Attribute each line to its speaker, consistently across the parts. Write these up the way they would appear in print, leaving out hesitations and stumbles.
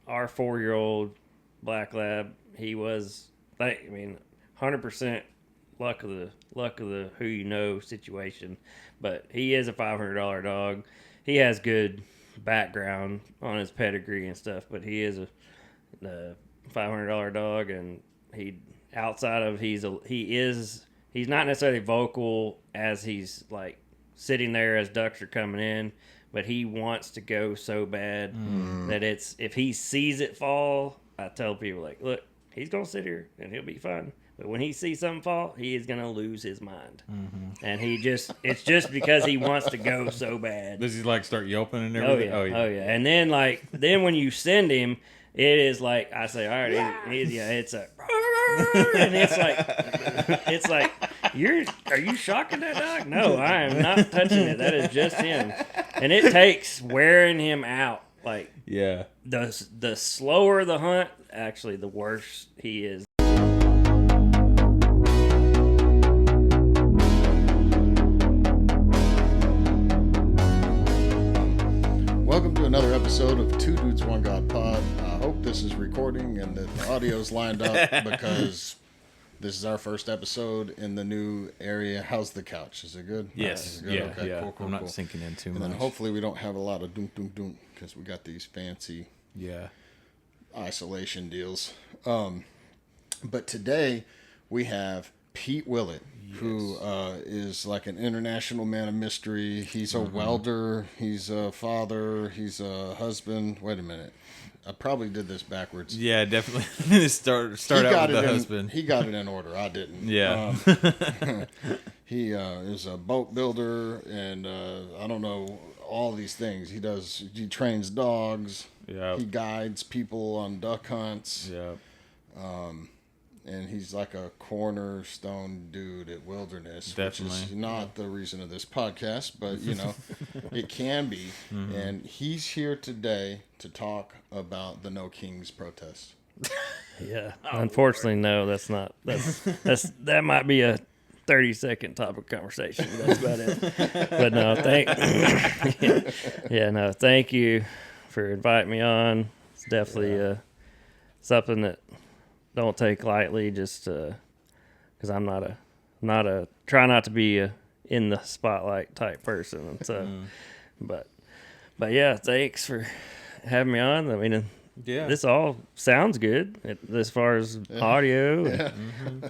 Speaker 1: our 4-year-old black lab, he was 100% luck of the who you know situation, but he is a $500 dog. He has good background on his pedigree and stuff, but he is a $500 dog, and he's not necessarily vocal as he's like sitting there as ducks are coming in, but he wants to go so bad that if he sees it fall, I tell people like, look, he's gonna sit here and he'll be fine. But when he sees something fall, he is gonna lose his mind, and it's just because he wants to go so bad.
Speaker 2: Does he like start yelping and everything?
Speaker 1: Oh yeah. And then when you send him, it is like I say, all right, it's a, and it's like are you shocking that dog? No, I am not touching it. That is just him, and it takes wearing him out. Like the slower the hunt, actually, the worse he is.
Speaker 3: Welcome to another episode of Two Dudes, One God Pod. I hope this is recording and that the audio's lined up because this is our first episode in the new area. How's the couch? Is it good?
Speaker 2: Yes.
Speaker 3: Is it good?
Speaker 2: Yeah.
Speaker 3: Okay,
Speaker 2: Yeah.
Speaker 3: Cool,
Speaker 2: I'm not sinking in too much.
Speaker 3: And then hopefully we don't have a lot of doom, doom, doom because we got these fancy isolation deals. But today we have Pete Willett, who is like an international man of mystery. He's a welder. He's a father. He's a husband. Wait a minute. I probably did this backwards.
Speaker 2: Yeah, definitely. start out with the husband.
Speaker 3: He got it in order. I didn't.
Speaker 2: Yeah.
Speaker 3: He is a boat builder, and I don't know all these things. He trains dogs.
Speaker 2: Yeah.
Speaker 3: He guides people on duck hunts.
Speaker 2: Yeah.
Speaker 3: And he's like a cornerstone dude at Wilderness,
Speaker 2: Definitely.
Speaker 3: which is not the reason of this podcast, but, it can be. Mm-hmm. And he's here today to talk about the No Kings protest.
Speaker 1: Yeah. Unfortunately, no, that's not. That might be a 30-second topic conversation. That's about it. But no, thank you for inviting me on. It's definitely something that don't take lightly, just because I'm not a try not to be a in the spotlight type person. And so, but yeah, thanks for having me on. I mean, this all sounds good as far as audio.
Speaker 3: Yeah.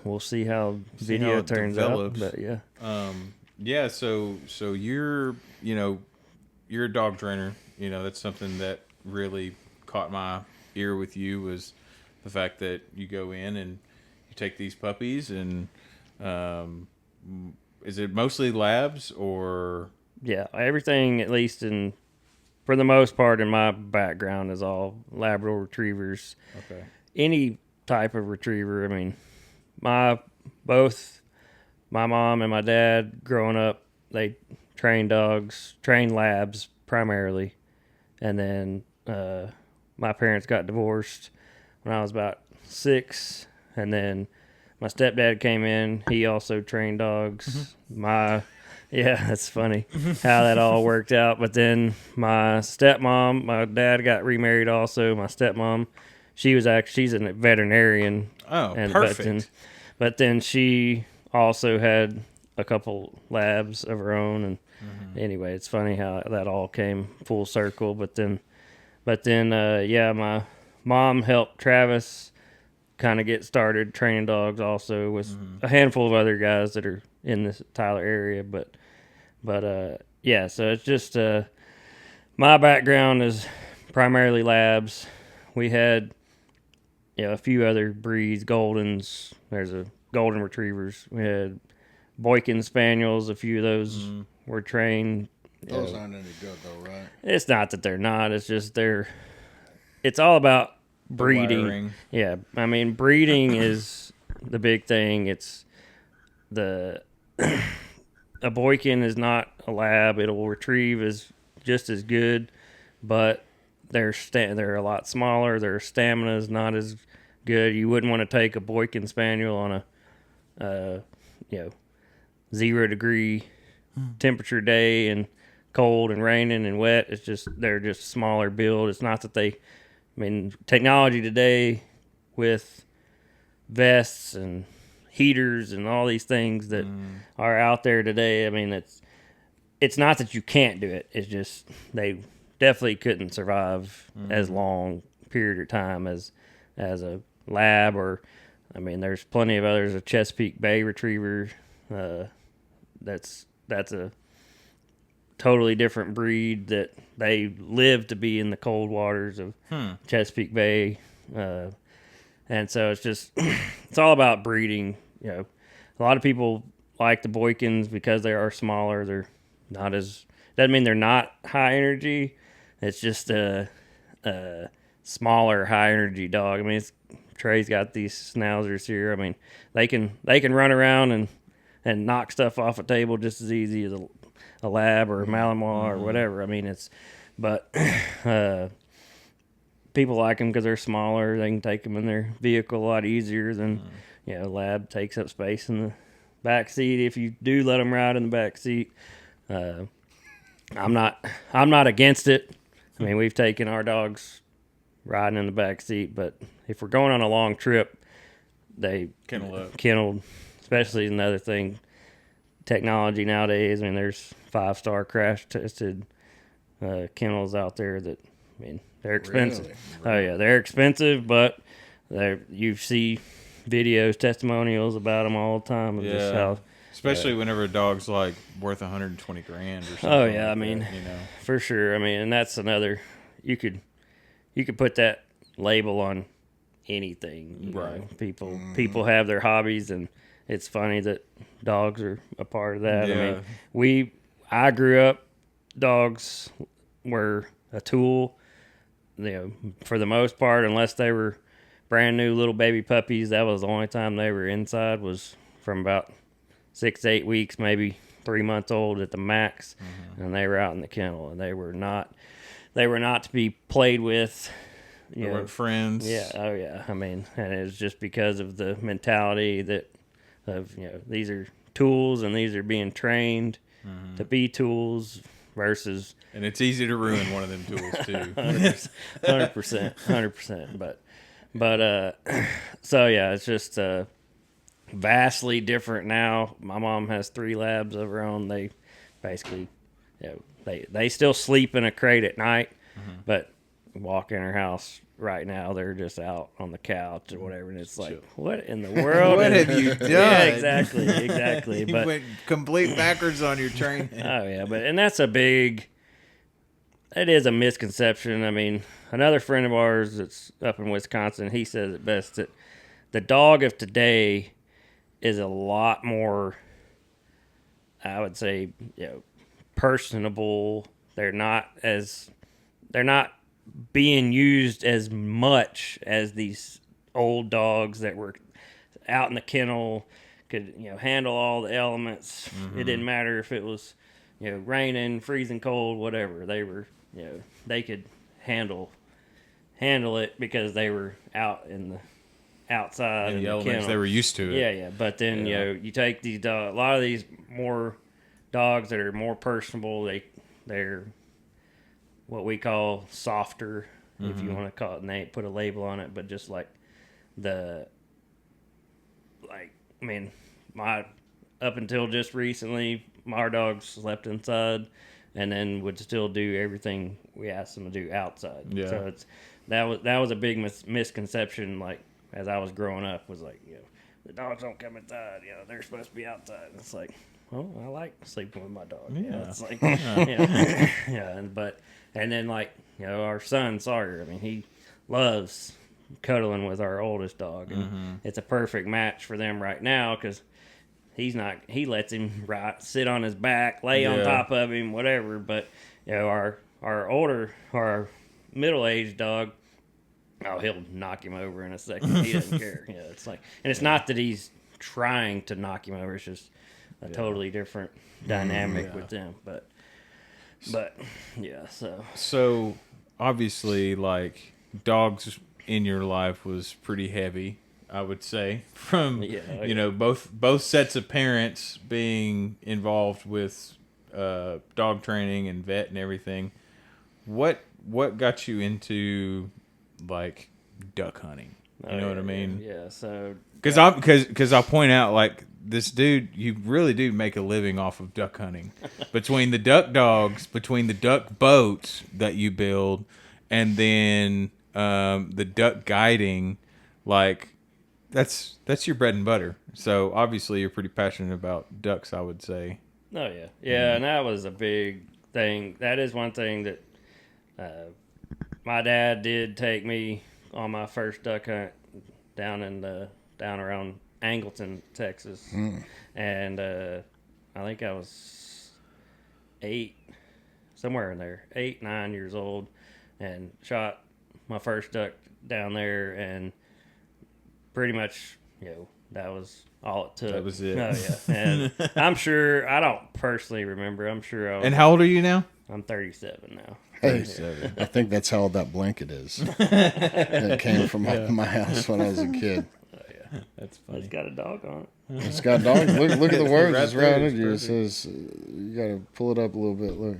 Speaker 1: We'll see how video turns out. But
Speaker 2: So you're you're a dog trainer. That's something that really caught my ear with you was the fact that you go in and you take these puppies and is it mostly labs or?
Speaker 1: Yeah, everything, at least for the most part in my background, is all Labrador retrievers.
Speaker 2: Okay.
Speaker 1: Any type of retriever. I mean, both my mom and my dad growing up, they trained labs primarily. And then my parents got divorced when I was about 6, and then my stepdad came in. He also trained dogs. That's funny how that all worked out. But then my stepmom, my dad got remarried also. My stepmom, she's a veterinarian.
Speaker 2: Oh, perfect.
Speaker 1: But then she also had a couple labs of her own, and anyway, it's funny how that all came full circle. But then, my mom helped Travis kind of get started training dogs also with a handful of other guys that are in this Tyler area. But so it's just my background is primarily labs. We had a few other breeds, Goldens. There's a Golden Retrievers. We had Boykin Spaniels. A few of those were trained.
Speaker 3: Those aren't any good though, right?
Speaker 1: It's not that they're not. It's just it's all about breeding. Yeah, I mean, breeding is the big thing. It's a Boykin is not a lab. It'll retrieve is just as good, but they're a lot smaller. Their stamina is not as good. You wouldn't want to take a Boykin Spaniel on a 0-degree temperature day and cold and raining and wet. It's just they're just smaller build. It's not that they I mean, technology today with vests and heaters and all these things that are out there today. I mean, it's not that you can't do it. It's just they definitely couldn't survive as long period of time as a lab or. I mean, there's plenty of others. A Chesapeake Bay Retriever, that's a totally different breed that they live to be in the cold waters of Chesapeake Bay, and so it's just it's all about breeding. You know, a lot of people like the Boykins because they are smaller. They're not as doesn't mean they're not high energy. It's just a smaller, high energy dog. I mean, Trey's got these schnauzers here. I mean, they can run around and knock stuff off a table just as easy as a lab or a Malinois or whatever. I mean, but people like them because they're smaller. They can take them in their vehicle a lot easier than lab takes up space in the back seat. If you do let them ride in the back seat, I'm not against it. I mean, we've taken our dogs riding in the back seat, but if we're going on a long trip, they kenneled, especially another thing. Technology nowadays, I mean, there's 5-star crash tested kennels out there that, I mean, they're expensive. Really? Oh yeah, they're expensive, but you see videos, testimonials about them all the time. Of just how,
Speaker 2: especially whenever a dog's like worth $120,000 or something.
Speaker 1: Oh yeah, I mean, for sure. I mean, and that's another. You could put that label on anything. Right. People have their hobbies, and it's funny that dogs are a part of that. Yeah. I mean, I grew up, dogs were a tool, for the most part, unless they were brand new little baby puppies. That was the only time they were inside, was from about 6 to 8 weeks, maybe 3 months old at the max, and they were out in the kennel, and they were not to be played with.
Speaker 2: They weren't friends.
Speaker 1: Yeah. Oh yeah. I mean, and it was just because of the mentality these are tools and these are being trained to be tools versus.
Speaker 2: And it's easy to ruin one of them tools too.
Speaker 1: 100%. But so yeah, it's just vastly different now. My mom has 3 labs of her own. They basically, they still sleep in a crate at night, but walk in her house right now, they're just out on the couch or whatever, and it's like, what in the world?
Speaker 2: What have you done?
Speaker 1: Yeah, exactly.
Speaker 2: You went complete backwards on your training.
Speaker 1: Oh yeah, and that's it is a misconception. I mean, another friend of ours that's up in Wisconsin, he says it best that the dog of today is a lot more, I would say, personable. They're not being used as much as these old dogs that were out in the kennel, could handle all the elements. It didn't matter if it was raining, freezing cold, whatever. They were they could handle it because they were out in the outside in the
Speaker 2: elements kennel. They were used to it.
Speaker 1: Yeah. But then you take these a lot of these more dogs that are more personable. They're what we call softer, if you want to call it, put a label on it, but just like up until just recently, our dogs slept inside and then would still do everything we asked them to do outside. Yeah. So that was a big misconception, like, as I was growing up, was like, the dogs don't come inside, they're supposed to be outside. And it's like, well, I like sleeping with my dog. Yeah. It's like, and then, like, our son, Sawyer, I mean, he loves cuddling with our oldest dog. And it's a perfect match for them right now because he lets him sit on his back, lay on top of him, whatever. But, our middle-aged dog, he'll knock him over in a second. He doesn't care. It's like, and it's not that he's trying to knock him over. It's just a totally different dynamic with them. But yeah,
Speaker 2: so obviously, like, dogs in your life was pretty heavy, I would say, from both sets of parents being involved with dog training and vet and everything. What got you into like duck hunting. You
Speaker 1: Oh,
Speaker 2: know
Speaker 1: yeah,
Speaker 2: what I mean?
Speaker 1: Yeah. So
Speaker 2: Because I'll point out, like, this dude, you really do make a living off of duck hunting. Between the duck dogs, between the duck boats that you build, and then the duck guiding, like, that's your bread and butter. So obviously you're pretty passionate about ducks, I would say.
Speaker 1: oh yeah, and that was a big thing. That is one thing that my dad did take me on my first duck hunt down down around Angleton, Texas, and I think I was 8, somewhere in there, 8, 9 years old, and shot my first duck down there, and pretty much, that was all it took.
Speaker 2: That was it.
Speaker 1: Oh yeah, and I'm sure I don't personally remember. I'm sure I was.
Speaker 2: And how old are you now?
Speaker 1: I'm 37 now.
Speaker 3: Hey,
Speaker 2: 37.
Speaker 3: I think that's how old that blanket is. It came from my house when I was a kid.
Speaker 2: That's funny.
Speaker 1: It's got a dog on it.
Speaker 3: It's got dogs. Look at the words
Speaker 2: Right
Speaker 3: that's
Speaker 2: there,
Speaker 3: around
Speaker 2: it's
Speaker 3: it. It
Speaker 2: perfect.
Speaker 3: says, you got to pull it up a little bit. Look.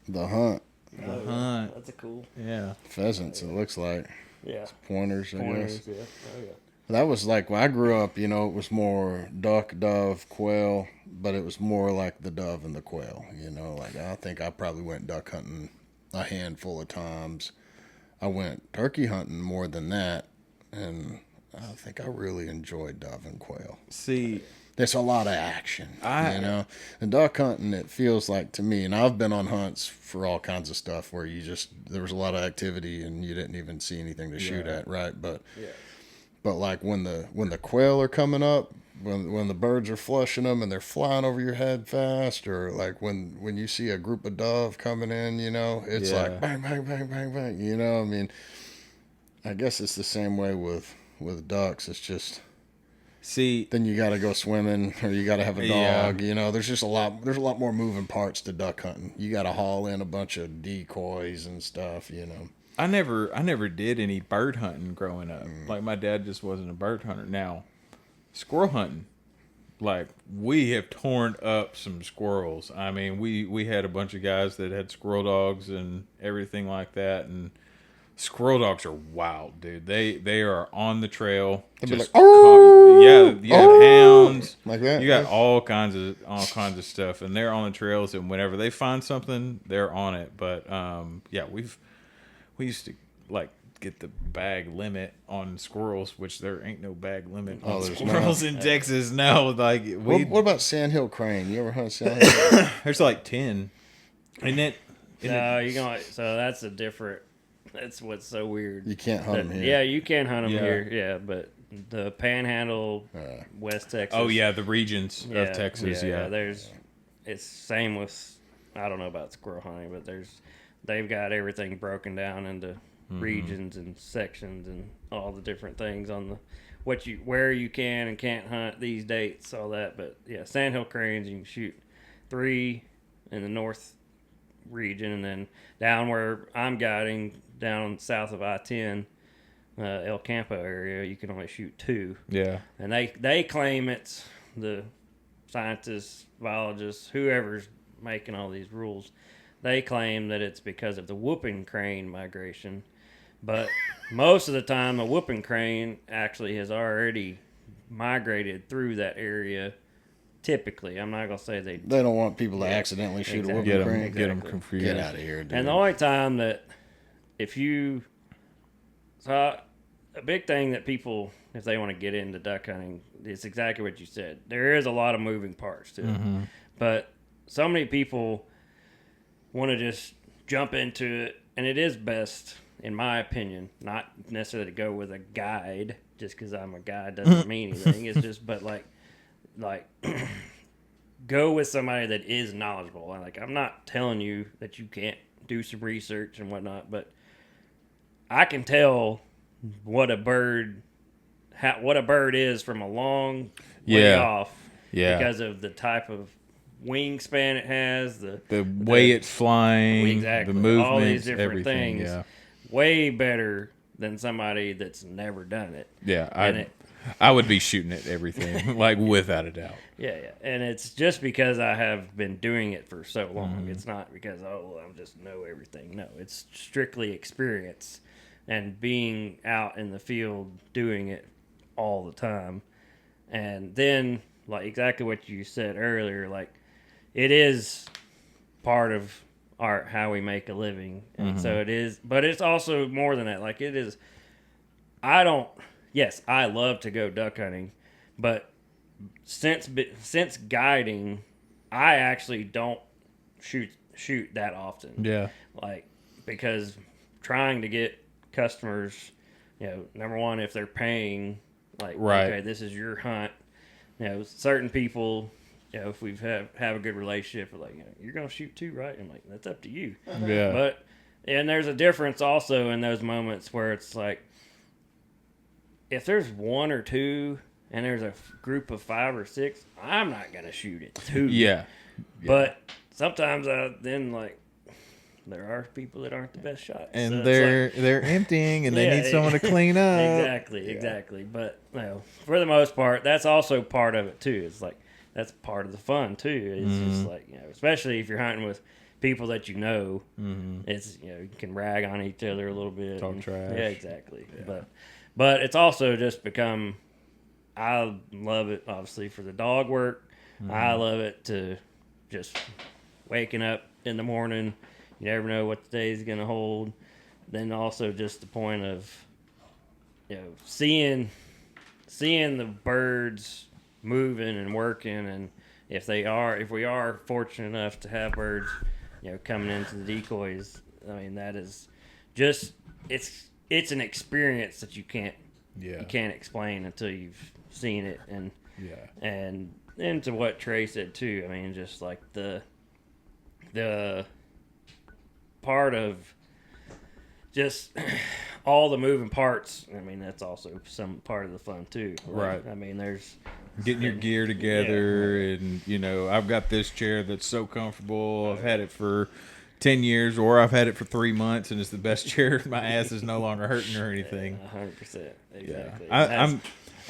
Speaker 3: The hunt.
Speaker 1: Oh, yeah.
Speaker 2: hunt.
Speaker 1: That's a cool.
Speaker 2: Yeah.
Speaker 3: Pheasants, it looks like.
Speaker 1: Yeah.
Speaker 3: Pointers, I
Speaker 1: Pointers,
Speaker 3: guess.
Speaker 1: yeah. Oh yeah.
Speaker 3: That was like when I grew up, it was more duck, dove, quail, but it was more like the dove and the quail, Like I think I probably went duck hunting a handful of times. I went turkey hunting more than that, and I think I really enjoyed dove and quail.
Speaker 2: See,
Speaker 3: There's a lot of action, And duck hunting, it feels like to me, and I've been on hunts for all kinds of stuff where there was a lot of activity and you didn't even see anything to shoot at, right? But like when the quail are coming up, when the birds are flushing them and they're flying over your head fast, or like when you see a group of dove coming in, it's like bang, bang, bang, bang, bang. I mean, I guess it's the same way with ducks. It's just then you got to go swimming or you got to have a dog. There's just a lot more moving parts to duck hunting. You got to haul in a bunch of decoys and stuff.
Speaker 2: I never did any bird hunting growing up. Like, my dad just wasn't a bird hunter. Now, squirrel hunting, like, we have torn up some squirrels. I mean, we had a bunch of guys that had squirrel dogs and everything like that, and squirrel dogs are wild, dude. They are on the trail.
Speaker 3: They'd be
Speaker 2: Just
Speaker 3: like, "Oh,
Speaker 2: you have hounds
Speaker 3: like that."
Speaker 2: You got all kinds of stuff, and they're on the trails. And whenever they find something, they're on it. But we used to like get the bag limit on squirrels, which there ain't no bag limit on
Speaker 3: there's
Speaker 2: squirrels in Texas. No, like
Speaker 3: What about sandhill crane? You ever hunt sandhill?
Speaker 2: there's like 10, and it.
Speaker 1: No, you're going. So that's a different. That's what's so weird.
Speaker 3: You can't hunt them here.
Speaker 1: Yeah, you can hunt them
Speaker 2: Yeah.
Speaker 1: here. Yeah, but the Panhandle, West Texas.
Speaker 2: Oh yeah, the regions of Texas. Yeah.
Speaker 1: It's same with. I don't know about squirrel hunting, but they've got everything broken down into regions and sections and all the different things on the where you can and can't hunt, these dates, all that. But yeah, sandhill cranes, you can shoot 3 in the north region, and then down where I'm guiding down south of I-10, El Campo area, you can only shoot 2.
Speaker 2: Yeah.
Speaker 1: And they claim it's the scientists, biologists, whoever's making all these rules. They claim that it's because of the whooping crane migration. But most of the time, a whooping crane actually has already migrated through that area. Typically, I'm not going to say they
Speaker 3: don't want people to accidentally shoot a
Speaker 1: Exactly.
Speaker 3: whooping crane.
Speaker 2: Get them confused.
Speaker 3: Get out of here, dude.
Speaker 1: And the only time that a big thing that people, if they want to get into duck hunting, it's exactly what you said. There is a lot of moving parts to it. But so many people want to just jump into it, and it is best, in my opinion, not necessarily to go with a guide. Just because I'm a guide doesn't mean anything. It's just, but like go with somebody that is knowledgeable. Like, I'm not telling you that you can't do some research and whatnot, but I can tell what a bird is from a long way off, because of the type of wingspan it has, the
Speaker 2: way it's flying,
Speaker 1: exactly,
Speaker 2: the movements,
Speaker 1: all these different
Speaker 2: everything.
Speaker 1: things. Way better than somebody that's never done it.
Speaker 2: Yeah, I would be shooting at everything, like, without a doubt.
Speaker 1: Yeah, and it's just because I have been doing it for so long. It's not because I just know everything. No, it's strictly experience. and being out in the field doing it all the time. And then, like exactly what you said earlier, like it is part of how we make a living. And so it is, but it's also more than that. Like it is, yes, I love to go duck hunting, but since guiding, I actually don't shoot that often.
Speaker 2: Yeah.
Speaker 1: Like, because trying to get customers, number one, if they're paying, like,
Speaker 2: Right.
Speaker 1: okay, this is your hunt. Certain people, if we've have a good relationship, like, you're gonna shoot too, right? I'm like, that's up to you.
Speaker 2: Yeah.
Speaker 1: But and there's a difference also in those moments where it's like, if there's one or two and there's a group of 5 or 6, I'm not gonna shoot it too.
Speaker 2: Yeah.
Speaker 1: But sometimes then like there are people that aren't the best shots,
Speaker 2: And
Speaker 1: so
Speaker 2: they're emptying, and they need someone to clean up.
Speaker 1: Exactly. But for the most part, that's also part of it too. It's like that's part of the fun too. It's just like especially if you're hunting with people that it's you can rag on each other a little bit,
Speaker 2: Talk trash.
Speaker 1: Yeah, exactly. Yeah. But it's also just become. I love it obviously for the dog work. I love it to just waking up in the morning. You never know what the day's going to hold. Then also just the point of, seeing the birds moving and working, and if we are fortunate enough to have birds, coming into the decoys. I mean, that is just it's an experience that you can't explain until you've seen it, and to what Trey said too. I mean, just like the part of just all the moving parts. I mean, that's also some part of the fun too.
Speaker 2: Right.
Speaker 1: I mean, there's
Speaker 2: getting your gear together, and I've got this chair that's so comfortable. I've had it for 10 years, or I've had it for 3 months, and it's the best chair. My ass is no longer hurting or anything.
Speaker 1: 100%. Exactly.
Speaker 2: Yeah.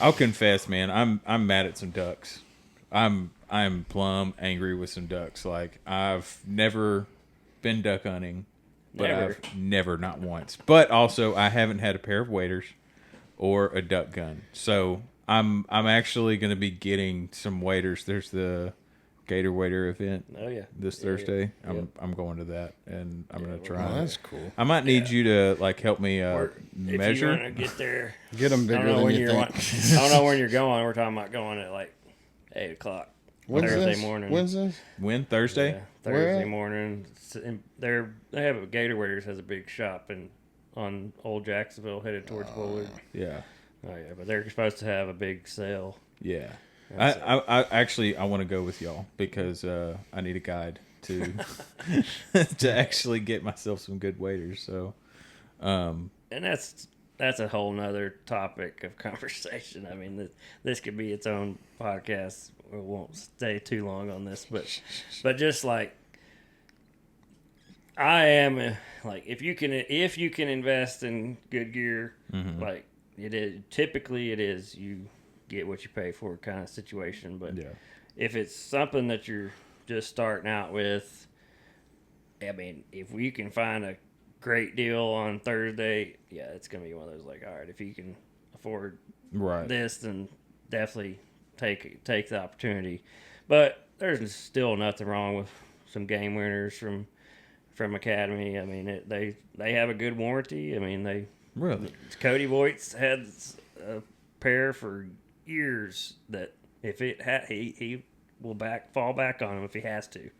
Speaker 2: I'll confess, man. I'm mad at some ducks. I'm plumb angry with some ducks. Like, I've never been duck hunting, but I've never, not once. But also, I haven't had a pair of waders or a duck gun. So I'm actually going to be getting some waders. There's the Gator Wader event.
Speaker 1: Oh yeah.
Speaker 2: This Thursday. I'm going to that, and I'm going to try.
Speaker 3: Oh, that's cool.
Speaker 2: I might need you to like help me
Speaker 1: If
Speaker 2: measure.
Speaker 1: you want to get there,
Speaker 3: Get them bigger than you think.
Speaker 1: I don't know when you're going. We're talking about going at like 8:00 Thursday morning.
Speaker 3: When's this?
Speaker 2: When? Thursday?
Speaker 1: Yeah, Thursday
Speaker 3: Where?
Speaker 1: morning. They have a Gator Waders has a big shop on Old Jacksonville headed towards Willett.
Speaker 2: Yeah.
Speaker 1: Oh yeah, but they're supposed to have a big sale.
Speaker 2: Yeah. I actually want to go with y'all because I need a guide to to actually get myself some good waders. So,
Speaker 1: and that's a whole nother topic of conversation. I mean, this could be its own podcast. We won't stay too long on this, but just like I am, like if you can invest in good gear, like it is you get what you pay for kind of situation. But if it's something that you're just starting out with, I mean, if we can find a great deal on Thursday, it's gonna be one of those like, all right, if you can afford this, then definitely take the opportunity. But there's still nothing wrong with some game winners from Academy. I mean, they have a good warranty. I mean, Cody Voigt's had a pair for years that if it he will fall back on him if he has to.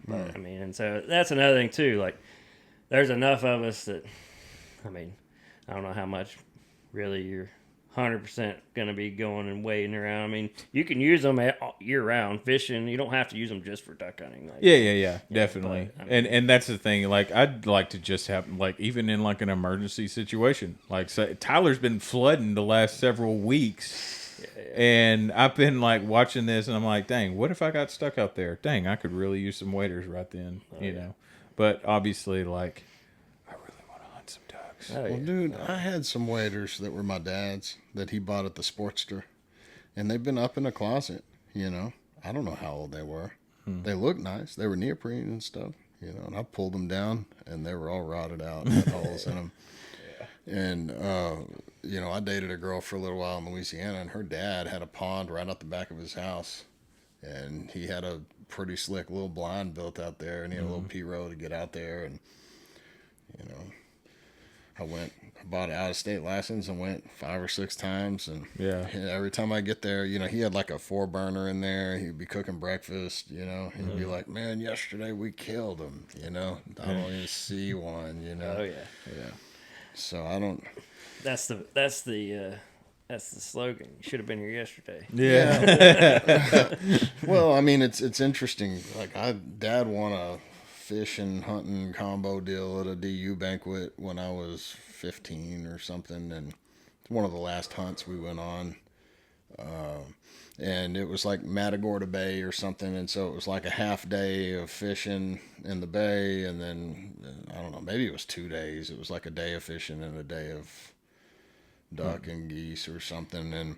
Speaker 1: But I mean, and so that's another thing too. Like, there's enough of us that, I mean, I don't know how much really you're 100% going to be going and wading around. I mean, you can use them year round fishing. You don't have to use them just for duck hunting. Like,
Speaker 2: yeah, definitely.
Speaker 1: But, I mean,
Speaker 2: and that's the thing. Like, I'd like to just have, like, even in like an emergency situation. Like, so Tyler's been flooding the last several weeks, and I've been like watching this, and I'm like, dang, what if I got stuck out there? Dang, I could really use some waders right then. You know, but obviously, like, I really want to hunt some ducks.
Speaker 3: Well, dude, I had some waders that were my dad's that he bought at the Sportster, and they've been up in a closet. I don't know how old they were. They looked nice. They were neoprene and stuff. And I pulled them down, and they were all rotted out and had holes in them. And I dated a girl for a little while in Louisiana, and her dad had a pond right out the back of his house, and he had a pretty slick little blind built out there, and he had a little P-row to get out there, and you know, I bought an out-of-state license and went 5 or 6 times, and every time I get there, he had like a 4-burner in there. He'd be cooking breakfast, he'd be like, "Man, yesterday we killed him," I don't even see one,
Speaker 1: Oh yeah.
Speaker 3: Yeah. So I don't.
Speaker 1: That's the slogan. You should have been here yesterday.
Speaker 2: Yeah.
Speaker 3: Well, I mean, it's interesting. Like, Dad won a fishing hunting combo deal at a DU banquet when I was 15 or something, and it's one of the last hunts we went on. And it was like Matagorda Bay or something, and so it was like a half day of fishing in the bay, and then I don't know, maybe it was 2 days. It was like a day of fishing and a day of duck and geese or something, and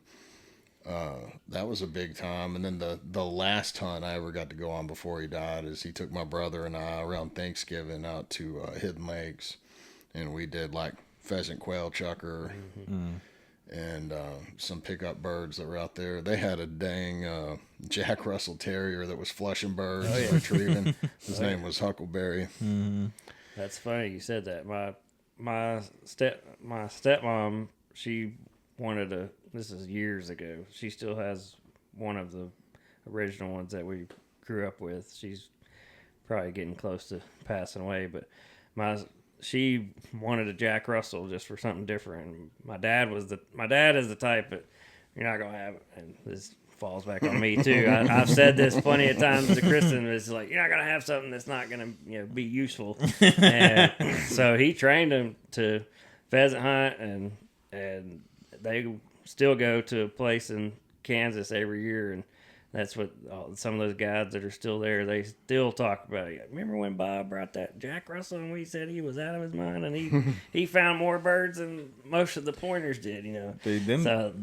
Speaker 3: that was a big time. And then the last hunt I ever got to go on before he died is he took my brother and I around Thanksgiving out to Hidden Lakes, and we did like pheasant, quail, chucker, and some pickup birds that were out there. They had a dang Jack Russell Terrier that was flushing birds, retrieving. His name was Huckleberry.
Speaker 1: That's funny you said that. My stepmom, she wanted a. This is years ago. She still has one of the original ones that we grew up with. She's probably getting close to passing away, but she wanted a Jack Russell just for something different. My dad is the type that you're not gonna have it, and this falls back on me too. I've said this plenty of times to Kristen. It's like, you're not gonna have something that's not gonna be useful. And so he trained him to pheasant hunt, and they still go to a place in Kansas every year, and that's what some of those guys that are still there, they still talk about it. Remember when Bob brought that Jack Russell and we said he was out of his mind, and he found more birds than most of the pointers did,
Speaker 2: Dude,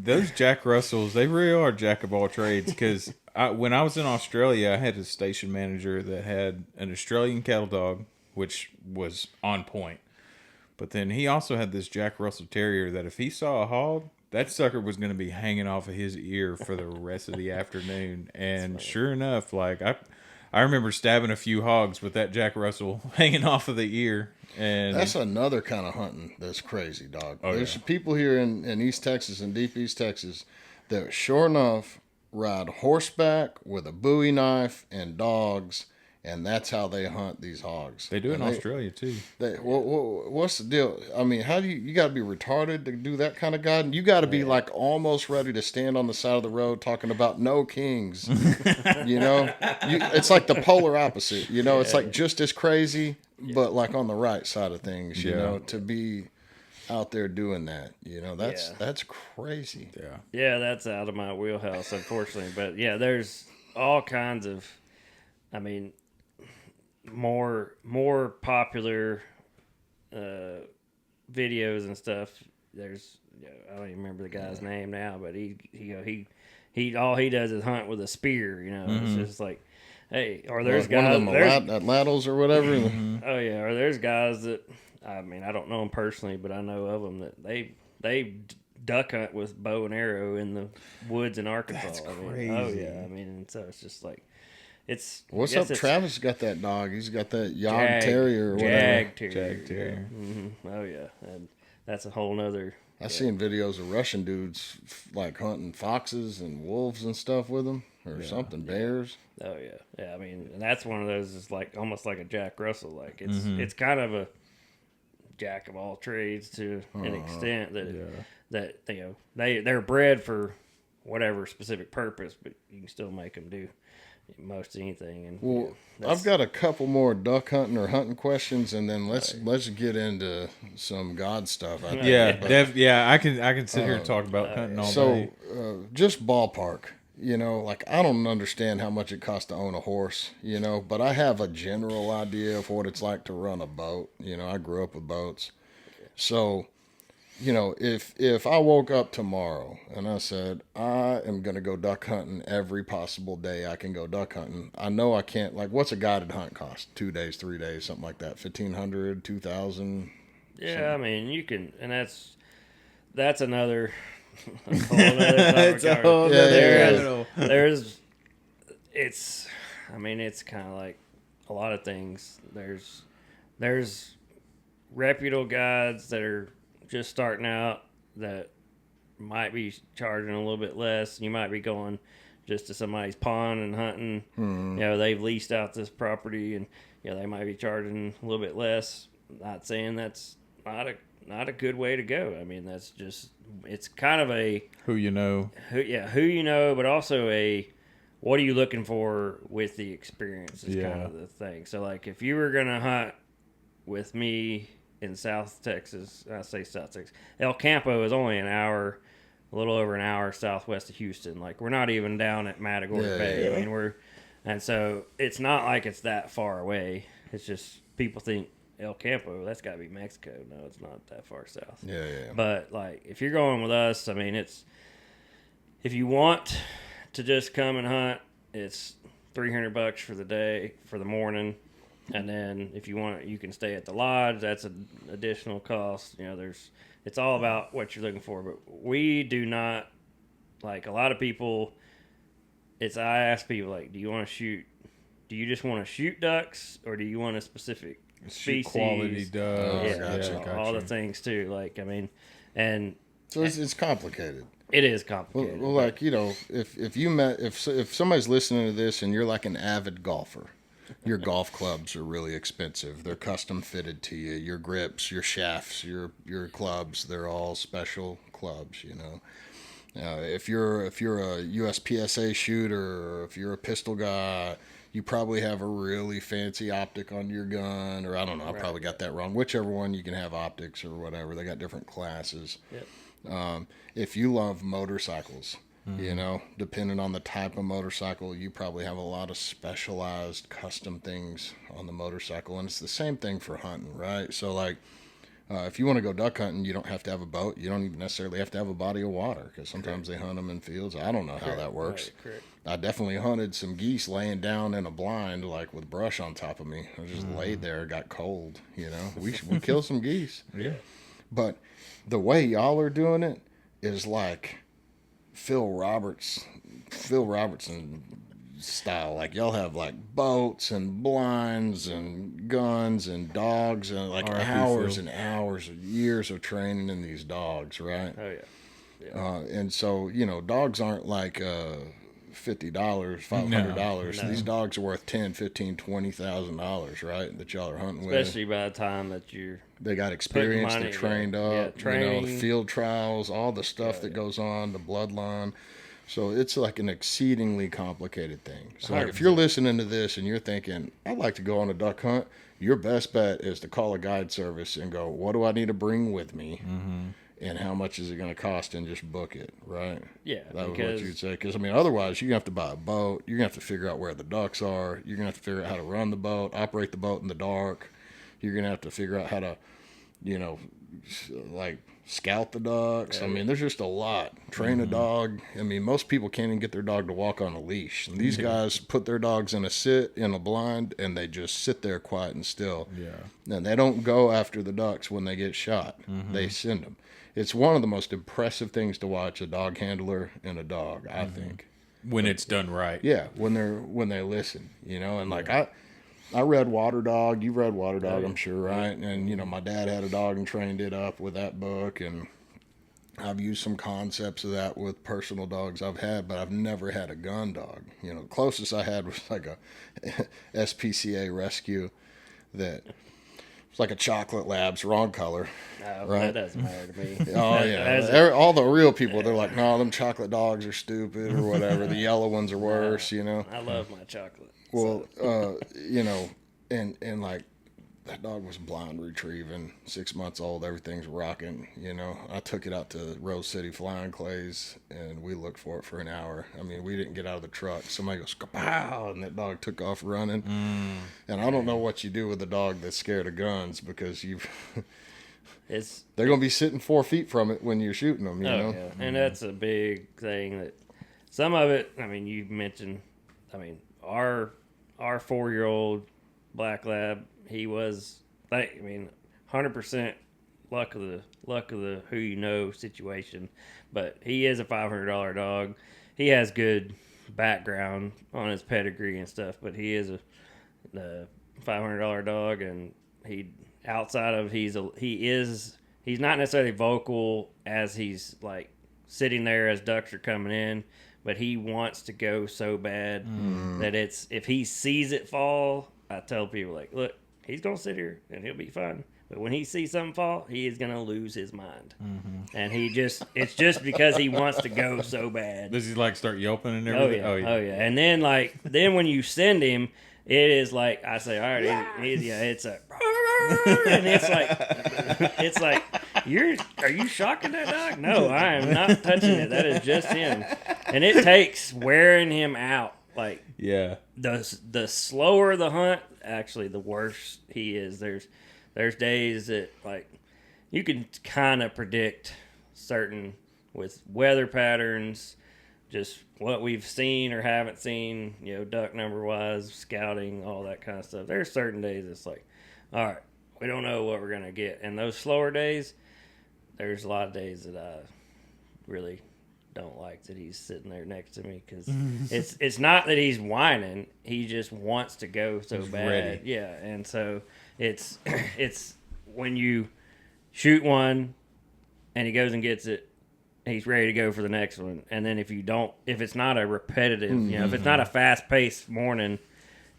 Speaker 2: those Jack Russells, they really are jack of all trades, because when I was in Australia, I had a station manager that had an Australian cattle dog, which was on point. But then he also had this Jack Russell Terrier that if he saw a hog, that sucker was going to be hanging off of his ear for the rest of the afternoon. And sure enough, like I remember stabbing a few hogs with that Jack Russell hanging off of the ear. And
Speaker 3: that's another kind of hunting that's crazy, dog. There's people here in East Texas and deep East Texas that sure enough ride horseback with a Bowie knife and dogs, and that's how they hunt these hogs.
Speaker 2: They do it in Australia too.
Speaker 3: What's the deal? I mean, how do you got to be retarded to do that kind of guiding? You got to be like almost ready to stand on the side of the road talking about no kings. It's like the polar opposite. It's like just as crazy, but like on the right side of things. To be out there doing that, that's crazy.
Speaker 1: Yeah, that's out of my wheelhouse, unfortunately. But yeah, there's all kinds of, I mean, more popular videos and stuff. There's I don't even remember the guy's name now, but he all he does is hunt with a spear. It's just like, hey, or there's guys
Speaker 3: one of them latals or whatever.
Speaker 1: Oh yeah, or there's guys that, I mean, I don't know them personally, but I know of them that they duck hunt with bow and arrow in the woods in Arkansas.
Speaker 2: That's crazy.
Speaker 1: I mean, and so it's just like,
Speaker 3: what's up? Travis got that dog. He's got that Jag Terrier or whatever.
Speaker 1: Jag Terrier. Mm-hmm. Oh yeah, and that's a whole nother.
Speaker 3: I've seen videos of Russian dudes like hunting foxes and wolves and stuff with them, or something, bears.
Speaker 1: Oh yeah. I mean, and that's one of those. Is like almost like a Jack Russell. Like it's kind of a jack of all trades to an extent that they're bred for whatever specific purpose, but you can still make them do most anything. And
Speaker 3: I've got a couple more duck hunting or hunting questions, and then let's get into some God stuff.
Speaker 2: I can sit here and talk about hunting all day.
Speaker 3: So just ballpark, like I don't understand how much it costs to own a horse, but I have a general idea of what it's like to run a boat. I grew up with boats, so. If I woke up tomorrow and I said, I am going to go duck hunting every possible day I can go duck hunting, I know I can't, like, what's a guided hunt cost? 2 days, 3 days, something like that. $1,500, $2,000.
Speaker 1: Yeah,
Speaker 3: So.
Speaker 1: I mean, you can, and that's another a whole nother
Speaker 2: It's a
Speaker 1: topic.
Speaker 2: whole nother
Speaker 3: Yeah.
Speaker 1: There's it's I mean, it's kind of like a lot of things. There's reputable guides that are just starting out that might be charging a little bit less. You might be going just to somebody's pond and hunting.
Speaker 3: Mm-hmm.
Speaker 1: You know, they've leased out this property, and they might be charging a little bit less. Not saying that's not a good way to go. I mean, that's just it's kind of a
Speaker 2: Who you know.
Speaker 1: who you know, but also a what are you looking for with the experience is kind of the thing. So like if you were gonna hunt with me in South Texas, I say South Texas, El Campo is only a little over an hour southwest of Houston. Like we're not even down at Matagorda Bay.
Speaker 3: Yeah.
Speaker 1: I mean and so it's not like it's that far away. It's just people think El Campo, that's got to be Mexico. No, it's not that far south.
Speaker 3: Yeah.
Speaker 1: But like if you're going with us, I mean if you want to just come and hunt, it's $300 for the day for the morning, and then if you want, you can stay at the lodge. That's an additional cost. It's all about what you're looking for. But we do not like a lot of people. I ask people like, do you want to shoot? Do you just want to shoot ducks, or do you want a specific
Speaker 2: Shoot
Speaker 1: species?
Speaker 2: quality doves.
Speaker 3: Gotcha.
Speaker 1: All the things too. Like I mean, and
Speaker 3: So it's complicated.
Speaker 1: it is complicated.
Speaker 3: Well, like if somebody's listening to this and you're like an avid golfer, your golf clubs are really expensive. They're custom fitted to you. Your grips, your shafts, your clubs, they're all special clubs. If you're a USPSA shooter, or if you're a pistol guy, you probably have a really fancy optic on your gun, or I don't know, I probably got that wrong. Whichever one, you can have optics or whatever. They got different classes.
Speaker 1: Yep.
Speaker 3: If you love motorcycles, depending on the type of motorcycle, you probably have a lot of specialized custom things on the motorcycle. And it's the same thing for hunting, right? So like, if you want to go duck hunting, you don't have to have a boat. You don't even necessarily have to have a body of water, because sometimes they hunt them in fields. I don't know how that works.
Speaker 1: Right, correct.
Speaker 3: I definitely hunted some geese laying down in a blind, like with brush on top of me. I just laid there, got cold. We killed some geese.
Speaker 2: Yeah.
Speaker 3: But the way y'all are doing it is like Phil Robertson style. Like y'all have like boats and blinds and guns and dogs and like
Speaker 2: R.I.P.
Speaker 3: hours
Speaker 2: Phil.
Speaker 3: and hours of years of training in these dogs, right?
Speaker 1: Oh yeah.
Speaker 3: And so dogs aren't like $50, $500.
Speaker 1: No.
Speaker 3: These dogs are worth $10,000, $15,000, $20,000, right? That y'all are hunting with.
Speaker 1: Especially by the time that
Speaker 3: They got experience,
Speaker 1: money,
Speaker 3: they're trained
Speaker 1: yeah,
Speaker 3: up,
Speaker 1: training.
Speaker 3: field trials, all the stuff that goes on, the bloodline. So it's like an exceedingly complicated thing. So like if you're listening to this and you're thinking, I'd like to go on a duck hunt, your best bet is to call a guide service and go, what do I need to bring with me? Mm-hmm. And how much is it going to cost, and just book it, right?
Speaker 1: Yeah,
Speaker 3: that was
Speaker 1: because
Speaker 3: what you'd say. Because, I mean, otherwise, you're going to have to buy a boat. You're going to have to figure out where the ducks are. You're going to have to figure out how to run the boat, operate the boat in the dark. You're going to have to figure out how to, like scout the ducks. I mean, there's just a lot. Train a dog. I mean, most people can't even get their dog to walk on a leash. And these guys put their dogs in a blind, and they just sit there quiet and still.
Speaker 2: Yeah.
Speaker 3: And they don't go after the ducks when they get shot. They send them. It's one of the most impressive things to watch, a dog handler and a dog, I think.
Speaker 2: When it's done right.
Speaker 3: Yeah, when they listen, and like I read Water Dog. You've read Water Dog, I'm sure, right? And my dad had a dog and trained it up with that book, and I've used some concepts of that with personal dogs I've had, but I've never had a gun dog. Closest I had was like a SPCA rescue that was like a chocolate labs, wrong color.
Speaker 1: No,
Speaker 3: right?
Speaker 1: That doesn't matter to me.
Speaker 3: Oh yeah, all the real people, they're like, no, them chocolate dogs are stupid or whatever. The yellow ones are worse,
Speaker 1: I love my chocolate.
Speaker 3: Well, and like that dog was blind retrieving, 6 months old, everything's rocking. I took it out to Rose City Flying Clays, and we looked for it for an hour. I mean, we didn't get out of the truck. Somebody goes kapow, and that dog took off running. And I don't know what you do with a dog that's scared of guns, because they're gonna be sitting 4 feet from it when you're shooting them. You know,
Speaker 1: yeah. And that's a big thing. That some of it, I mean, you mentioned. I mean, our 4-year-old black lab, he was, 100% luck of the who you know situation. But he is a $500 dog. He has good background on his pedigree and stuff, but he is a $500 dog, and he's not necessarily vocal as he's like sitting there as ducks are coming in, but he wants to go so bad that if he sees it fall, I tell people like, look, he's gonna sit here and he'll be fine. But when he sees something fall, he is gonna lose his mind, and it's just because he wants to go so bad.
Speaker 2: Does he like start yelping and everything?
Speaker 1: Oh yeah. And then when you send him, it is like I say, all right, it's a, and it's like are you shocking that dog? No, I am not touching it. That is just him, and it takes wearing him out. Like the slower the hunt, actually, the worse he is. There's days that like you can kind of predict certain with weather patterns, just what we've seen or haven't seen, duck number wise, scouting, all that kind of stuff. There's certain days it's like, all right, we don't know what we're going to get. And those slower days, there's a lot of days that I really don't like that he's sitting there next to me, because it's not that he's whining. He just wants to go so bad. Ready. Yeah, and so it's when you shoot one and he goes and gets it, he's ready to go for the next one. And then if it's not a repetitive, if it's not a fast-paced morning,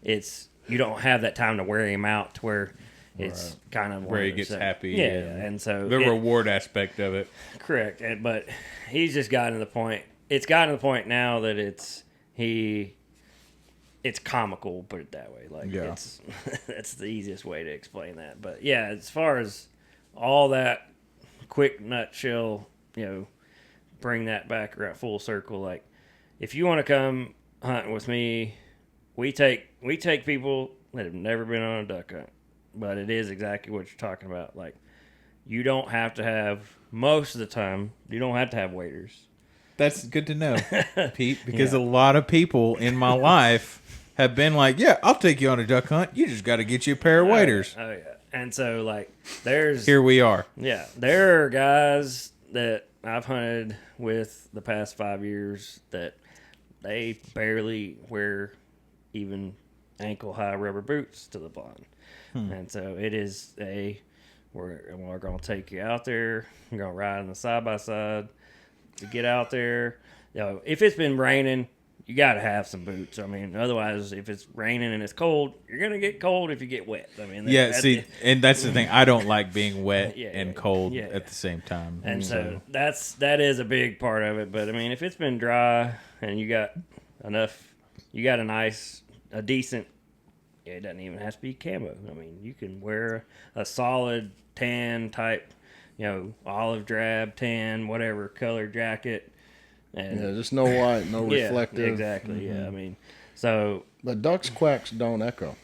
Speaker 1: you don't have that time to wear him out to where it's kind of
Speaker 2: where he gets happy.
Speaker 1: Yeah, and so
Speaker 2: the reward aspect of it.
Speaker 1: Correct. But he's just gotten to the point. It's gotten to the point now that it's comical, put it that way. Like that's the easiest way to explain that. But yeah, as far as all that quick nutshell, bring that back around full circle. Like, if you want to come hunting with me, we take people that have never been on a duck hunt, but it is exactly what you're talking about. Like, you don't have to have, most of the time, you don't have to have waders.
Speaker 2: That's good to know, Pete, because a lot of people in my life have been like, yeah, I'll take you on a duck hunt. You just got to get you a pair of waders.
Speaker 1: Oh, yeah. And so, like,
Speaker 2: here we are.
Speaker 1: Yeah. There are guys that I've hunted with the past 5 years that they barely wear even ankle-high rubber boots to the blind. And so it is we're going to take you out there. We're going to ride in the side-by-side to get out there. If it's been raining, you got to have some boots. I mean, otherwise, if it's raining and it's cold, you're going to get cold if you get wet. I mean,
Speaker 2: and that's the thing. I don't like being wet and cold at the same time.
Speaker 1: And so that is a big part of it. But I mean, if it's been dry and you got a decent, it doesn't even have to be camo. I mean, you can wear a solid tan type, olive drab, tan, whatever color jacket. And
Speaker 3: just no white, no reflective.
Speaker 1: Yeah, exactly. Yeah, I mean, so.
Speaker 3: But ducks' quacks don't echo.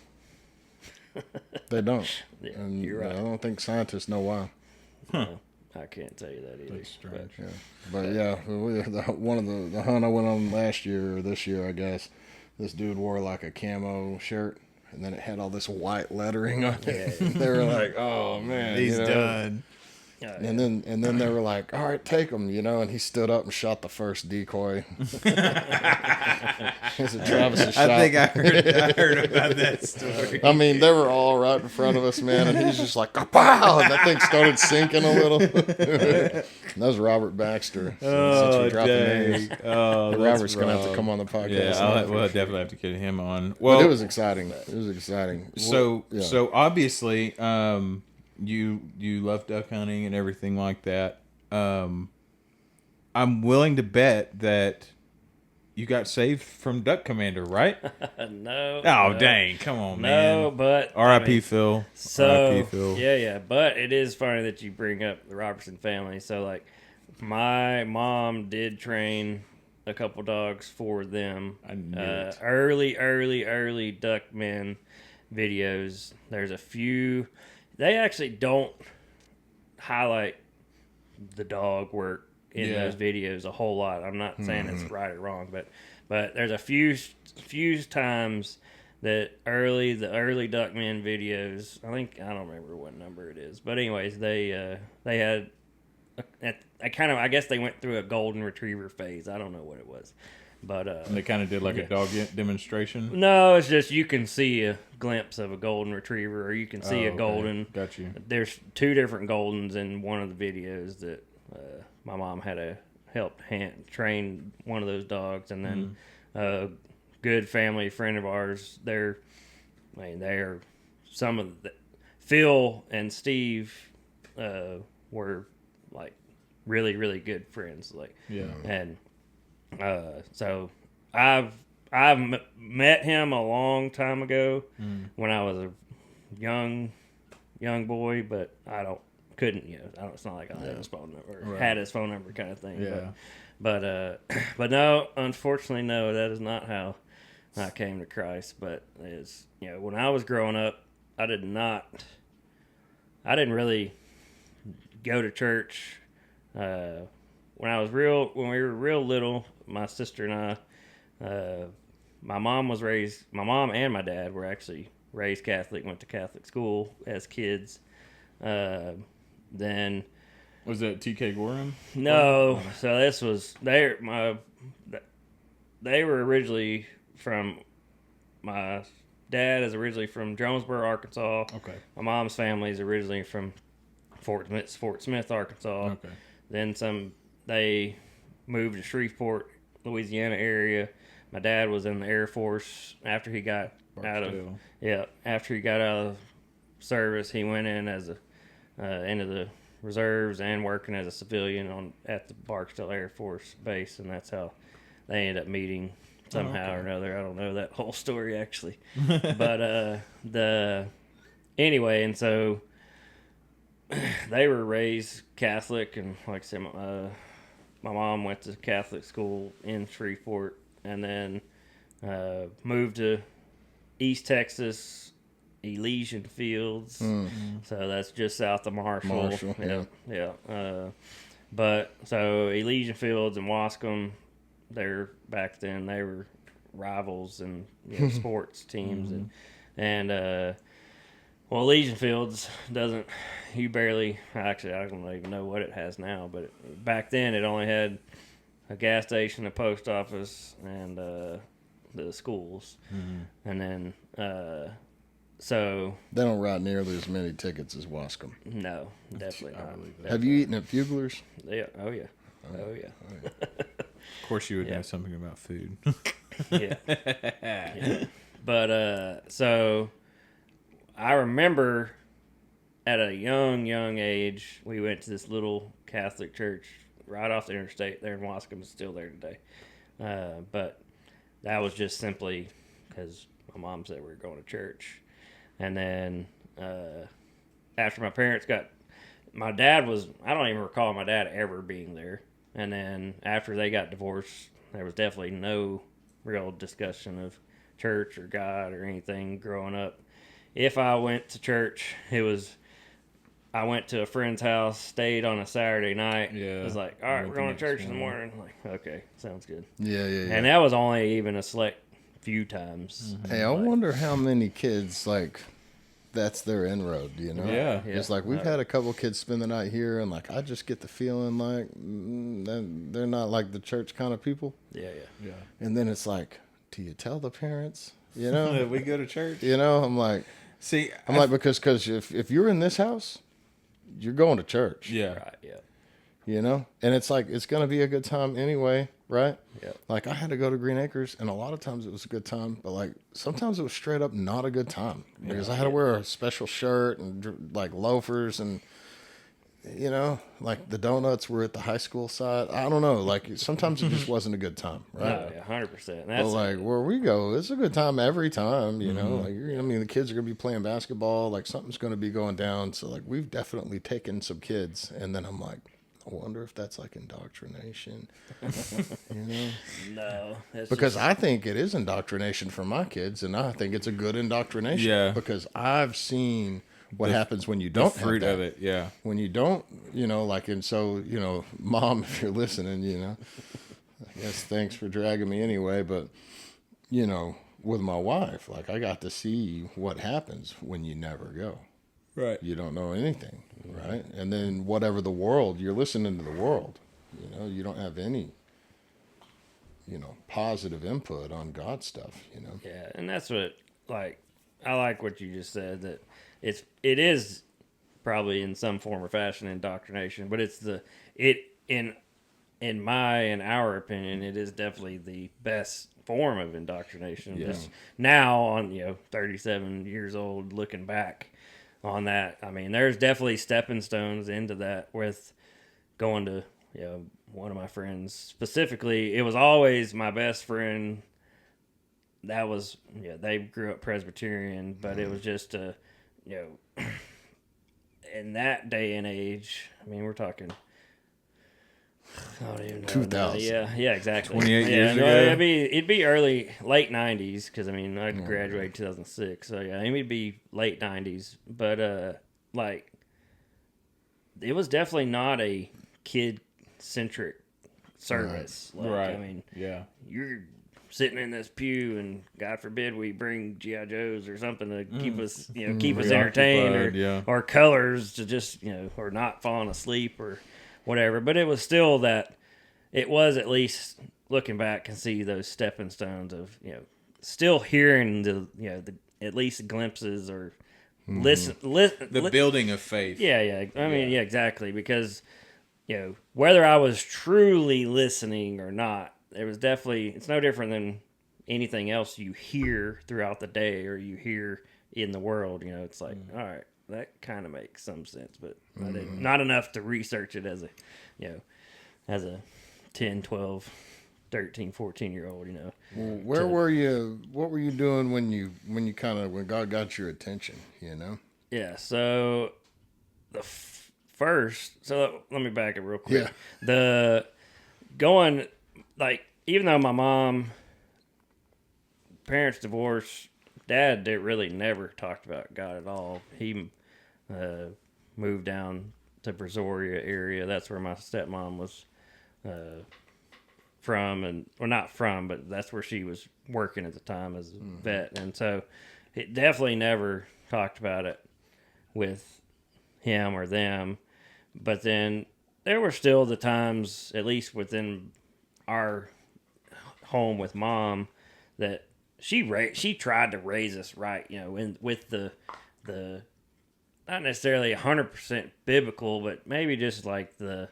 Speaker 3: They don't.
Speaker 1: Yeah,
Speaker 3: and
Speaker 1: you're right.
Speaker 3: I don't think scientists know why.
Speaker 1: No, I can't tell you that either.
Speaker 2: That's strange.
Speaker 3: But one of the hunt I went on last year or this year, I guess, this dude wore like a camo shirt, and then it had all this white lettering on it. They were like, "Oh man,
Speaker 2: he's done."
Speaker 3: And then they were like, "All right, take him," and he stood up and shot the first decoy. It's a Travis's shot.
Speaker 2: I think I heard about that story.
Speaker 3: I mean, they were all right in front of us, man, and he's just like, "Pow!" And that thing started sinking a little. That was Robert Baxter. So since we dropped the names, Robert's gonna have to come on the podcast.
Speaker 2: Yeah, we'll definitely have to get him on.
Speaker 3: Well, but it was exciting. So
Speaker 2: obviously, you love duck hunting and everything like that. I'm willing to bet that you got saved from Duck Commander, right?
Speaker 1: No.
Speaker 2: Oh, dang. Come on, man.
Speaker 1: No, but...
Speaker 2: R.I.P. Phil.
Speaker 1: R.I.P. Phil. Yeah. But it is funny that you bring up the Robertson family. So, like, my mom did train a couple dogs for them.
Speaker 2: I knew it.
Speaker 1: Early duck men videos. There's a few... They actually don't highlight the dog work in those videos a whole lot. I'm not saying it's right or wrong, but there's a few times that the early Duckman videos. I don't remember what number it is, but anyways, they had I guess they went through a golden retriever phase. I don't know what it was, but
Speaker 2: And they kind of did like a dog demonstration.
Speaker 1: no, it's just you can see a glimpse of a golden retriever, or you can see a golden.
Speaker 2: Got you.
Speaker 1: There's two different goldens in one of the videos that my mom had to help train one of those dogs, and then a good family friend of ours. They're some of the Phil and Steve were like really really good friends. Like and so I've met him a long time ago when I was a young boy, but couldn't it's not like I had his phone number or had his phone number kind of thing.
Speaker 2: Yeah.
Speaker 1: But no, unfortunately, no, that is not how I came to Christ. But is when I was growing up, I didn't really go to church. When we were real little, my sister and I, my mom and my dad were actually raised Catholic, went to Catholic school as kids. Then
Speaker 2: was that TK Gorham?
Speaker 1: No, so this was they were originally from my dad is originally from Jonesboro, Arkansas.
Speaker 2: Okay.
Speaker 1: My mom's family is originally from Fort Smith, Arkansas.
Speaker 2: Okay.
Speaker 1: Then they moved to Shreveport, Louisiana area. My dad was in the Air Force after he got out of service. He went in as into the reserves and working as a civilian at the Barksdale Air Force Base, and that's how they ended up meeting somehow or another. I don't know that whole story actually, but anyway, and so they were raised Catholic, and like I said, my mom went to Catholic school in Shreveport, and then moved to East Texas, Elysian Fields. So that's just south of Marshall. Yeah. But so Elysian Fields and Wascom, back then they were rivals and sports teams, and Elysian Fields doesn't. I don't even know what it has now, but back then it only had a gas station, a post office, and the schools, and then so
Speaker 3: they don't write nearly as many tickets as Wascom.
Speaker 1: No, definitely not.
Speaker 3: Have you eaten at Fugler's?
Speaker 1: Yeah. Oh yeah.
Speaker 2: Of course, you would know something about food.
Speaker 1: Yeah. But so I remember at a young age, we went to this little Catholic church right off the interstate there in Wascom. It's still there today. But that was just simply because my mom said we were going to church. And then after my parents my dad I don't even recall my dad ever being there. And then after they got divorced, there was definitely no real discussion of church or God or anything growing up. If I went to church, I went to a friend's house, stayed on a Saturday night. Yeah. It was like, all right, we're going to church in the morning. I'm like, okay, sounds good.
Speaker 3: Yeah.
Speaker 1: And that was only even a select few times.
Speaker 3: Hey, I wonder how many kids, that's their inroad,
Speaker 2: Yeah.
Speaker 3: It's like we've had a couple kids spend the night here, and I just get the feeling they're not like the church kind of people.
Speaker 1: Yeah.
Speaker 3: And then it's like, do you tell the parents?
Speaker 2: We go to church.
Speaker 3: I'm like, because if you're in this house, you're going to church.
Speaker 2: Yeah.
Speaker 1: Right, yeah.
Speaker 3: And it's like, it's going to be a good time anyway, right?
Speaker 1: Yeah.
Speaker 3: I had to go to Green Acres, and a lot of times it was a good time, but sometimes it was straight up not a good time because I had to wear a special shirt and loafers, and the donuts were at the high school side. I don't know. Sometimes it just wasn't a good time, right?
Speaker 1: No, yeah, 100%.
Speaker 3: But where we go, it's a good time every time. The kids are gonna be playing basketball. Something's gonna be going down. So we've definitely taken some kids, and then I'm like, I wonder if that's indoctrination.
Speaker 1: No,
Speaker 3: because I think it is indoctrination for my kids, and I think it's a good indoctrination.
Speaker 2: Yeah.
Speaker 3: Because I've seen what happens when you don't
Speaker 2: the fruit
Speaker 3: have that.
Speaker 2: of it. Yeah.
Speaker 3: When you don't, and so Mom, if you're listening, I guess thanks for dragging me anyway. But with my wife, like I got to see what happens when you never go.
Speaker 2: Right.
Speaker 3: You don't know anything, right? And then whatever the world, you're listening to the world. You know, you don't have any, positive input on God stuff,
Speaker 1: Yeah, and that's what I like what you just said, that it is probably in some form or fashion indoctrination, but in our opinion, it is definitely the best form of indoctrination.
Speaker 3: Yeah.
Speaker 1: Just now on 37 years old, looking back on that, I mean, there's definitely stepping stones into that with going to one of my friends specifically. It was always my best friend. That was they grew up Presbyterian, but it was just in that day and age. I mean, we're talking. I don't even know.
Speaker 3: 2000.
Speaker 1: Yeah, exactly.
Speaker 2: 28 years
Speaker 1: no,
Speaker 2: ago?
Speaker 1: it'd be late 90s, because I mean I graduated 2006, so yeah, it'd be late 90s. But like, it was definitely not a kid centric service.
Speaker 2: Right.
Speaker 1: Like,
Speaker 2: Right.
Speaker 1: I mean,
Speaker 2: Yeah.
Speaker 1: you're sitting in this pew, and God forbid we bring GI Joes or something to keep us keep us entertained, or colors to just or not falling asleep or whatever. But it was still that it was, at least looking back, can see those stepping stones of still hearing the at least glimpses or listen
Speaker 2: The building of faith.
Speaker 1: yeah. I mean, yeah, exactly, because whether I was truly listening or not, it was definitely, it's no different than anything else you hear throughout the day or you hear in the world. It's like, all right, that kind of makes some sense, but not enough to research it as as a 10, 12, 13, 14-year-old.
Speaker 3: Well, where were you? What were you doing when God got your attention?
Speaker 1: Yeah. So first, so let me back it real quick.
Speaker 3: Yeah.
Speaker 1: The going, like, even though my parents divorced, Dad really never talked about God at all. He moved down to Brazoria area. That's where my stepmom was from, not from, but that's where she was working at the time as a vet. And so it definitely never talked about it with him or them. But then there were still the times, at least within our home with Mom, that she tried to raise us right, with the not necessarily 100% biblical, but maybe just like I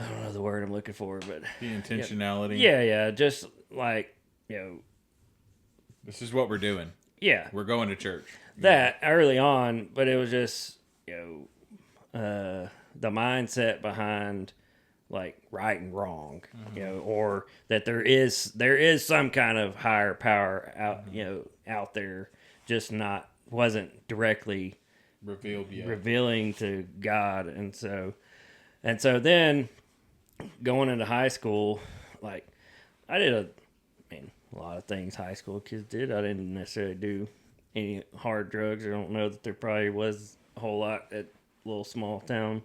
Speaker 1: don't know the word I'm looking for, but
Speaker 2: The intentionality.
Speaker 1: Yeah, just like
Speaker 2: This is what we're doing.
Speaker 1: yeah,
Speaker 2: We're going to church.
Speaker 1: that early on, but it was just the mindset behind like right and wrong, or that there is some kind of higher power out out there, just wasn't directly
Speaker 2: Revealed yet.
Speaker 1: revealing to God. And so then going into high school, like I did a lot of things high school kids did. I didn't necessarily do any hard drugs. I don't know that there probably was a whole lot at a little small town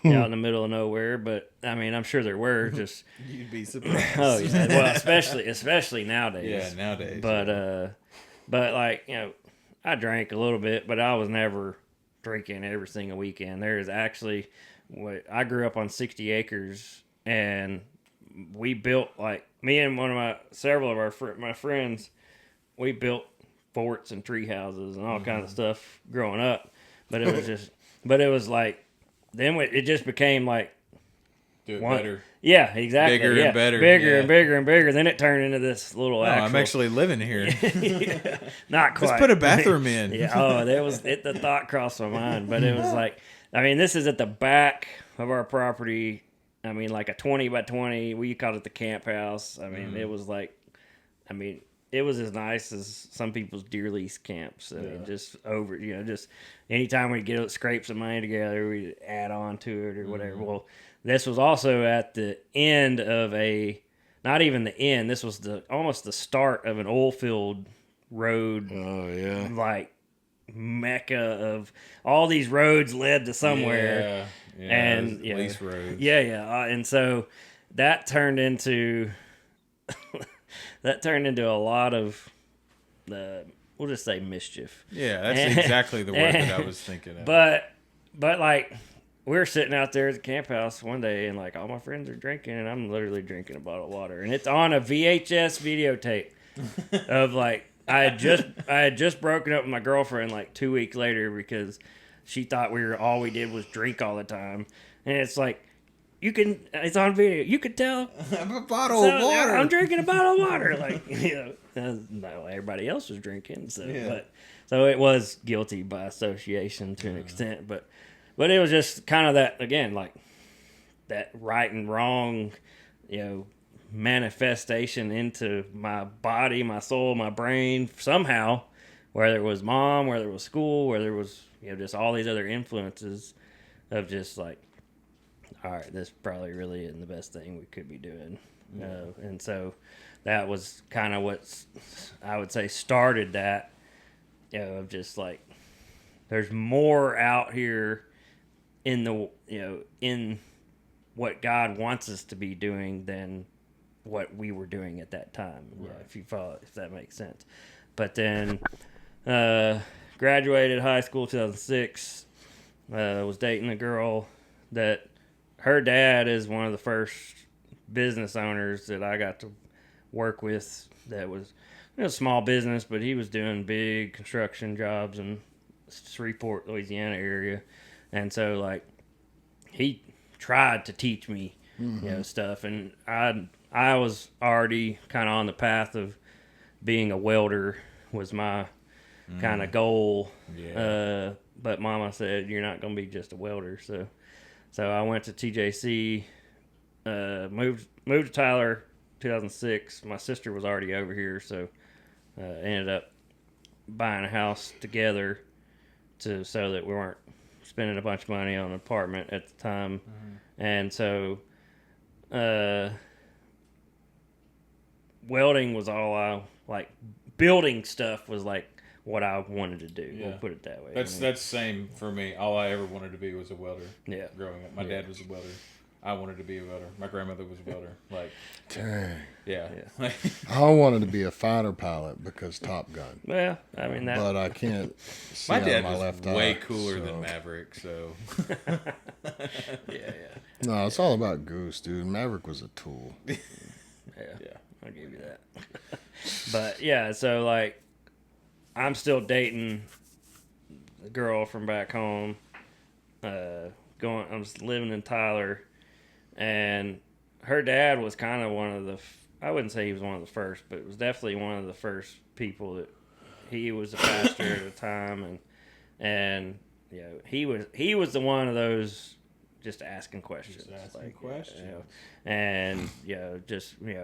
Speaker 1: out in the middle of nowhere, but I mean, I'm sure there were. Just
Speaker 2: You'd be surprised.
Speaker 1: oh yeah, well, especially nowadays.
Speaker 2: Yeah, nowadays.
Speaker 1: But like I drank a little bit, but I was never drinking every single weekend. There is actually, I grew up on 60 acres, and we built, like, me and several of my friends, we built forts and tree houses and all kinds of stuff growing up. But it was like, then it just became like,
Speaker 2: Do it better.
Speaker 1: yeah, exactly.
Speaker 2: Bigger and better.
Speaker 1: Bigger
Speaker 2: Yeah.
Speaker 1: and bigger and bigger. Then it turned into this little
Speaker 2: I'm actually living here.
Speaker 1: not quite.
Speaker 2: Let's put a bathroom in.
Speaker 1: Yeah. The thought crossed my mind, but it was like, I mean, this is at the back of our property. I mean, like a 20 by 20. We called it the camp house. I mean, it was like, it was as nice as some people's deer lease camps. I mean, just just anytime we get scrape some money together, we add on to it or whatever. Well, this was also at the end of not even the end. This was almost the start of an oil field road.
Speaker 3: Oh yeah.
Speaker 1: Like mecca of all these roads led to somewhere.
Speaker 2: Yeah,
Speaker 1: and
Speaker 2: lease roads.
Speaker 1: Yeah. And so that turned into a lot of we'll just say mischief.
Speaker 2: Yeah, that's exactly the word that I was thinking of.
Speaker 1: But like, we were sitting out there at the camp house one day, and like all my friends are drinking, and I'm literally drinking a bottle of water, and it's on a VHS videotape of like I had just broken up with my girlfriend like 2 weeks later because she thought all we did was drink all the time, and it's like. It's on video. You could tell.
Speaker 2: A bottle of water.
Speaker 1: I'm drinking a bottle of water. Like, no, everybody else was drinking. So, so it was guilty by association to an extent. But it was just kind of that, again, like that right and wrong, manifestation into my body, my soul, my brain somehow, whether it was mom, whether it was school, whether it was, just all these other influences of just like, all right, this probably really isn't the best thing we could be doing. And so that was kind of what I would say started that, of just like, there's more out here in the, in what God wants us to be doing than what we were doing at that time. Right. Yeah, if you follow, if that makes sense. But then graduated high school 2006, was dating a girl that her dad is one of the first business owners that I got to work with that was a small business, but he was doing big construction jobs in Shreveport, Louisiana area. And so like he tried to teach me, stuff. And I was already kind of on the path of being a welder was my kind of goal. Yeah. But mama said, you're not going to be just a welder. So I went to TJC, moved to Tyler 2006. My sister was already over here, so ended up buying a house together so that we weren't spending a bunch of money on an apartment at the time. And so welding was all I like. Building stuff was like what I wanted to do. Yeah. We'll put it that way.
Speaker 2: That's same for me. All I ever wanted to be was a welder.
Speaker 1: Yeah.
Speaker 2: Growing up, my dad was a welder. I wanted to be a welder. My grandmother was a welder. Like,
Speaker 3: dang.
Speaker 2: Yeah.
Speaker 3: I wanted to be a fighter pilot because Top Gun.
Speaker 1: Well, I mean that.
Speaker 3: But I can't. See
Speaker 2: my dad
Speaker 3: my
Speaker 2: was
Speaker 3: left
Speaker 2: way
Speaker 3: eye,
Speaker 2: cooler than Maverick. So.
Speaker 1: Yeah.
Speaker 3: No, it's all about Goose, dude. Maverick was a tool.
Speaker 1: Yeah. I'll give you that. But yeah, so like. I'm still dating a girl from back home. I'm living in Tyler, and her dad was kind of one of the. I wouldn't say he was one of the first, but it was definitely one of the first people that. He was a pastor at the time, and he was the one of those just asking questions, and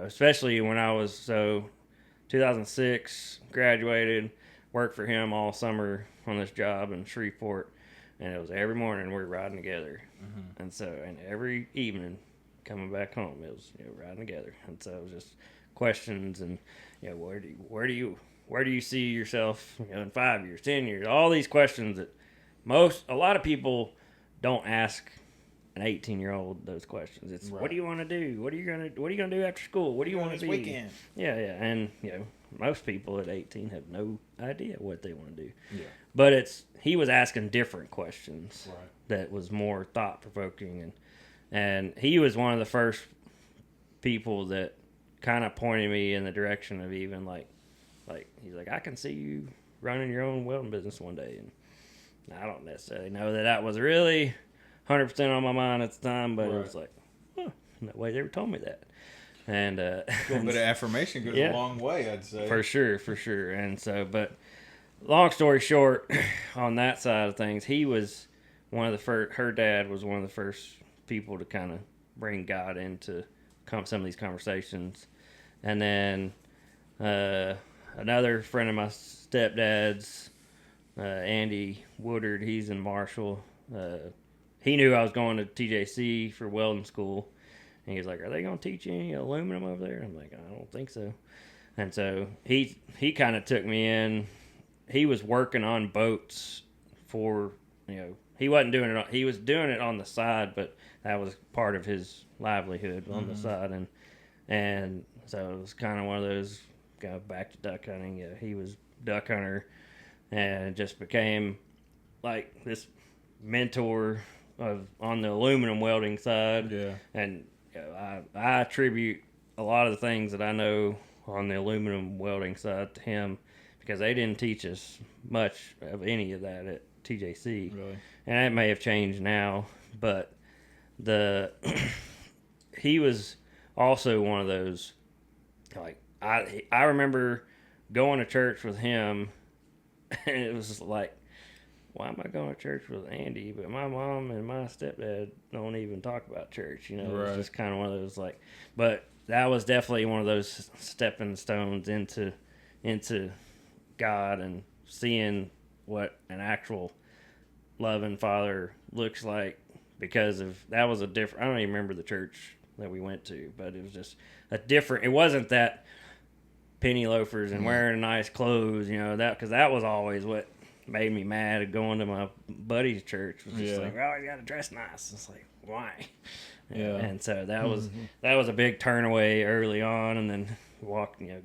Speaker 1: especially when I was 2006 graduated. Worked for him all summer on this job in Shreveport, and it was every morning we were riding together, and every evening coming back home it was riding together, and so it was just questions and where do you see yourself in 5 years, 10 years, all these questions that a lot of people don't ask an 18-year-old those questions. It's right. What do you want to do? What are you gonna do after school? What do you want to be?
Speaker 2: Weekend.
Speaker 1: Yeah, and most people at 18 have no idea what they want to do.
Speaker 2: Yeah.
Speaker 1: But he was asking different questions
Speaker 2: right.
Speaker 1: that was more thought provoking, and he was one of the first people that kind of pointed me in the direction of even like he's like, I can see you running your own welding business one day, and I don't necessarily know that was really 100% on my mind at the time, but right. It was like, nobody's ever told me that. And
Speaker 2: a little bit of affirmation goes a long way, I'd say.
Speaker 1: For sure. And so, but long story short, on that side of things, he was one of the first. Her dad was one of the first people to kind of bring God into some of these conversations. And then another friend of my stepdad's, Andy Woodard, he's in Marshall. He knew I was going to TJC for welding school. And he was like, are they going to teach you any aluminum over there? I'm like, I don't think so. And so he kind of took me in. He was working on boats for, he wasn't doing it. He was doing it on the side, but that was part of his livelihood on the side. And so it was kind of one of those, back to duck hunting. He was duck hunter, and just became like this mentor on the aluminum welding side.
Speaker 2: Yeah.
Speaker 1: And I attribute a lot of the things that I know on the aluminum welding side to him, because they didn't teach us much of any of that at TJC.
Speaker 2: Really?
Speaker 1: And it may have changed now, but he was also one of those, like, I remember going to church with him, and it was like, why am I going to church with Andy? But my mom and my stepdad don't even talk about church. You know,
Speaker 2: Right.
Speaker 1: It's just kind of one of those, like, but that was definitely one of those stepping stones into God and seeing what an actual loving father looks like, because of that was a different, I don't even remember the church that we went to, but it was just a different, it wasn't that penny loafers and wearing nice clothes, you know, that, because that was always what made me mad at going to my buddy's church, was just like, oh, you got to dress nice. It's like, why?
Speaker 2: Yeah.
Speaker 1: And so that was a big turn away early on, and then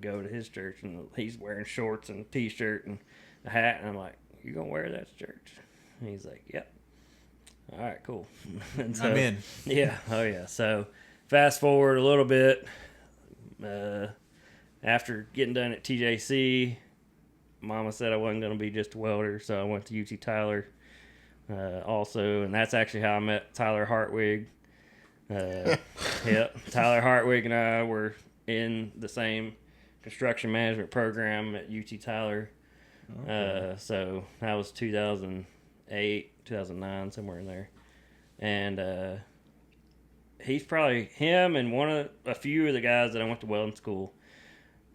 Speaker 1: go to his church, and he's wearing shorts and a t-shirt and a hat, and I'm like, you gonna wear that to church? And he's like, yep. All right, cool. And so,
Speaker 2: I'm in.
Speaker 1: Yeah. Oh yeah. So fast forward a little bit, after getting done at TJC, Mama said I wasn't going to be just a welder, so I went to UT Tyler also, and that's actually how I met Tyler Hartwig. Yep, Tyler Hartwig and I were in the same construction management program at UT Tyler. Okay. So that was 2008, 2009, somewhere in there. And he's probably him and a few of the guys that I went to welding school.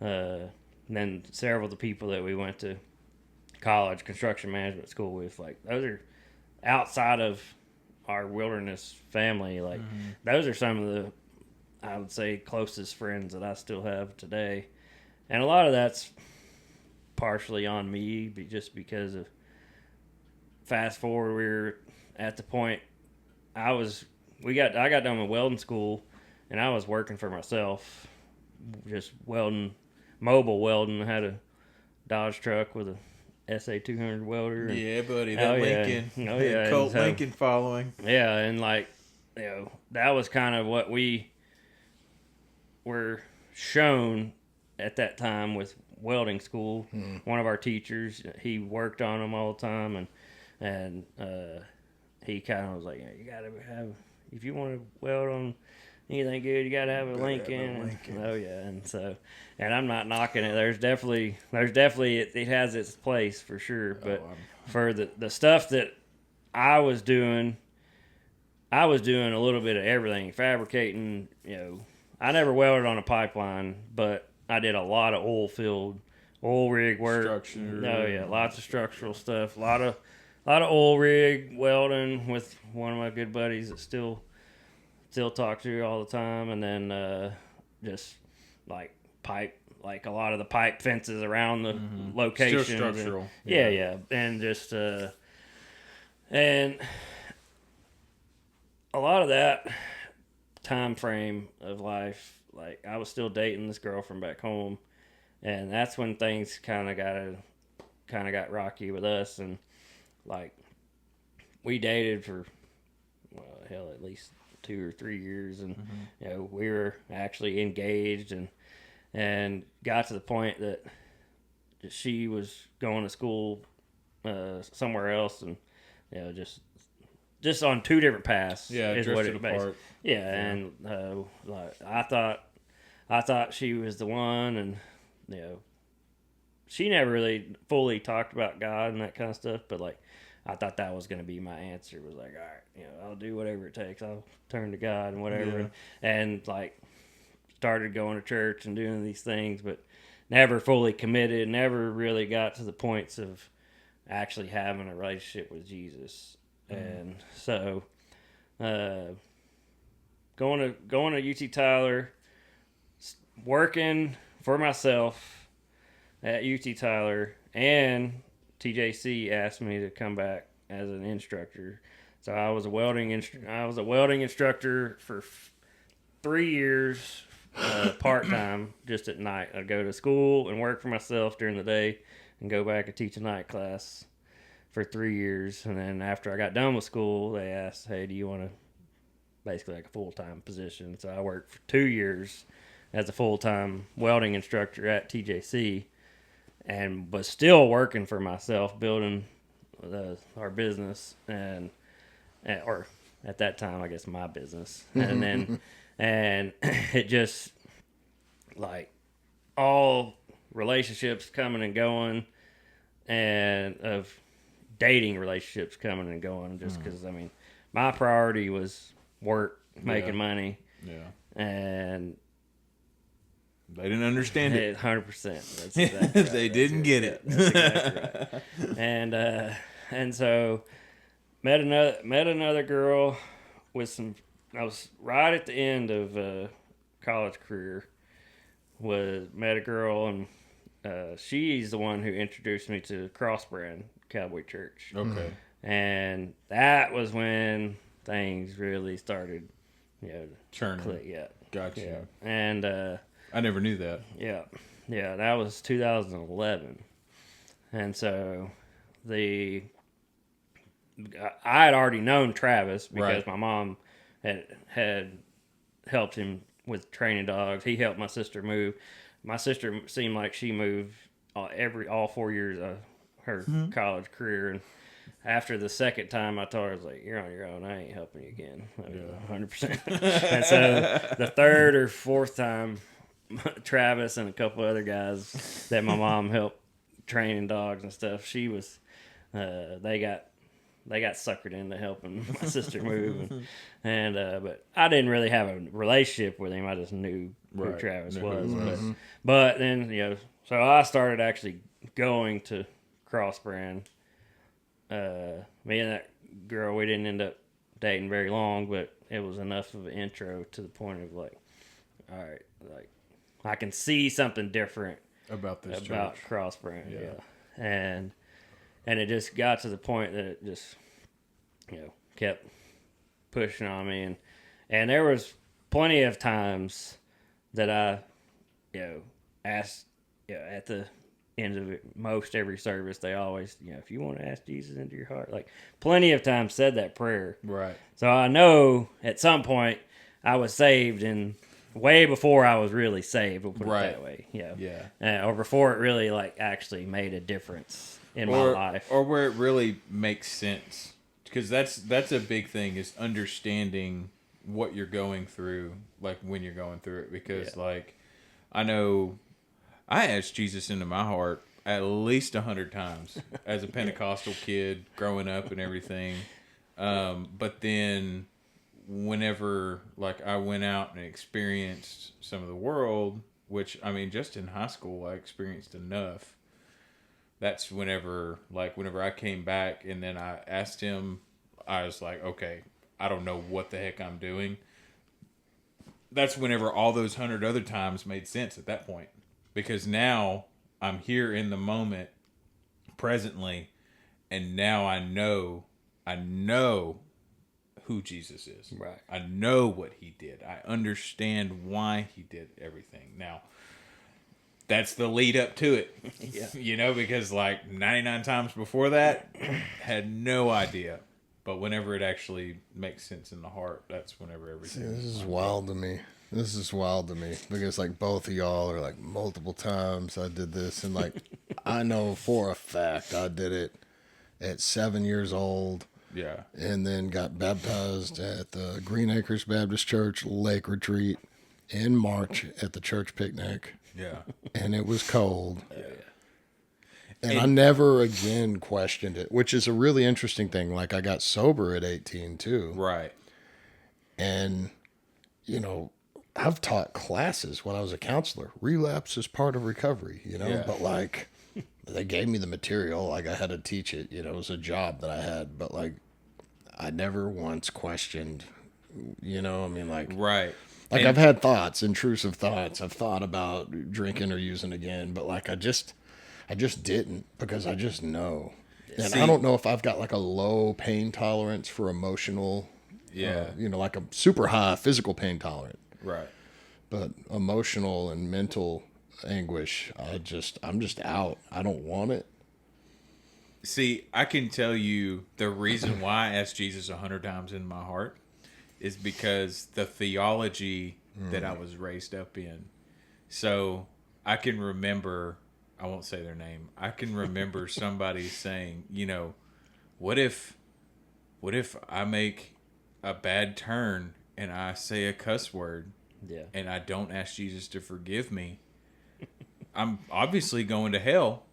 Speaker 1: And then several of the people that we went to college construction management school with, like, those are outside of our wilderness family. Like, those are some of the, I would say, closest friends that I still have today. And a lot of that's partially on me, just because of, fast forward, we were at the point I got done with welding school, and I was working for myself, just welding, mobile welding. I had a Dodge truck with a SA200 welder.
Speaker 2: Yeah, buddy, that Lincoln.
Speaker 1: Oh yeah,
Speaker 2: Colt Lincoln following.
Speaker 1: Yeah, and like, that was kind of what we were shown at that time with welding school. One of our teachers, he worked on them all the time, and he kind of was like, you gotta have, if you want to weld on anything good, you gotta have a Lincoln. Oh yeah, and I'm not knocking it. There's definitely it has its place for sure. But for the stuff that I was doing a little bit of everything, fabricating. I never welded on a pipeline, but I did a lot of oil rig work.
Speaker 2: Structure.
Speaker 1: Oh yeah, lots of structural stuff. A lot of oil rig welding with one of my good buddies that still talk to all the time, and then just like pipe, like a lot of the pipe fences around the location.
Speaker 2: Still structural.
Speaker 1: Yeah, and just and a lot of that time frame of life, like, I was still dating this girl from back home, and that's when things kind of got rocky with us, and like, we dated for, well, hell, at least 2 or 3 years, and we were actually engaged, and got to the point that she was going to school somewhere else, and just on 2 different paths.
Speaker 2: Yeah,
Speaker 1: is what it
Speaker 2: apart.
Speaker 1: Yeah, and like, I thought she was the one, and she never really fully talked about God and that kind of stuff, but like, I thought that was going to be my answer. Was like, all right, I'll do whatever it takes. I'll turn to God and whatever.
Speaker 2: Yeah.
Speaker 1: And like, started going to church and doing these things, but never fully committed. Never really got to the points of actually having a relationship with Jesus. And so, going to UT Tyler, working for myself at UT Tyler, and TJC asked me to come back as an instructor. So I was a welding instructor for 3 years, part time, just at night. I'd go to school and work for myself during the day, and go back and teach a night class for 3 years. And then after I got done with school, they asked, hey, do you want to basically like a full-time position? So I worked for 2 years as a full-time welding instructor at TJC, and was still working for myself, building our business, or at that time, I guess my business. And then, and it just like all relationships coming and going, and of dating relationships coming and going, just because, I mean, my priority was work, making money.
Speaker 2: Yeah.
Speaker 1: And
Speaker 2: they didn't understand it.
Speaker 1: 100%. That's exactly right.
Speaker 2: They didn't get it.
Speaker 1: That's exactly right. And so met another girl with some. I was right at the end of college career. Met a girl, and she's the one who introduced me to Cross Brand Cowboy Church.
Speaker 2: Okay.
Speaker 1: And that was when things really started,
Speaker 2: Churning.
Speaker 1: click. Yeah.
Speaker 2: Gotcha.
Speaker 1: Yeah. And
Speaker 2: I never knew that.
Speaker 1: yeah, that was 2011, and so I had already known Travis because my mom had helped him with training dogs. He helped my sister move. My sister seemed like she moved all 4 years of her college career, and after the second time, I told her, I was like, you're on your own. I ain't helping you again. 100%. And so the third or fourth time, Travis and a couple other guys that my mom helped training dogs and stuff, she was, they got suckered into helping my sister move. But I didn't really have a relationship with him. I just knew who Travis was. But then, so I started actually going to Cross Brand. Me and that girl, we didn't end up dating very long, but it was enough of an intro to the point of like, all right, like I can see something different
Speaker 2: about this
Speaker 1: about
Speaker 2: church.
Speaker 1: Cross Brand, and it just got to the point that it just kept pushing on me, and there was plenty of times that I asked at the end of it, most every service, they always, if you want to ask Jesus into your heart, like plenty of times said that prayer.
Speaker 2: Right.
Speaker 1: So I know at some point I was saved, and way before I was really saved, we'll put it that way. Yeah. Or before it really like actually made a difference in my life.
Speaker 2: Or where it really makes sense. Because that's a big thing, is understanding what you're going through, like when you're going through it. Because like, I know I asked Jesus into my heart at least 100 times as a Pentecostal kid growing up and everything. But then whenever like I went out and experienced some of the world, which I mean, just in high school, I experienced enough. That's whenever I came back and then I asked him, I was like, okay, I don't know what the heck I'm doing. That's whenever all those 100 other times made sense at that point. Because now I'm here in the moment, presently, and now I know who Jesus is.
Speaker 1: Right.
Speaker 2: I know what he did. I understand why he did everything. Now, that's the lead up to it. Because like 99 times before that, had no idea. But whenever it actually makes sense in the heart, that's whenever everything.
Speaker 3: See, this is wild to me. Because like both of y'all are like multiple times I did this, and like I know for a fact I did it at 7 years old.
Speaker 2: Yeah. And
Speaker 3: then got baptized at the Green Acres Baptist Church Lake Retreat in March at the church picnic.
Speaker 2: Yeah.
Speaker 3: And it was cold.
Speaker 2: Yeah.
Speaker 3: And I never again questioned it, which is a really interesting thing. Like I got sober at 18 too.
Speaker 2: Right.
Speaker 3: And, I've taught classes when I was a counselor. Relapse is part of recovery,
Speaker 2: Yeah.
Speaker 3: But like they gave me the material, like I had to teach it, it was a job that I had, but like I never once questioned,
Speaker 2: Right.
Speaker 3: Like I've had thoughts, intrusive thoughts. I've thought about drinking or using again, but like I just didn't, because I just know. And I don't know if I've got like a low pain tolerance for emotional, like a super high physical pain tolerance.
Speaker 2: Right.
Speaker 3: But emotional and mental anguish. I'm just out. I don't want it.
Speaker 2: See, I can tell you the reason why I asked Jesus 100 times in my heart is because the theology that I was raised up in. So I can remember, I won't say their name. I can remember somebody saying, what if I make a bad turn and I say a cuss word and I don't ask Jesus to forgive me? I'm obviously going to hell.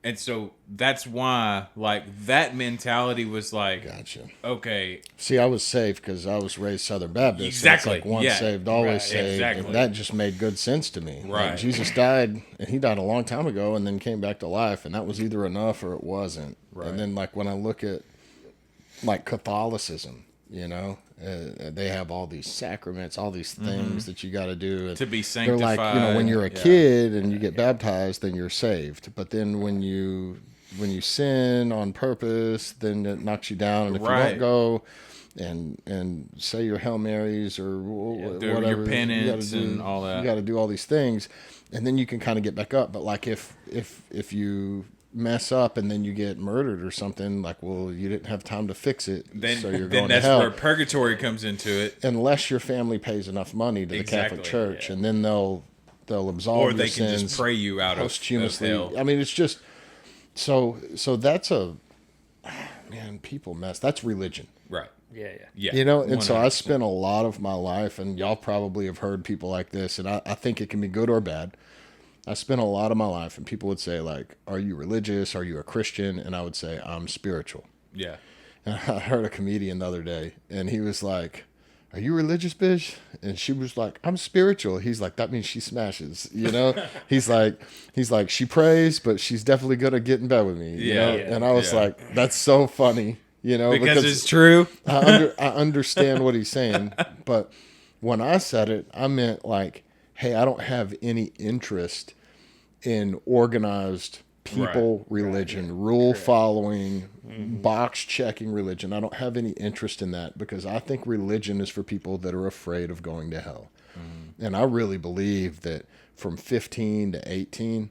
Speaker 2: And so that's why, like, that mentality was like,
Speaker 3: Gotcha.
Speaker 2: Okay.
Speaker 3: See, I was safe because I was raised Southern Baptist.
Speaker 2: Exactly.
Speaker 3: So it's like once saved, always saved.
Speaker 2: Exactly.
Speaker 3: And that just made good sense to me.
Speaker 2: Right.
Speaker 3: Like, Jesus died, and he died a long time ago and then came back to life. And that was either enough or it wasn't.
Speaker 2: Right.
Speaker 3: And then, like, when I look at, like, Catholicism, they have all these sacraments, all these things that you got to do. And
Speaker 2: to be sanctified.
Speaker 3: they're like, when you're a kid and you get baptized, then you're saved. But then when you sin on purpose, then it knocks you down. And if you don't go and say your Hail Marys or whatever,
Speaker 2: your penance and all that,
Speaker 3: you got to do all these things, and then you can kind of get back up. But like if you mess up and then you get murdered or something, like, well, you didn't have time to fix it, so you're going to hell.
Speaker 2: That's where purgatory comes into it,
Speaker 3: unless your family pays enough money to the Catholic Church, and then they'll absolve
Speaker 2: or they
Speaker 3: your
Speaker 2: can
Speaker 3: sins
Speaker 2: just pray you out of hell.
Speaker 3: I mean, it's just so that's people mess. That's religion,
Speaker 2: right?
Speaker 1: Yeah.
Speaker 3: And
Speaker 2: 100%.
Speaker 3: so I spent a lot of my life, and y'all probably have heard people like this, and I think it can be good or bad. I spent a lot of my life, and people would say, like, are you religious? Are you a Christian? And I would say, I'm spiritual.
Speaker 2: Yeah.
Speaker 3: And I heard a comedian the other day, and he was like, are you religious, bitch? And she was like, I'm spiritual. He's like, that means she smashes, He's like, she prays, but she's definitely good at getting in bed with me, And I was like, that's so funny,
Speaker 2: because it's true.
Speaker 3: I understand what he's saying, but when I said it, I meant like, hey, I don't have any interest in organized people religion, rule following, box checking religion. I don't have any interest in that because I think religion is for people that are afraid of going to hell. And I really believe that from 15 to 18,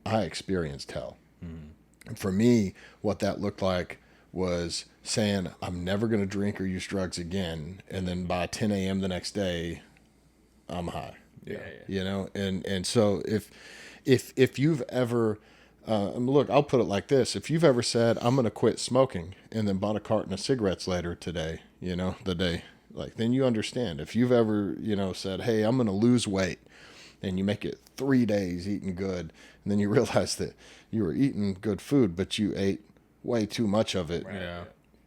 Speaker 3: I experienced hell. And for me, what that looked like was saying, I'm never going to drink or use drugs again. And then by 10 a.m. the next day, I'm high. And so if you've ever look, I'll put it like this: if you've ever said I'm going to quit smoking and then bought a carton of cigarettes later today, the day, like, then you understand. If you've ever said, hey, I'm going to lose weight, and you make it 3 days eating good, and then you realize that you were eating good food but you ate way too much of it,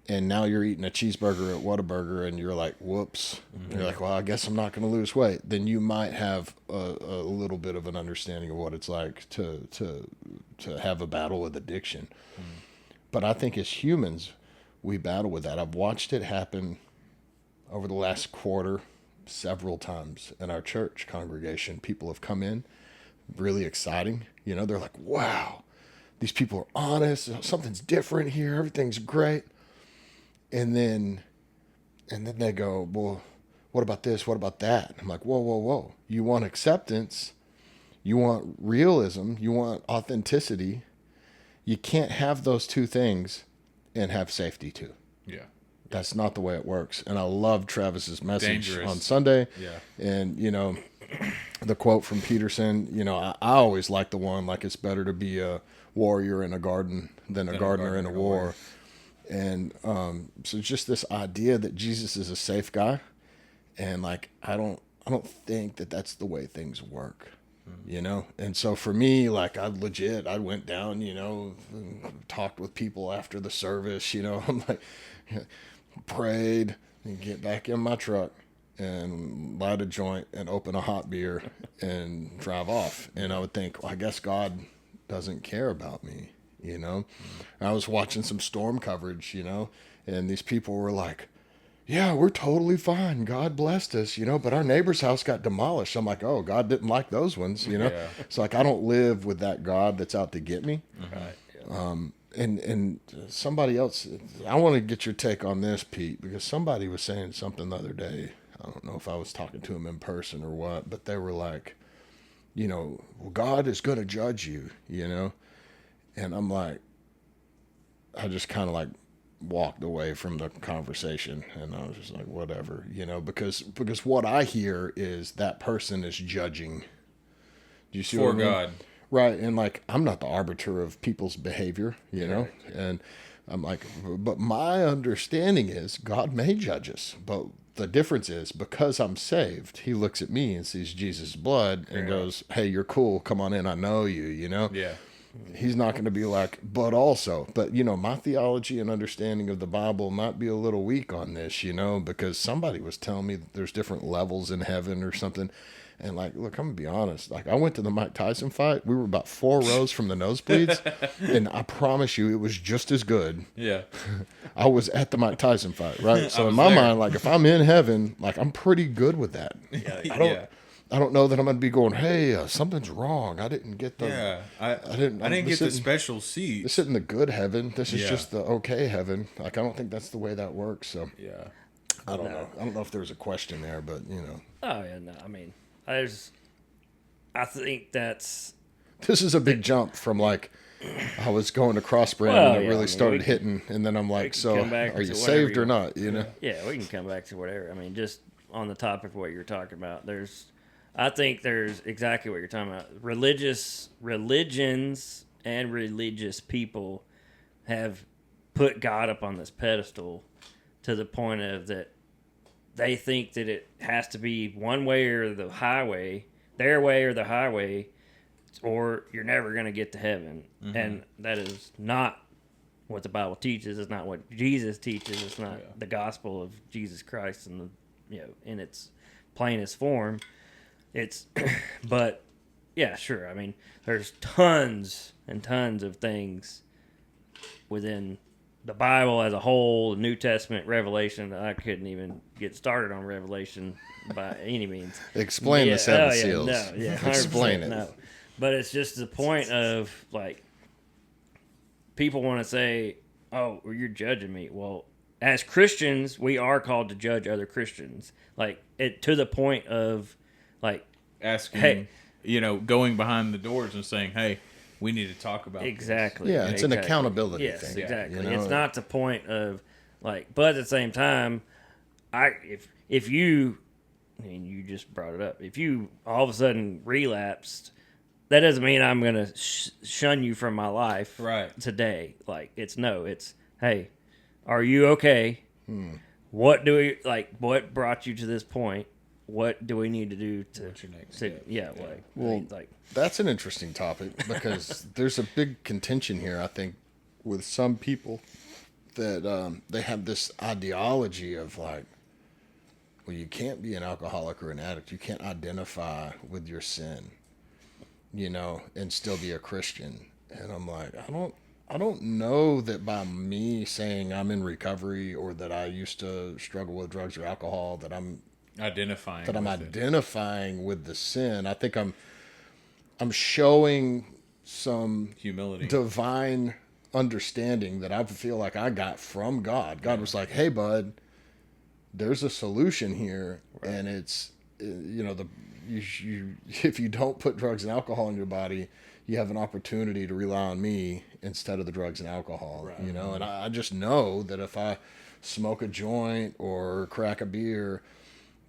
Speaker 3: and now you're eating a cheeseburger at Whataburger, and you're like, whoops. You're like, well, I guess I'm not going to lose weight. Then you might have a little bit of an understanding of what it's like to have a battle with addiction. But I think as humans, we battle with that. I've watched it happen over the last quarter several times in our church congregation. People have come in, really exciting. They're like, wow, these people are honest. Something's different here. Everything's great. And then they go, well, what about this? What about that? I'm like, whoa. You want acceptance. You want realism. You want authenticity. You can't have those two things and have safety too.
Speaker 2: Yeah.
Speaker 3: That's not the way it works. And I love Travis's message
Speaker 2: Dangerous.
Speaker 3: on Sunday.
Speaker 2: Yeah.
Speaker 3: And, the quote from Peterson, I always like the one, like, it's better to be a warrior in a garden than a gardener in a war. And so just this idea that Jesus is a safe guy, and like I don't think that that's the way things work, And so for me, like I went down, and talked with people after the service, I'm like, prayed and get back in my truck and light a joint and open a hot beer and drive off. And I would think, well, I guess God doesn't care about me. I was watching some storm coverage, and these people were like, yeah, we're totally fine. God blessed us, but our neighbor's house got demolished. I'm like, oh, God didn't like those ones, Yeah. It's like, I don't live with that God that's out to get me. And somebody else, I want to get your take on this, Pete, because somebody was saying something the other day. I don't know if I was talking to him in person or what, but they were like, well, God is going to judge you, And I'm like, I just kind of like walked away from the conversation, and I was just like, whatever, because what I hear is that person is judging. Do you see
Speaker 2: for
Speaker 3: what I mean?
Speaker 2: God?
Speaker 3: Right. And like, I'm not the arbiter of people's behavior, and I'm like, but my understanding is God may judge us, but the difference is because I'm saved, he looks at me and sees Jesus' blood and goes, hey, you're cool. Come on in. I know you,
Speaker 2: Yeah.
Speaker 3: He's not going to be like, but my theology and understanding of the Bible might be a little weak on this, because somebody was telling me that there's different levels in heaven or something. And like, look, I'm gonna be honest. Like, I went to the Mike Tyson fight. We were about 4 rows from the nosebleeds, and I promise you, it was just as good.
Speaker 2: Yeah.
Speaker 3: I was at the Mike Tyson fight, right? So in
Speaker 2: was
Speaker 3: my
Speaker 2: there.
Speaker 3: mind, like, if I'm in heaven, like, I'm pretty good with that.
Speaker 2: Yeah.
Speaker 3: I don't know that I'm gonna be going, hey, something's wrong. I didn't get the.
Speaker 2: Yeah. I
Speaker 3: didn't
Speaker 2: get the
Speaker 3: in,
Speaker 2: special seat.
Speaker 3: This isn't the good heaven. This is
Speaker 2: Yeah.
Speaker 3: just the okay heaven. Like, I don't think that's the way that works. So
Speaker 2: Yeah.
Speaker 3: I don't know. I don't know if there's a question there, but
Speaker 1: Oh yeah, no. I mean, I think that's
Speaker 3: this is a big jump from like I was going to Crossbrand
Speaker 1: Well,
Speaker 3: and it
Speaker 1: yeah,
Speaker 3: really
Speaker 1: I mean,
Speaker 3: started hitting, and then I'm like,
Speaker 1: can
Speaker 3: so
Speaker 1: come back
Speaker 3: are you
Speaker 1: to
Speaker 3: saved
Speaker 1: whatever
Speaker 3: or
Speaker 1: you-
Speaker 3: not?
Speaker 1: Yeah, we can come back to whatever. I mean, just on the topic of what you're talking about, I think there's exactly what you're talking about. Religions and religious people have put God up on this pedestal to the point of that they think that it has to be one way or the highway, their way or the highway, or you're never going to get to heaven.
Speaker 2: Mm-hmm.
Speaker 1: And that is not what the Bible teaches. It's not what Jesus teaches. It's not the gospel of Jesus Christ in in its plainest form. It's, but yeah, sure. I mean, there's tons and tons of things within the Bible as a whole, New Testament, Revelation. I couldn't even get started on Revelation by any means.
Speaker 3: Explain the seven seals.
Speaker 1: No, yeah, 100%,
Speaker 3: Explain it.
Speaker 1: No. But it's just the point of like people want to say, "Oh, well, you're judging me." Well, as Christians, we are called to judge other Christians, like to the point of like
Speaker 2: Asking,
Speaker 1: Hey.
Speaker 2: Going behind the doors and saying, hey, we need to talk about
Speaker 1: exactly.
Speaker 3: Yeah, it's an accountability
Speaker 1: Yes,
Speaker 3: thing.
Speaker 1: exactly. It's not the point of like, but at the same time, if you, and you just brought it up, if you all of a sudden relapsed, that doesn't mean I'm gonna shun you from my life
Speaker 2: Right.
Speaker 1: today. Like it's hey, are you okay? What do we like? What brought you to this point? What do we need to do to?
Speaker 2: What's your next step?
Speaker 3: Well, that's an interesting topic because there's a big contention here, I think, with some people that they have this ideology of like, well, you can't be an alcoholic or an addict. You can't identify with your sin, and still be a Christian. And I'm like, I don't know that by me saying I'm in recovery or that I used to struggle with drugs or alcohol that I'm identifying with the sin. I think I'm showing some
Speaker 2: Humility.
Speaker 3: divine understanding that I feel like I got from God. God was like, "Hey, bud, there's a solution here, and it's if you don't put drugs and alcohol in your body, you have an opportunity to rely on me instead of the drugs and alcohol."
Speaker 2: Right.
Speaker 3: And I just know that if I smoke a joint or crack a beer,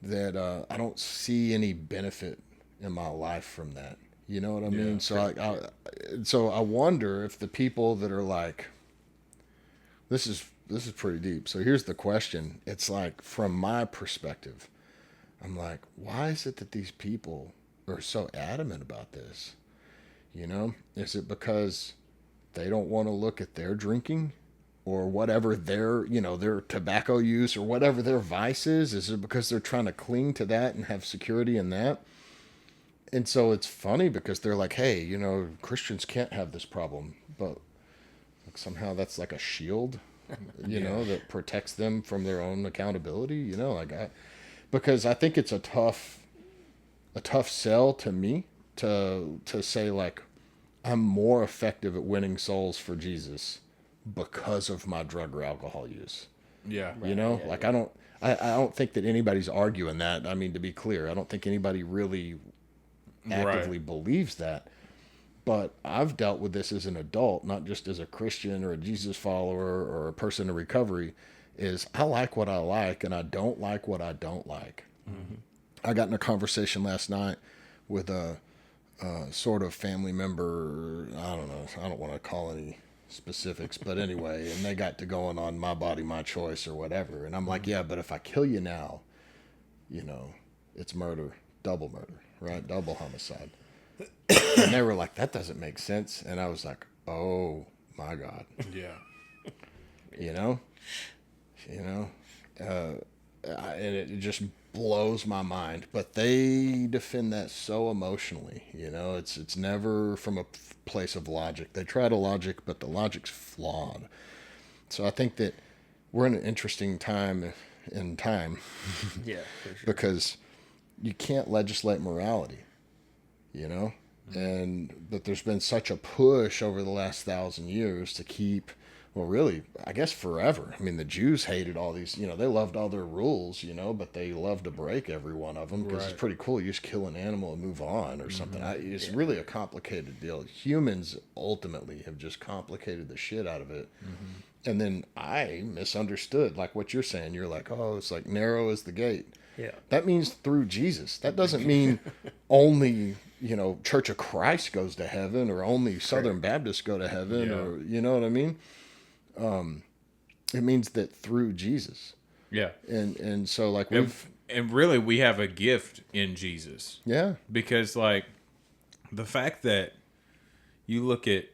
Speaker 3: that I don't see any benefit in my life from that. You know what I mean? So I wonder if the people that are like, this is pretty deep. So here's the question. It's like, from my perspective, I'm like, why is it that these people are so adamant about this? Is it because they don't want to look at their drinking or whatever their tobacco use or whatever their vice is? Is it because they're trying to cling to that and have security in that? And so it's funny because they're like, hey, Christians can't have this problem, but somehow that's like a shield, that protects them from their own accountability, because I think it's a tough sell to me to say like, I'm more effective at winning souls for Jesus because of my drug or alcohol use.
Speaker 2: Yeah.
Speaker 3: I don't think that anybody's arguing that. I mean, to be clear, I don't think anybody really actively believes that. But I've dealt with this as an adult, not just as a Christian or a Jesus follower or a person in recovery, is I like what I like and I don't like what I don't like. Mm-hmm. I got in a conversation last night with a sort of family member. I don't know. I don't want to call any specifics, but anyway, and they got to going on my body, my choice or whatever. And I'm like, yeah, but if I kill you now, it's murder, double murder, right? Double homicide. And they were like, that doesn't make sense. And I was like, oh my God.
Speaker 2: Yeah.
Speaker 3: And it just blows my mind. But they defend that so emotionally. It's never from a place of logic. They try to logic, but the logic's flawed. So I think that we're in an interesting time
Speaker 1: Yeah, for sure.
Speaker 3: Because you can't legislate morality, but there's been such a push over the last 1,000 years to keep, well, really, I guess forever. I mean, the Jews hated all these, they loved all their rules, but they loved to break every one of them because it's pretty cool. You just kill an animal and move on or something. It's really a complicated deal. Humans ultimately have just complicated the shit out of it. Mm-hmm. And then I misunderstood, like what you're saying. You're like, oh, it's like narrow is the gate.
Speaker 1: Yeah.
Speaker 3: That means through Jesus. That doesn't mean only, Church of Christ goes to heaven or only Southern Baptists go to heaven or, you know what I mean? It means that through Jesus.
Speaker 2: Yeah.
Speaker 3: And so like
Speaker 2: and really we have a gift in Jesus.
Speaker 3: Yeah.
Speaker 2: Because like the fact that you look at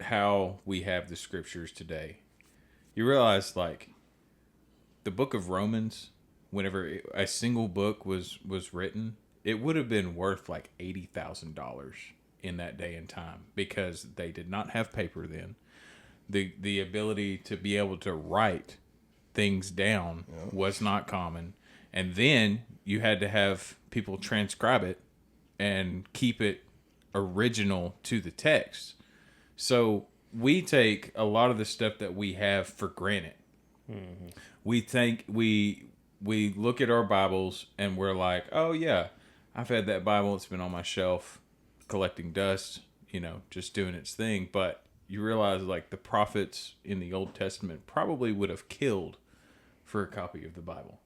Speaker 2: how we have the scriptures today, you realize like the book of Romans, whenever a single book was written, it would have been worth like $80,000 in that day and time because they did not have paper then. The ability to be able to write things down was not common. And then you had to have people transcribe it and keep it original to the text. So we take a lot of the stuff that we have for granted. Mm-hmm. We think we look at our Bibles and we're like, oh yeah, I've had that Bible. It's been on my shelf collecting dust, just doing its thing. But you realize like the prophets in the Old Testament probably would have killed for a copy of the Bible.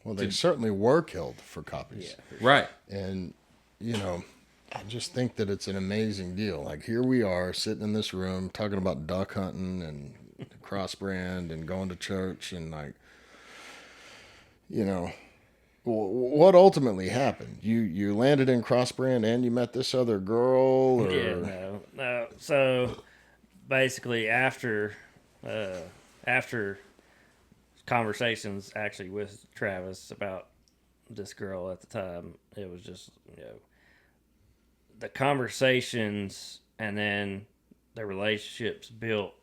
Speaker 3: Well, they certainly were killed for copies.
Speaker 2: Yeah, right.
Speaker 3: And, I just think that it's an amazing deal. Like here we are sitting in this room talking about duck hunting and cross brand and going to church and like, what ultimately happened? You landed in cross brand and you met this other girl? Or...
Speaker 1: Yeah, no. So basically after conversations actually with Travis about this girl at the time, it was just, the conversations and then the relationships built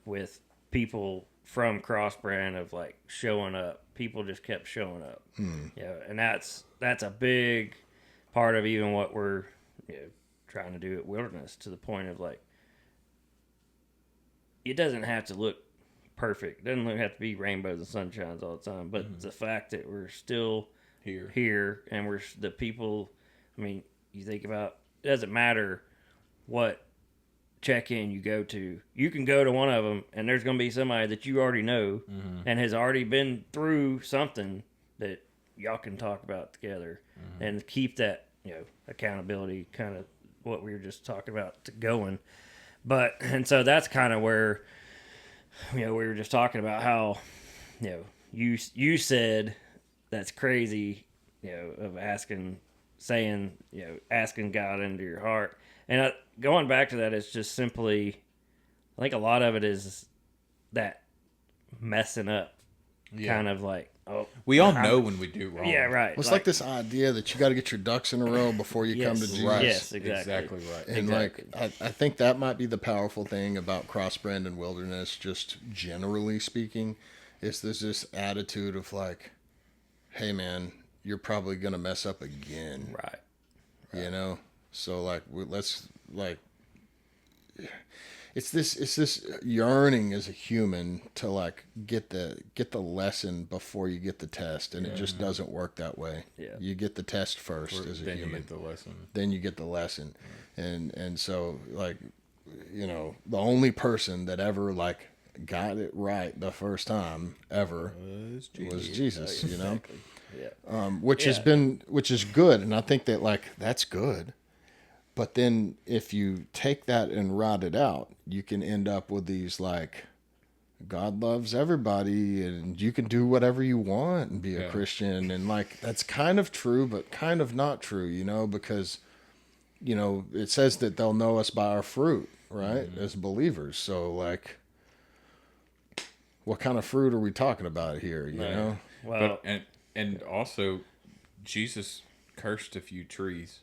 Speaker 1: with people from cross brand of like showing up. People just kept showing up. And that's a big part of even what we're trying to do at Wilderness, to the point of like, it doesn't have to look perfect. It doesn't have to be rainbows and sunshines all the time. But the fact that we're still here and we're the people, I mean, you think about, it doesn't matter what check-in you go to. You can go to one of them and there's going to be somebody that you already know and has already been through something that y'all can talk about together and keep that, accountability, kind of what we were just talking about, going. But, and so that's kind of where, we were just talking about how, you said that's crazy, of asking God into your heart. And going back to that, it's just simply, I think a lot of it is that messing up, kind of like,
Speaker 2: we all know when we do wrong.
Speaker 1: Yeah, right.
Speaker 3: Well, it's like this idea that you got to get your ducks in a row before you come to Jesus.
Speaker 2: Right.
Speaker 1: Yes,
Speaker 2: Exactly right.
Speaker 3: And
Speaker 1: exactly.
Speaker 3: I think that might be the powerful thing about cross brand and wilderness, just generally speaking, is there's this attitude of like, hey man, you're probably gonna mess up again.
Speaker 1: Right.
Speaker 3: So like let's like, it's this yearning as a human to like get the lesson before you get the test, and it just doesn't work that way.
Speaker 1: Yeah.
Speaker 3: You get the test first as a
Speaker 2: Then you
Speaker 3: human,
Speaker 2: get the lesson.
Speaker 3: then you get the lesson, and so like, you know, the only person that ever like got it right the first time ever was Jesus. You know,
Speaker 1: Yeah.
Speaker 3: which has been, which is good, and I think that like that's good. But then if you take that and rot it out, you can end up with these like, God loves everybody and you can do whatever you want and be a Christian. And like, that's kind of true, but kind of not true, you know, because, you know, it says that they'll know us by our fruit, right? As believers. So like, what kind of fruit are we talking about here, you know?
Speaker 1: Well,
Speaker 2: But, and also, Jesus cursed a few trees.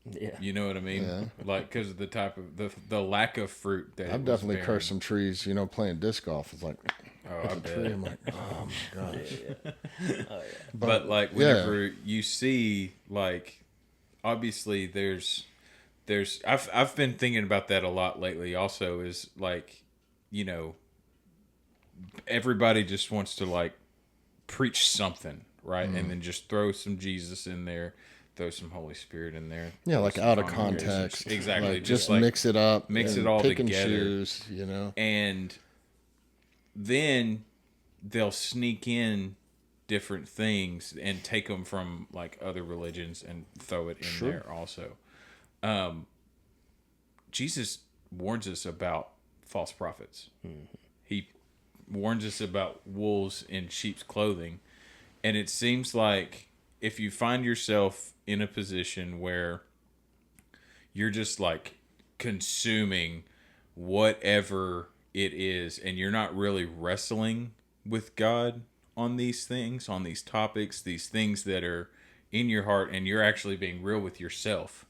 Speaker 1: yeah.
Speaker 2: You know what I mean?
Speaker 3: Yeah.
Speaker 2: Like, because of the type of the lack of fruit that
Speaker 3: I've
Speaker 2: it was
Speaker 3: definitely
Speaker 2: bearing.
Speaker 3: cursed some trees, you know, playing disc golf. It's like,
Speaker 2: Oh, I
Speaker 3: a tree.
Speaker 2: bet.
Speaker 3: I'm like, oh my gosh.
Speaker 2: But like, whenever you see, like, obviously there's I've been thinking about that a lot lately. Also, is like, you know, everybody just wants to like preach something, right? And then just throw some Jesus in there, throw some Holy Spirit in there.
Speaker 3: Yeah,
Speaker 2: throw
Speaker 3: like
Speaker 2: some
Speaker 3: out of
Speaker 2: congregation.
Speaker 3: context.
Speaker 2: Exactly.
Speaker 3: Like,
Speaker 2: just
Speaker 3: just
Speaker 2: like
Speaker 3: mix it up.
Speaker 2: mix
Speaker 3: and
Speaker 2: it all
Speaker 3: pick and
Speaker 2: together.
Speaker 3: choose, you know?
Speaker 2: And then they'll sneak in different things and take them from like other religions and throw it in there also. Jesus warns us about false prophets. He warns us about wolves in sheep's clothing. And it seems like if you find yourself in a position where you're just like consuming whatever it is and you're not really wrestling with God on these things, on these topics, these things that are in your heart, and you're actually being real with yourself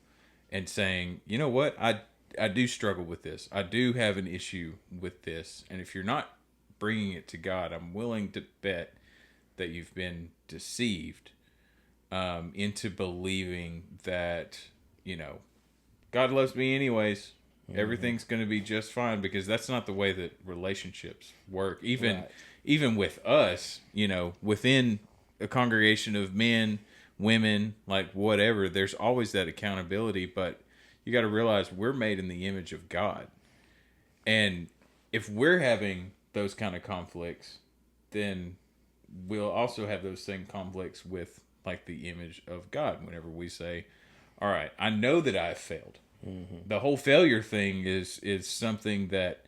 Speaker 2: and saying, you know what, I do struggle with this. I do have an issue with this. And if you're not bringing it to God, I'm willing to bet that you've been deceived into believing that, you know, God loves me anyways. Everything's going to be just fine, because that's not the way that relationships work. Even with us, you know, within a congregation of men, women, like whatever, there's always that accountability. But you got to realize we're made in the image of God. And if we're having those kind of conflicts, then we'll also have those same conflicts with like the image of God. Whenever we say, all right, I know that I've failed. The whole failure thing is something that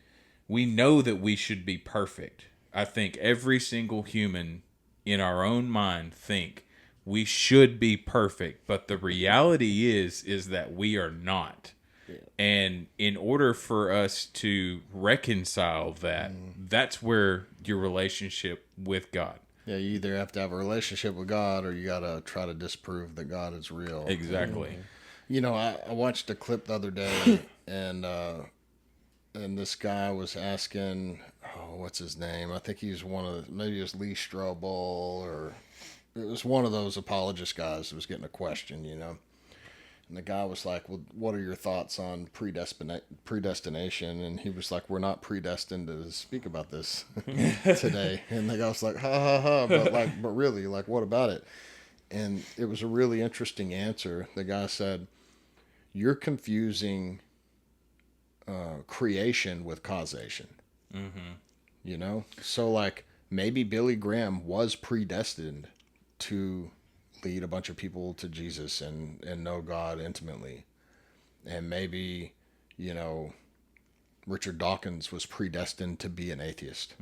Speaker 2: we know that we should be perfect. I think every single human in our own mind think we should be perfect, but the reality is that we are not. Yeah. And in order for us to reconcile that, that's where your relationship with God.
Speaker 3: Yeah, you either have to have a relationship with God or you got to try to disprove that God is real.
Speaker 2: Exactly.
Speaker 3: You know, I watched a clip the other day, and this guy was asking, oh, what's his name? I think he's maybe it was Lee Strobel, or it was one of those apologist guys that was getting a question, you know. And the guy was like, well, what are your thoughts on predestination? And he was like, we're not predestined to speak about this today. And the guy was like, ha, ha, ha. But really, like, what about it? And it was a really interesting answer. The guy said, you're confusing creation with causation. Mm-hmm. You know? So, like, maybe Billy Graham was predestined to lead a bunch of people to Jesus and know God intimately. And maybe, you know, Richard Dawkins was predestined to be an atheist.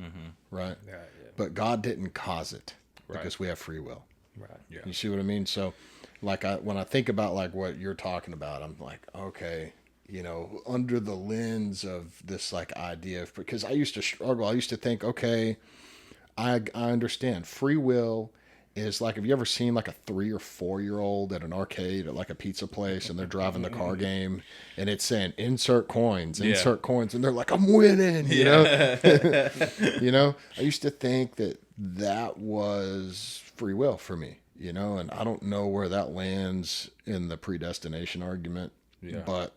Speaker 3: Right? Yeah. But God didn't cause it because we have free will.
Speaker 1: Right.
Speaker 2: Yeah.
Speaker 3: You see what I mean? So, like, when I think about like what you're talking about, I'm like, okay, you know, under the lens of this like idea of, because I used to struggle. I used to think, okay, I understand free will is like, have you ever seen like a 3 or 4 year old at an arcade at like a pizza place, and they're driving the car game and it's saying insert coins, and they're like, I'm winning, you know? You know, I used to think that was free will for me, you know, and I don't know where that lands in the predestination argument, but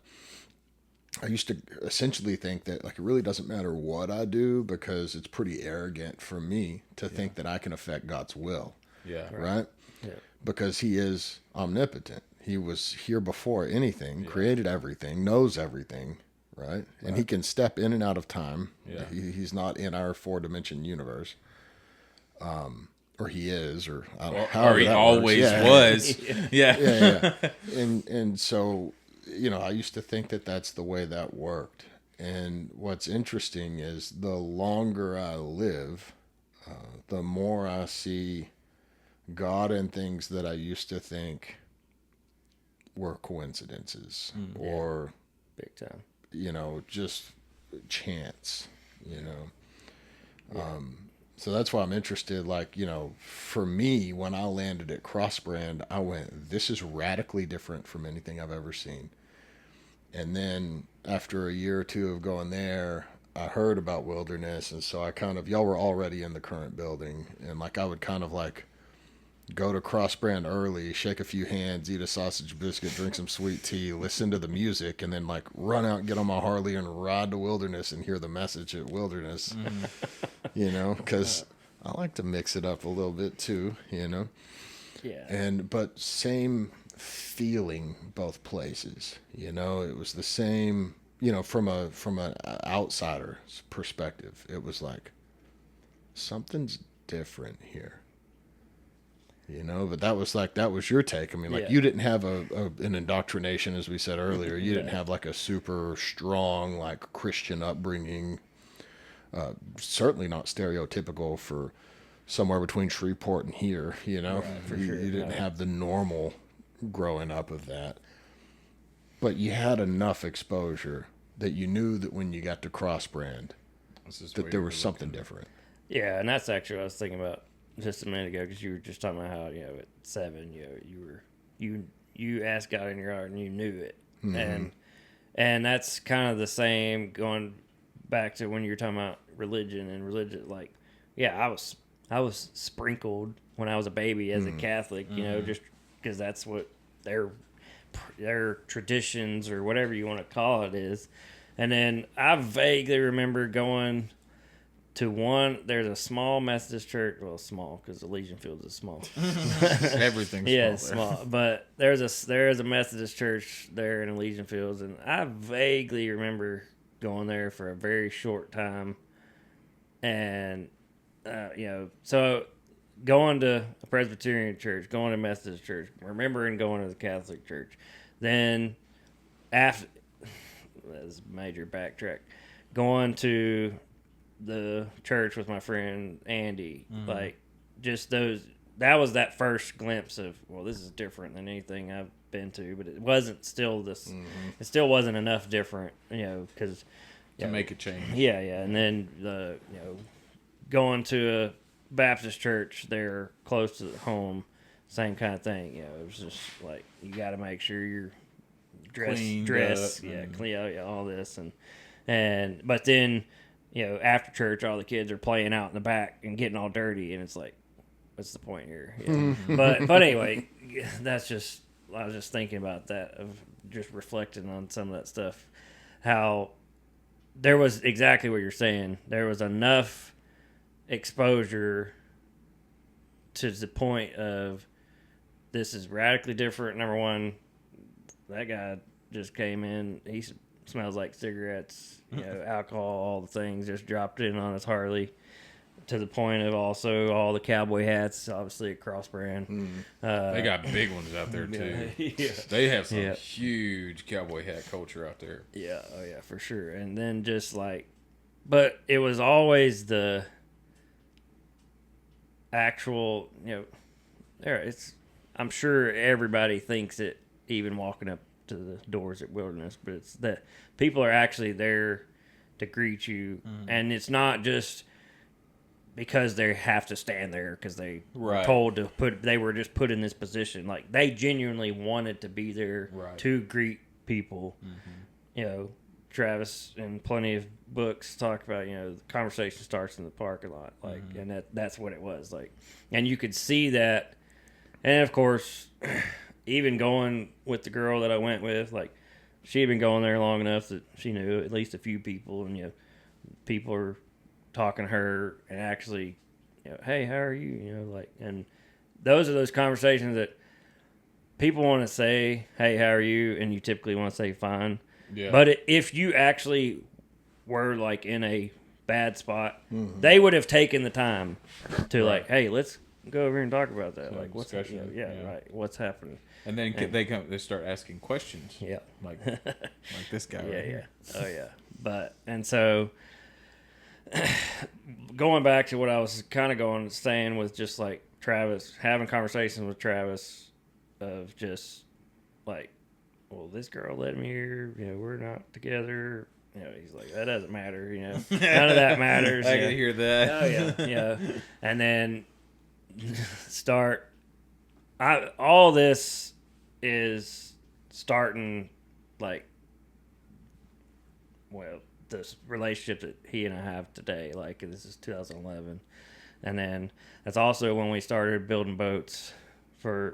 Speaker 3: I used to essentially think that like it really doesn't matter what I do because it's pretty arrogant for me to think that I can affect God's will.
Speaker 2: Yeah.
Speaker 3: Right?
Speaker 1: Yeah.
Speaker 3: Because he is omnipotent. He was here before anything, created everything, knows everything, right? And he can step in and out of time.
Speaker 2: Yeah.
Speaker 3: He's not in our 4-dimension universe. Or he is, or I don't know.
Speaker 2: Or
Speaker 3: However
Speaker 2: he
Speaker 3: that
Speaker 2: always
Speaker 3: works.
Speaker 2: was. Yeah.
Speaker 3: Yeah. And so, I used to think that that's the way that worked. And what's interesting is the longer I live, the more I see God and things that I used to think were coincidences or,
Speaker 1: Big time.
Speaker 3: just chance, So that's why I'm interested. Like, for me, when I landed at Crossbrand, I went, this is radically different from anything I've ever seen. And then after a year or two of going there, I heard about Wilderness. And so y'all were already in the current building. And like, I would kind of like go to Crossbrand early, shake a few hands, eat a sausage biscuit, drink some sweet tea, listen to the music, and then like run out and get on my Harley and ride to Wilderness and hear the message at Wilderness, because I like to mix it up a little bit too,
Speaker 1: Yeah.
Speaker 3: But same feeling both places, it was the same, from an outsider's perspective, it was like something's different here. But that was your take. I mean, like, you didn't have an indoctrination, as we said earlier. You didn't have like a super strong, like, Christian upbringing. Certainly not stereotypical for somewhere between Shreveport and here,
Speaker 1: Right, for sure.
Speaker 3: You didn't have the normal growing up of that. But you had enough exposure that you knew that when you got to Crossbrand, that there was something different.
Speaker 1: Yeah, and that's actually what I was thinking about just a minute ago, because you were just talking about how at 7 you asked God in your heart and you knew it. And that's kind of the same going back to when you were talking about religion, like I was sprinkled when I was a baby as a Catholic, just because that's what their traditions or whatever you want to call it is. And then I vaguely remember going to there's a small Methodist church. Well, small because the Legion Field is small.
Speaker 2: Everything's
Speaker 1: yeah,
Speaker 2: small.
Speaker 1: it's small. But there is a Methodist church there in Legion Fields, and I vaguely remember going there for a very short time. And so going to a Presbyterian church, going to a Methodist church, remembering going to the Catholic church, then after that's a major backtrack, going to the church with my friend Andy, like just that was that first glimpse of, well, this is different than anything I've been to, but it wasn't still this, it still wasn't enough different, because
Speaker 2: to make a change.
Speaker 1: Yeah. And then going to a Baptist church there close to home, same kind of thing. It was just like, you got to make sure you're dressed, clean, all this, and but then after church, all the kids are playing out in the back and getting all dirty, and it's like, what's the point here? But anyway, that's just, I was just thinking about that, of just reflecting on some of that stuff, how there was exactly what you're saying. There was enough exposure to the point of, this is radically different. Number one, that guy just came in. He smells like cigarettes, alcohol, all the things, just dropped in on his Harley, to the point of also all the cowboy hats, obviously a Crossbrand.
Speaker 2: They got big ones out there too. They have some huge cowboy hat culture out there.
Speaker 1: Yeah, oh yeah, for sure. And then just like, but it was always the actual, I'm sure everybody thinks it, even walking up to the doors at Wilderness, but it's that people are actually there to greet you, and it's not just because they have to stand there because they were told to they were just put in this position. Like, they genuinely wanted to be there to greet people. Travis and plenty of books talk about, the conversation starts in the parking lot, like, and that's what it was like, and you could see that. And of course, even going with the girl that I went with, like, she had been going there long enough that she knew at least a few people, and people are talking to her and actually, hey, how are you? And those are those conversations that people want to say, hey, how are you? And you typically want to say fine. Yeah. But if you actually were like in a bad spot, they would have taken the time to like, hey, let's go over here and talk about that. Like, what's happening? Right. What's happening?
Speaker 2: And then they start asking questions. Yeah. Like this guy.
Speaker 1: Yeah, right here. Oh yeah. But and so going back to what I was kind of saying with just like Travis, having conversations with Travis of just like, well, this girl led me here, we're not together. He's like, that doesn't matter, none of that matters.
Speaker 2: I can hear that.
Speaker 1: Oh yeah. And then all this is starting like, well, this relationship that he and I have today, like this is 2011. And then that's also when we started building boats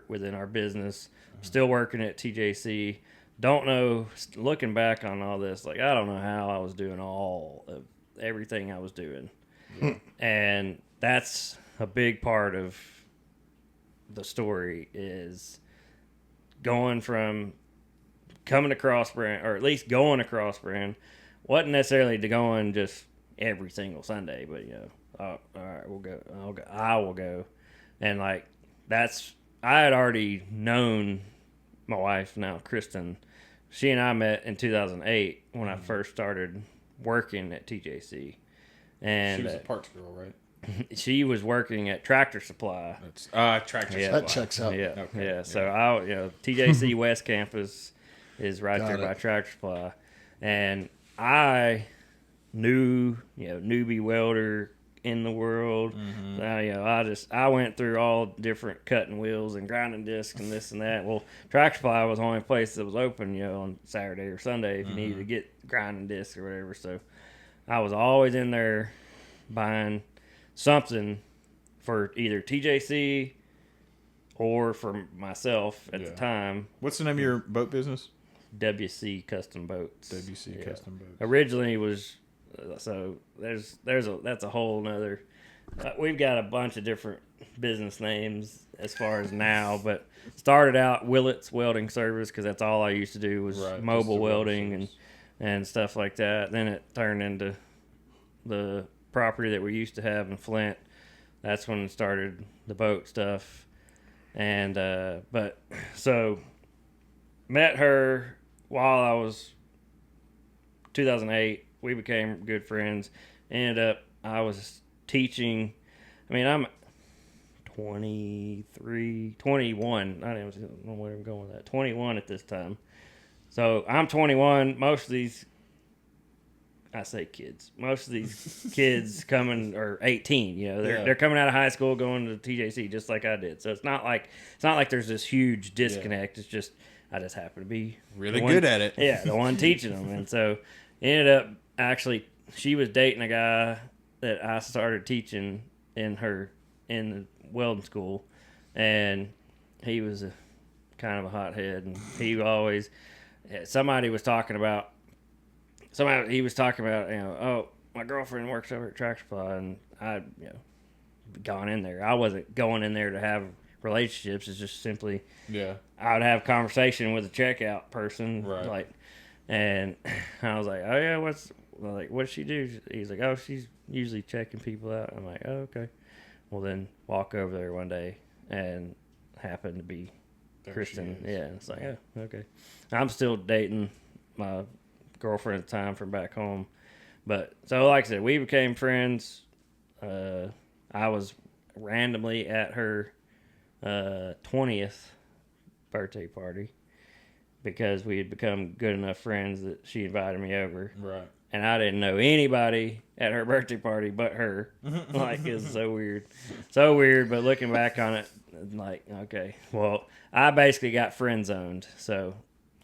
Speaker 1: within our business. Still working at TJC. Don't know, looking back on all this, like I don't know how I was doing all of everything I was doing. Yeah. And that's a big part of the story, is going from coming across brand, or at least going across brand. Wasn't necessarily to going just every single Sunday, but all right, we'll go. I will go. And like I had already known my wife now, Kristen. She and I met in 2008 when I first started working at TJC. And
Speaker 2: she was a parts girl, right?
Speaker 1: She was working at Tractor Supply.
Speaker 2: Tractor Supply.
Speaker 3: That checks out.
Speaker 1: Yeah, okay. Yeah. So TJC West Campus is right there by Tractor Supply, and I knew newbie welder in the world. I went through all different cutting wheels and grinding discs and this and that. Well, Tractor Supply was the only place that was open, on Saturday or Sunday if you needed to get grinding discs or whatever. So I was always in there buying something for either TJC or for myself at the time.
Speaker 2: What's the name of your boat business?
Speaker 1: WC Custom Boats.
Speaker 2: WC Custom Boats.
Speaker 1: Originally was that's a whole nother. We've got a bunch of different business names as far as now, but started out Willett's Welding Service because that's all I used to do was mobile welding and stuff like that. Then it turned into the property that we used to have in Flint. That's when it started the boat stuff. And but so met her while I was 2008. We became good friends. Ended up I was teaching. I mean, I'm 21. I don't know where I'm going with that. 21 at this time. So I'm 21. Most of these, I say kids. Most of these kids coming are 18. They're coming out of high school, going to TJC just like I did. So it's not like there's this huge disconnect. It's just I just happen to be
Speaker 2: really good at it.
Speaker 1: Yeah, the one teaching them, and so ended up actually she was dating a guy that I started teaching in the welding school, and he was a kind of a hothead, and he always he was talking about oh, my girlfriend works over at Tractor Supply, and I'd gone in there. I wasn't going in there to have relationships. It's just simply I would have conversation with a checkout person, right? And I was like, oh yeah, what does she do? He's like, oh, she's usually checking people out. I'm like, oh, okay. Well, then walk over there one day and happened to be Kristen. Yeah, it's like, oh, okay. I'm still dating my girlfriend at the time from back home. But so like I said, we became friends. I was randomly at her 20th birthday party because we had become good enough friends that she invited me over. Right. And I didn't know anybody at her birthday party but her. Like, it was so weird. So weird, but looking back on it, like, okay. Well, I basically got friend zoned, so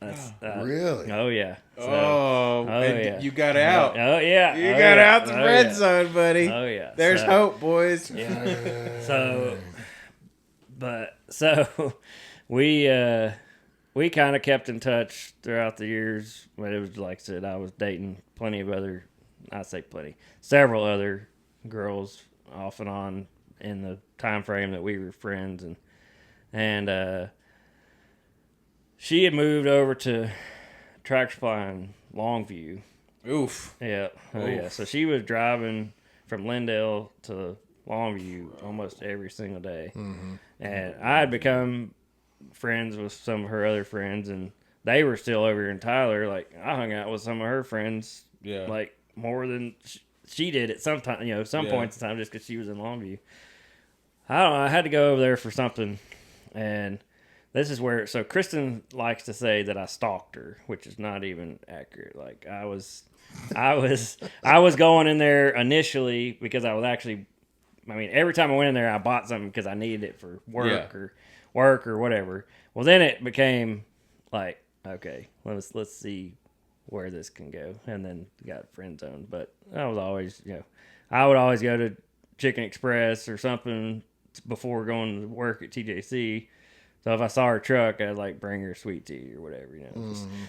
Speaker 1: that's...
Speaker 3: really?
Speaker 1: Oh, yeah.
Speaker 2: So,
Speaker 1: yeah.
Speaker 2: You got out.
Speaker 1: Oh, yeah.
Speaker 2: You got out the friend zone, buddy.
Speaker 1: Oh, yeah.
Speaker 2: There's hope, boys.
Speaker 1: Yeah. So we... we kind of kept in touch throughout the years. But it was like I said, I was dating several other girls off and on in the time frame that we were friends, and she had moved over to Tractor Supply in Longview.
Speaker 2: Oof.
Speaker 1: Yeah. Oh, yeah. So she was driving from Lindale to Longview almost every single day. Mm-hmm. And I had become friends with some of her other friends, and they were still over here in Tyler. Like, I hung out with some of her friends, like, more than she did at some time, some points in time, just because she was in Longview. I don't know. I had to go over there for something, and this is where, so Kristen likes to say that I stalked her, which is not even accurate. Like, I was going in there initially because I was actually, every time I went in there, I bought something because I needed it for work or whatever. Well, then it became like, okay, let's see where this can go, and then got friend zoned. But I was always, I would always go to Chicken Express or something before going to work at TJC. So if I saw her truck, I'd like bring her sweet tea or whatever,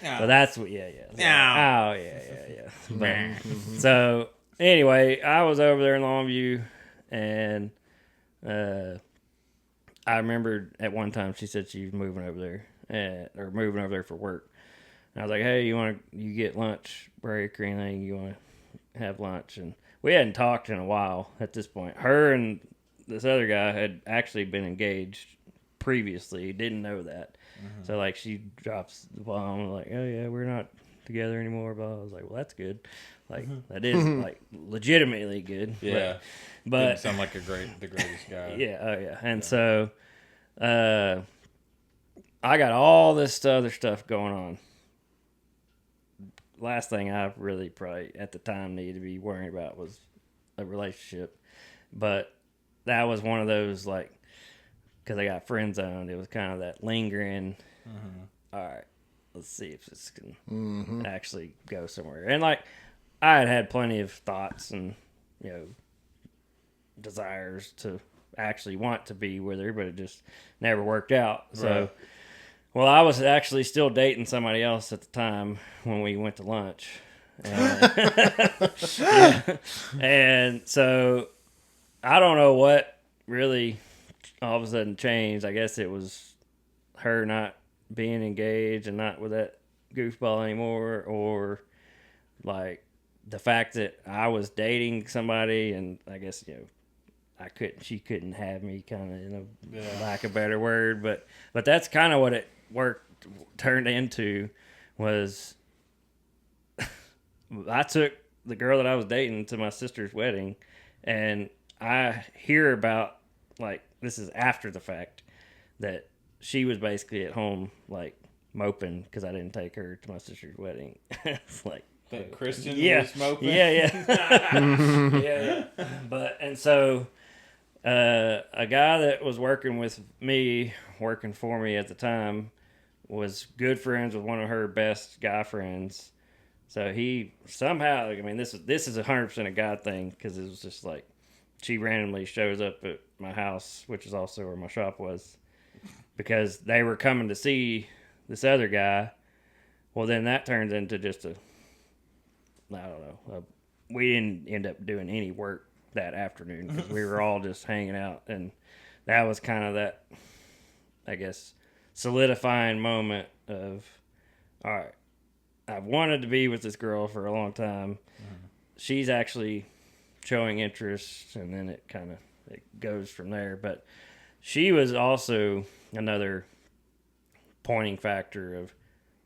Speaker 1: So that's what, yeah. Oh, yeah. But, so anyway, I was over there in Longview, and I remembered at one time she said she was moving over there, or moving over there for work. And I was like, hey, you get lunch break or anything? You want to have lunch? And we hadn't talked in a while at this point. Her and this other guy had actually been engaged previously, didn't know that. Mm-hmm. So like she drops the bomb like, oh yeah, we're not together anymore. But I was like, well, that's good. Like that is like legitimately good.
Speaker 2: Yeah,
Speaker 1: but
Speaker 2: didn't sound like the greatest guy.
Speaker 1: Yeah, oh yeah. And so I got all this other stuff going on. Last thing I really probably at the time needed to be worrying about was a relationship, but that was one of those like, because I got friend zoned, it was kind of that lingering. All right, let's see if this can actually go somewhere. And like, I had plenty of thoughts and desires to actually want to be with her, but it just never worked out. So, well, I was actually still dating somebody else at the time when we went to lunch, and so I don't know what really all of a sudden changed. I guess it was her not being engaged and not with that goofball anymore, or like the fact that I was dating somebody, and I guess she couldn't have me, kind of in a lack of a better word, but that's kind of what it turned into. Was I took the girl that I was dating to my sister's wedding, and I hear about, like, this is after the fact, that she was basically at home, like, moping because I didn't take her to my sister's wedding. It's like,
Speaker 2: that Kristen was moping?
Speaker 1: Yeah. But, and so, a guy that was working for me at the time, was good friends with one of her best guy friends. So he somehow, this is 100% a God thing, because it was just like, she randomly shows up at my house, which is also where my shop was, because they were coming to see this other guy. Well, then that turns into just I don't know. We didn't end up doing any work that afternoon because we were all just hanging out, and that was kind of that, I guess, solidifying moment of, all right, I've wanted to be with this girl for a long time. She's actually showing interest, and then it goes from there. But she was also another pointing factor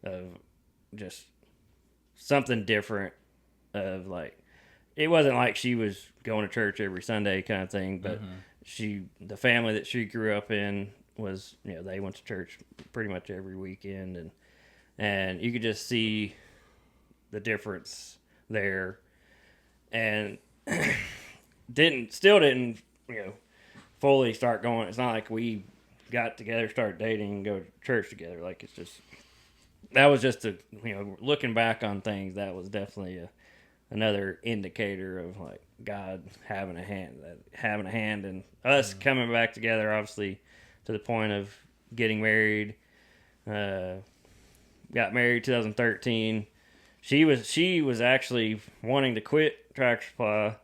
Speaker 1: of just something different, of like, it wasn't like she was going to church every Sunday kind of thing, but the family that she grew up in was, they went to church pretty much every weekend, and you could just see the difference there, and still didn't fully start going. It's not like we got together, started dating, and go to church together. Like, it's just, that was just looking back on things, that was definitely another indicator of like God having a hand, and us coming back together, obviously, to the point of getting married. got married 2013. She was actually wanting to quit Tractor Supply.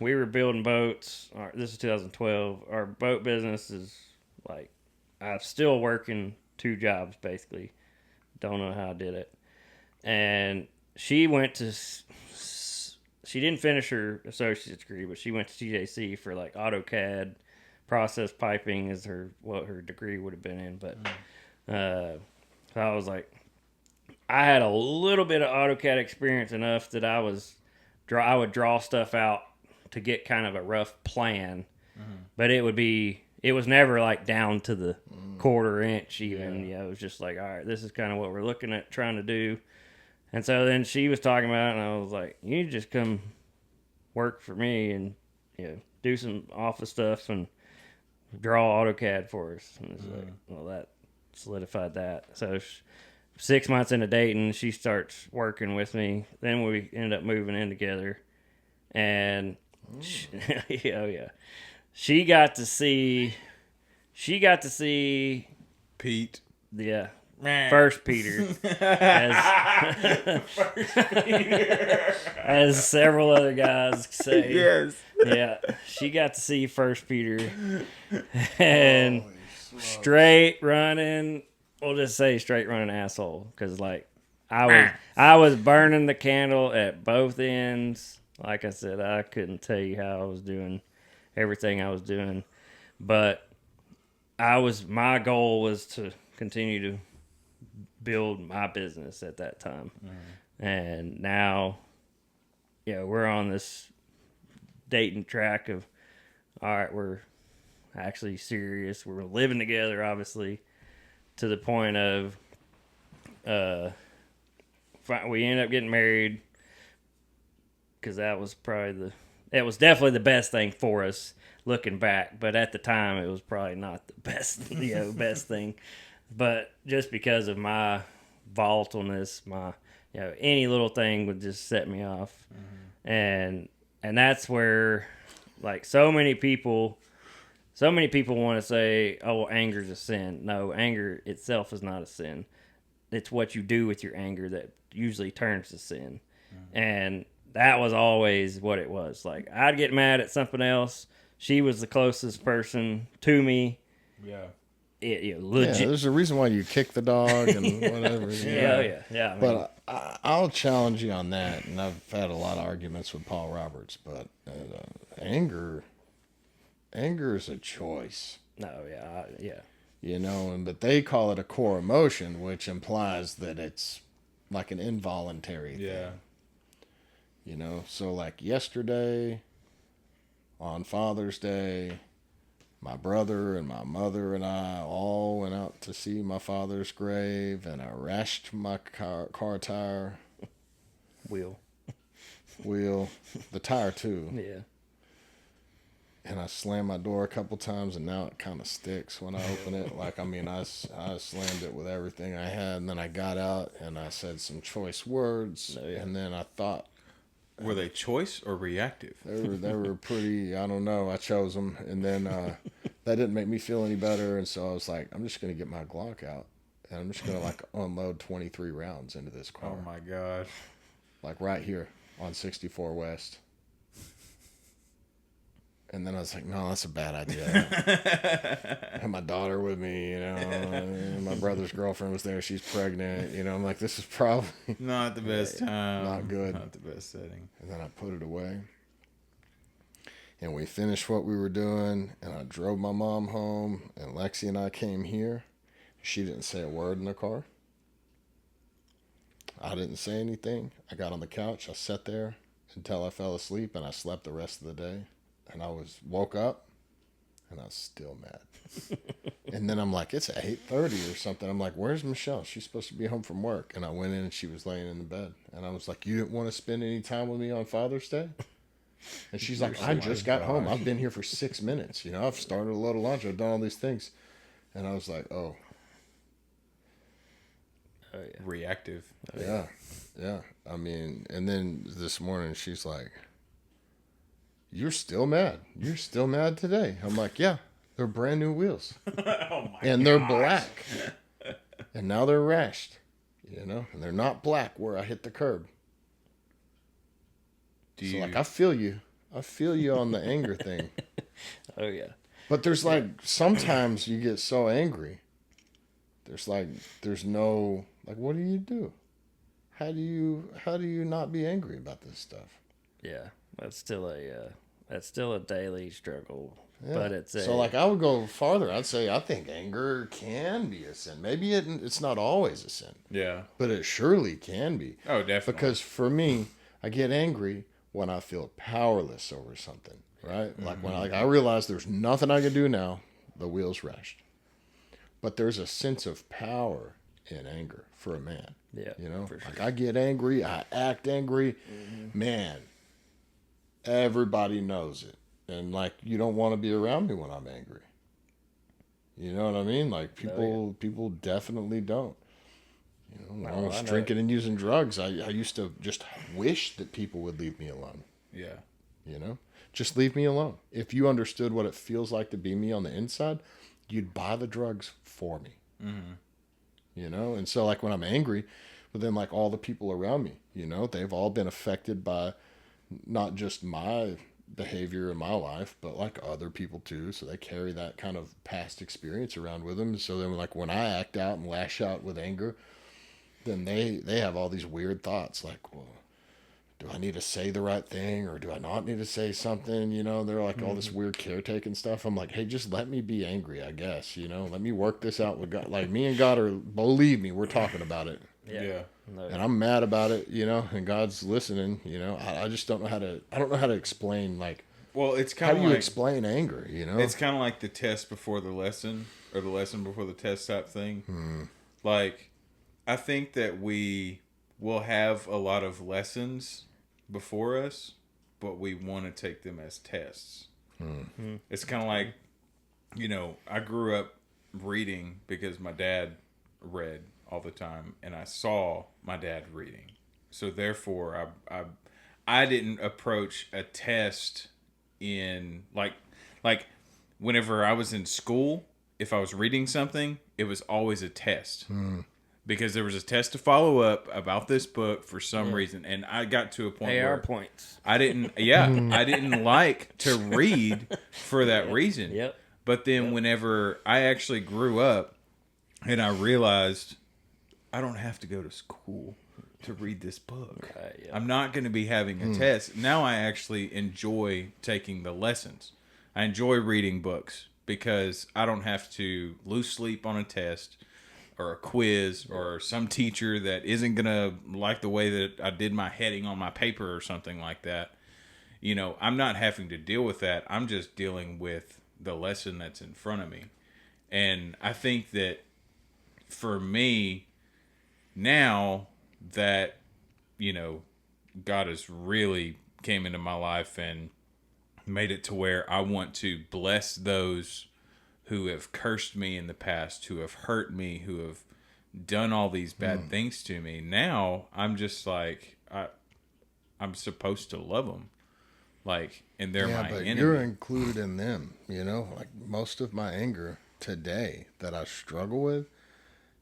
Speaker 1: We were building boats. This is 2012. Our boat business is like, I'm still working 2 jobs basically. Don't know how I did it. And she went to, she didn't finish her associate's degree, but she went to TJC for like AutoCAD, process piping is what her degree would have been in. But so I was like, I had a little bit of AutoCAD experience enough that I would draw stuff out to get kind of a rough plan, but it was never like down to the quarter inch even. Yeah, it was just like, all right, this is kind of what we're looking at trying to do. And so then she was talking about it, and I was like, you just come work for me and do some office stuff and draw AutoCAD for us. And it's like, well, that solidified that. So 6 months into dating, she starts working with me. Then we ended up moving in together, and she got to see
Speaker 2: Pete.
Speaker 1: Yeah. First Peter, as several other guys say.
Speaker 2: Yes.
Speaker 1: Yeah, she got to see First Peter, and straight running. We'll just say straight running asshole, because like I was burning the candle at both ends. Like I said, I couldn't tell you how I was doing everything I was doing, but my goal was to continue to build my business at that time. And now we're on this dating track of, all right, we're actually serious, we're living together, obviously, to the point of we ended up getting married, because that was definitely the best thing for us looking back, but at the time it was probably not the best best thing. But just because of my volatileness, my any little thing would just set me off. And that's where, like, so many people want to say, oh, anger's a sin. No, anger itself is not a sin. It's what you do with your anger that usually turns to sin. And that was always what it was. Like, I'd get mad at something else. She was the closest person to me.
Speaker 2: Yeah.
Speaker 1: Legit.
Speaker 3: Yeah, there's a reason why you kick the dog and whatever.
Speaker 1: Yeah.
Speaker 3: But I'll challenge you on that, and I've had a lot of arguments with Paul Roberts. But anger is a choice.
Speaker 1: No, yeah.
Speaker 3: But they call it a core emotion, which implies that it's like an involuntary thing. So like yesterday, on Father's Day, my brother and my mother and I all went out to see my father's grave, and I rashed my car tire.
Speaker 1: Wheel.
Speaker 3: The tire too.
Speaker 1: Yeah.
Speaker 3: And I slammed my door a couple times, and now it kind of sticks when I open it. I slammed it with everything I had, and then I got out and I said some choice words, and then I thought,
Speaker 2: were they choice or reactive?
Speaker 3: They were pretty, I don't know. I chose them. And then that didn't make me feel any better. And so I was like, I'm just going to get my Glock out. And I'm just going to unload 23 rounds into this car.
Speaker 2: Oh my gosh.
Speaker 3: Like right here on 64 West. And then I was like, no, that's a bad idea. I had my daughter with me, and my brother's girlfriend was there. She's pregnant. I'm like, this is probably
Speaker 2: not the best time.
Speaker 3: Not good.
Speaker 2: Not the best setting.
Speaker 3: And then I put it away. And we finished what we were doing, and I drove my mom home, and Lexi and I came here. She didn't say a word in the car. I didn't say anything. I got on the couch. I sat there until I fell asleep, and I slept the rest of the day. And I woke up, and I was still mad. And then I'm like, it's 8:30 or something. I'm like, where's Michelle? She's supposed to be home from work. And I went in, and she was laying in the bed. And I was like, you didn't want to spend any time with me on Father's Day? And she's like, I just got home. I've been here for 6 minutes. I've started a load of laundry. I've done all these things. And I was like, oh.
Speaker 2: Reactive.
Speaker 3: Yeah. I mean, and then this morning, she's like, you're still mad. You're still mad today. I'm like, yeah, they're brand new wheels.
Speaker 2: Oh my
Speaker 3: And they're black. And now they're rashed, you know, and they're not black where I hit the curb. So, like, I feel you. I feel you on the anger thing.
Speaker 1: Oh, yeah.
Speaker 3: But there's, like, sometimes you get so angry. There's no, like, what do you do? How do you not be angry about this stuff?
Speaker 1: Yeah. That's still a daily struggle.
Speaker 3: Yeah.
Speaker 1: But it's
Speaker 3: so like I would go farther. I'd say I think anger can be a sin. Maybe it's not always a sin.
Speaker 2: Yeah.
Speaker 3: But it surely can be.
Speaker 2: Oh, definitely.
Speaker 3: Because for me, I get angry when I feel powerless over something. Right? Like when I realize there's nothing I can do now, the wheel's rashed. But there's a sense of power in anger for a man.
Speaker 1: Yeah.
Speaker 3: You know?
Speaker 1: For sure.
Speaker 3: Like I get angry, I act angry. Man, everybody knows it. And like you don't want to be around me when I'm angry. You know what I mean? Like people definitely don't. You know, when I was drinking and using drugs, I used to just wish that people would leave me alone.
Speaker 2: Yeah.
Speaker 3: You know? Just leave me alone. If you understood what it feels like to be me on the inside, you'd buy the drugs for me. Mm-hmm. You know? And so like when I'm angry, but then like all the people around me, you know, they've all been affected by not just my behavior in my life, but like other people too. So they carry that kind of past experience around with them. So then like when I act out and lash out with anger, then they have all these weird thoughts like, well, do I need to say the right thing or do I not need to say something? You know, they're like all this weird caretaking stuff. I'm like, hey, just let me be angry, I guess. You know, let me work this out with God. Like me and God are, believe me, we're talking about it.
Speaker 2: Yeah.
Speaker 1: No,
Speaker 3: And I'm mad about it, you know, and God's listening, you know. I just don't know how to explain, like,
Speaker 2: Well, it's
Speaker 3: how
Speaker 2: kind
Speaker 3: do
Speaker 2: of
Speaker 3: you
Speaker 2: like
Speaker 3: explain anger, you know?
Speaker 2: it's kind of like the test before the lesson or the lesson before the test type thing. Like, I think that we will have a lot of lessons before us, but we want to take them as tests. It's kind of like, you know, I grew up reading because my dad read all the time, and I saw my dad reading. So therefore, I didn't approach a test in like whenever I was in school. If I was reading something, it was always a test. Because there was a test to follow up about this book for some reason, and I got to a point
Speaker 1: AR
Speaker 2: where
Speaker 1: points.
Speaker 2: I didn't like to read for that reason.
Speaker 1: Yep.
Speaker 2: But then whenever I actually grew up and I realized I don't have to go to school to read this book.
Speaker 1: Right, yeah.
Speaker 2: I'm not going to be having a test. Now I actually enjoy taking the lessons. I enjoy reading books because I don't have to lose sleep on a test or a quiz or some teacher that isn't going to like the way that I did my heading on my paper or something like that. You know, I'm not having to deal with that. I'm just dealing with the lesson that's in front of me. And I think that for me, now that, you know, God has really came into my life and made it to where I want to bless those who have cursed me in the past, who have hurt me, who have done all these bad things to me. Now I'm just like, I'm supposed to love them. Like, and they're my
Speaker 3: but
Speaker 2: enemy.
Speaker 3: you're included in them, you know? Like most of my anger today that I struggle with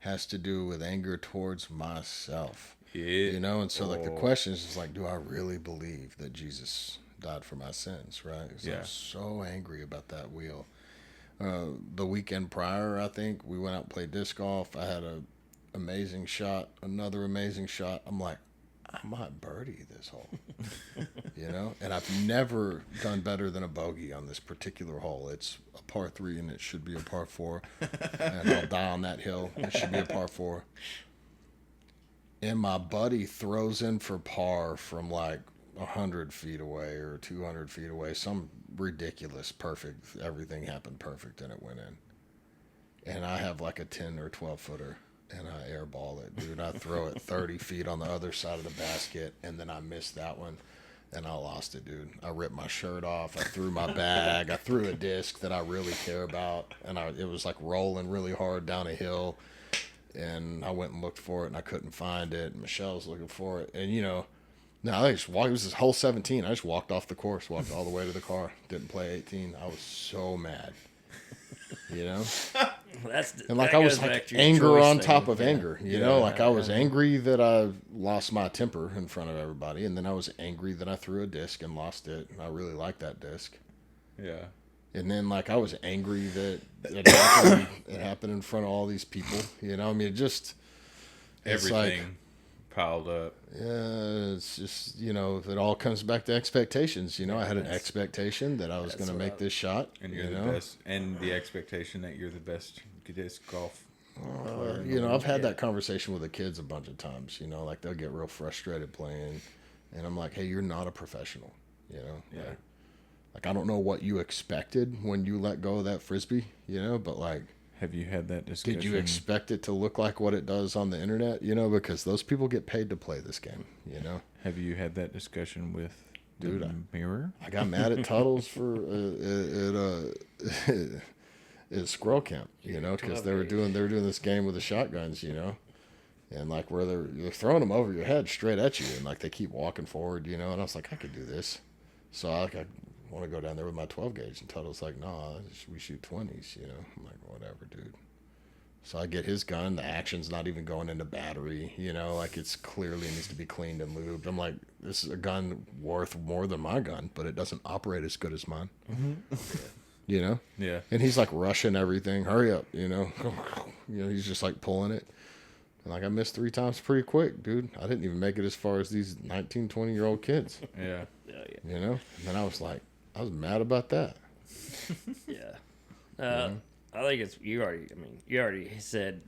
Speaker 3: has to do with anger towards myself.
Speaker 2: Yeah.
Speaker 3: You know, and so like the question is like, do I really believe that Jesus died for my sins, right? 'Cause I'm so angry about that wheel. The weekend prior, I think, we went out and played disc golf. I had a amazing shot, another amazing shot. I'm like, I might birdie this hole, you know? And I've never done better than a bogey on this particular hole. It's a par 3 and it should be a par 4. And I'll die on that hill. It should be a par 4. And my buddy throws in for par from like 100 feet away or 200 feet away. Some ridiculous, perfect, everything happened perfect and it went in. And I have like a 10 or 12 footer. And I airball it, dude. I throw it 30 feet on the other side of the basket, and then I missed that one, and I lost it, dude. I ripped my shirt off. I threw my bag. I threw a disc that I really care about, and it was like rolling really hard down a hill. And I went and looked for it, and I couldn't find it. And Michelle's looking for it, and you know, no, I just walked. It was this whole 17. I just walked off the course, walked all the way to the car. Didn't play 18. I was so mad. You know? And like I was like anger on top of anger, you know, like I was angry that I lost my temper in front of everybody, and then I was angry that I threw a disc and lost it, and I really liked that disc.
Speaker 2: Yeah.
Speaker 3: And then like I was angry that it happened in front of all these people, you know. I mean,
Speaker 2: Everything piled up.
Speaker 3: Yeah, it's just, you know, it all comes back to expectations. You know, I had an expectation that I was going to make this shot.
Speaker 2: And you're the best. And the expectation that you're the best disc golf player.
Speaker 3: You know, I've had that conversation with the kids a bunch of times. You know, like they'll get real frustrated playing. And I'm like, hey, you're not a professional. You know?
Speaker 2: Yeah.
Speaker 3: Like I don't know what you expected when you let go of that Frisbee, you know, but like.
Speaker 2: Have you had that discussion?
Speaker 3: Did you expect it to look like what it does on the internet? You know, because those people get paid to play this game, you know?
Speaker 2: Have you had that discussion with
Speaker 3: Dude,
Speaker 2: the mirror?
Speaker 3: I got mad at Tuttles for at Squirrel Camp, you know, because they were doing this game with the shotguns, you know, and like where they're throwing them over your head straight at you, and like they keep walking forward, you know, and I was like, I could do this, so I want to go down there with my 12 gauge, and Tuttle's like, nah, we shoot 20s, you know. I'm like, whatever, dude. So I get his gun. The action's not even going into battery, you know, like it's clearly needs to be cleaned and lubed. I'm like, this is a gun worth more than my gun, but it doesn't operate as good as mine. Mm-hmm. You know?
Speaker 2: Yeah.
Speaker 3: And he's like rushing everything. Hurry up, you know? You know, he's just like pulling it. And like I missed 3 times pretty quick, dude. I didn't even make it as far as these 19, 20-year-old kids.
Speaker 2: Yeah.
Speaker 3: You know? And then I was mad about that.
Speaker 1: Yeah. I think it's you already said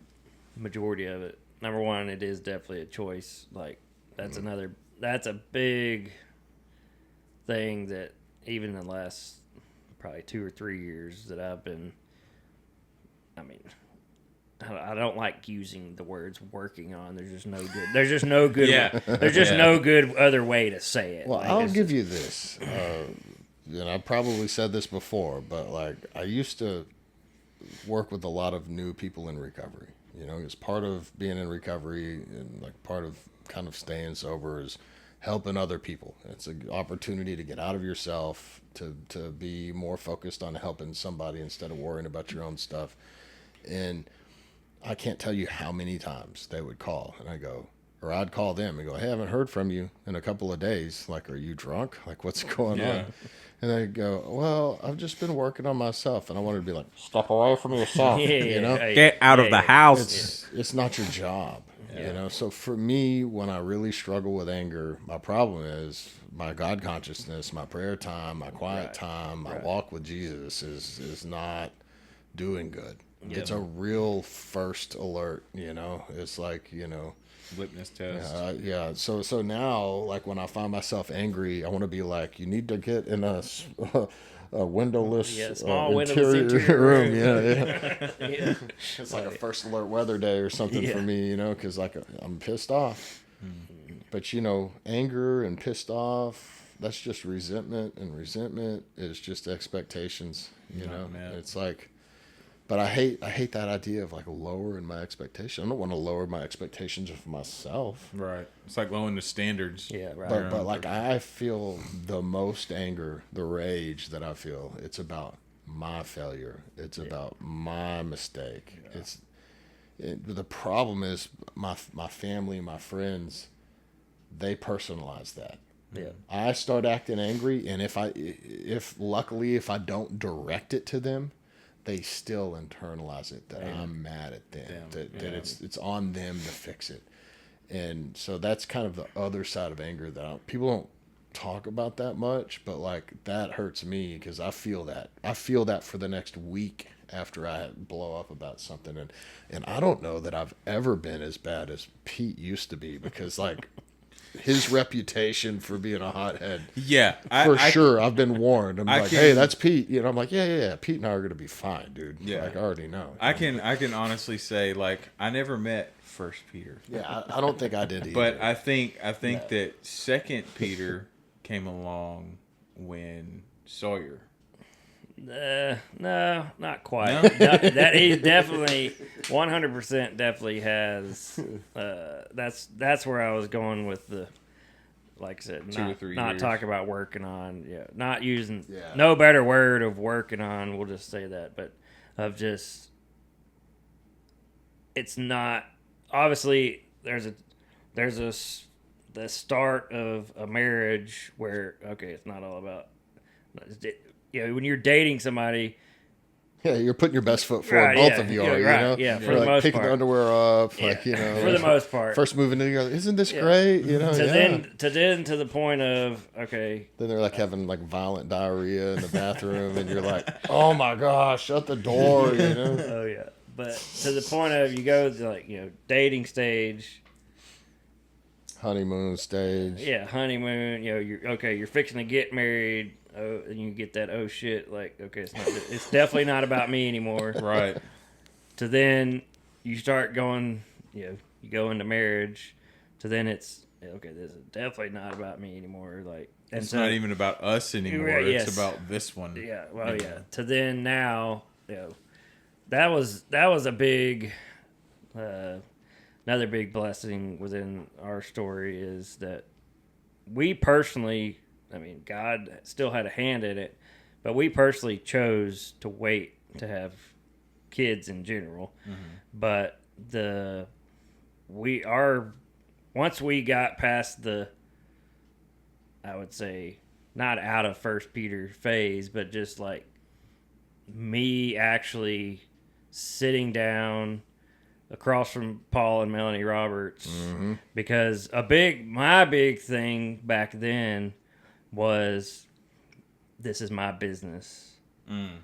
Speaker 1: majority of it. Number one, it is definitely a choice. Like that's a big thing that even in the last probably 2 or 3 years that I've been, I don't like using the words working on. There's just no good. There's just no good. There's just no good other way to say it.
Speaker 3: Well,
Speaker 1: like,
Speaker 3: I'll give you this. And I probably said this before, but like I used to work with a lot of new people in recovery. You know, it's part of being in recovery and like part of kind of staying sober is helping other people. It's an opportunity to get out of yourself, to be more focused on helping somebody instead of worrying about your own stuff. And I can't tell you how many times they would call and I'd call them and go, hey, I haven't heard from you in a couple of days. Like, are you drunk? Like, what's going on? And they go, well, I've just been working on myself. And I wanted to be like, step away from yourself, you know?
Speaker 2: Get out of the house.
Speaker 3: It's not your job, you know? So for me, when I really struggle with anger, my problem is my God consciousness, my prayer time, my quiet time, my walk with Jesus is not doing good. Yep. It's a real first alert, you know? It's like, you know...
Speaker 2: Litmus test.
Speaker 3: So now, like when I find myself angry, I want to be like, you need to get in a windowless, interior room. Yeah. It's like a first alert weather day or something for me, you know, because like I'm pissed off. Mm-hmm. But you know, anger and pissed off, that's just resentment, and resentment is just expectations. You know, it's like. But I hate that idea of like lowering my expectation. I don't want to lower my expectations of myself.
Speaker 2: Right. It's like lowering the standards.
Speaker 1: Yeah, right.
Speaker 3: But like I feel the most anger, the rage that I feel, it's about my failure. It's about my mistake. Yeah. The problem is my family, my friends, they personalize that.
Speaker 1: Yeah.
Speaker 3: I start acting angry, and if luckily I don't direct it to them, they still internalize it that I'm mad at them, that it's on them to fix it. And so that's kind of the other side of anger that people don't talk about that much, but like that hurts me because I feel that. I feel that for the next week after I blow up about something. And I don't know that I've ever been as bad as Pete used to be because like his reputation for being a hothead.
Speaker 2: Yeah.
Speaker 3: Sure. I've been warned. I'm like, hey, that's Pete. You know, I'm like, yeah. Pete and I are going to be fine, dude. Yeah. Like, I already know.
Speaker 2: I can honestly say, like, I never met First Peter.
Speaker 3: Yeah, I don't think I did either.
Speaker 2: But I think that Second Peter came along when Sawyer.
Speaker 1: No, not quite. No? That he definitely 100% definitely has. That's where I was going with the, like I said,
Speaker 2: 2 or 3
Speaker 1: not
Speaker 2: years.
Speaker 1: Talking about working on. Yeah, not using no better word of working on. We'll just say that, but of just it's not obviously the start of a marriage where it's not all about when you're dating somebody.
Speaker 3: Yeah, you're putting your best foot forward.
Speaker 1: Right,
Speaker 3: Both
Speaker 1: yeah,
Speaker 3: of you
Speaker 1: yeah,
Speaker 3: are, you
Speaker 1: right,
Speaker 3: know?
Speaker 1: yeah, for
Speaker 3: You're
Speaker 1: the
Speaker 3: like
Speaker 1: most
Speaker 3: picking
Speaker 1: part.
Speaker 3: the underwear up,
Speaker 1: Yeah,
Speaker 3: like, you know.
Speaker 1: for the most part.
Speaker 3: First moving together, isn't this great? You know,
Speaker 1: to the point of, okay.
Speaker 3: Then they're like having like violent diarrhea in the bathroom, and you're like, oh my gosh, shut the door, you know?
Speaker 1: Oh, yeah. But to the point of you go to, like, dating stage.
Speaker 3: Honeymoon stage.
Speaker 1: Yeah, honeymoon. You're fixing to get married. Oh, and you get that, oh shit, like, okay, it's definitely not about me anymore.
Speaker 2: Right.
Speaker 1: To then you start going, you go into marriage. To then it's, okay, this is definitely not about me anymore. Like, and
Speaker 2: it's not even about us anymore.
Speaker 1: Yes.
Speaker 2: It's about this one.
Speaker 1: Yeah. Well, yeah. To then now, that was a big, another big blessing within our story is that we personally, I mean, God still had a hand in it, but we personally chose to wait to have kids in general. Mm-hmm. But once we got past the, I would say, not out of First Peter phase, but just like me actually sitting down across from Paul and Melanie Roberts, mm-hmm. because my big thing back then was, this is my business.
Speaker 2: Mm.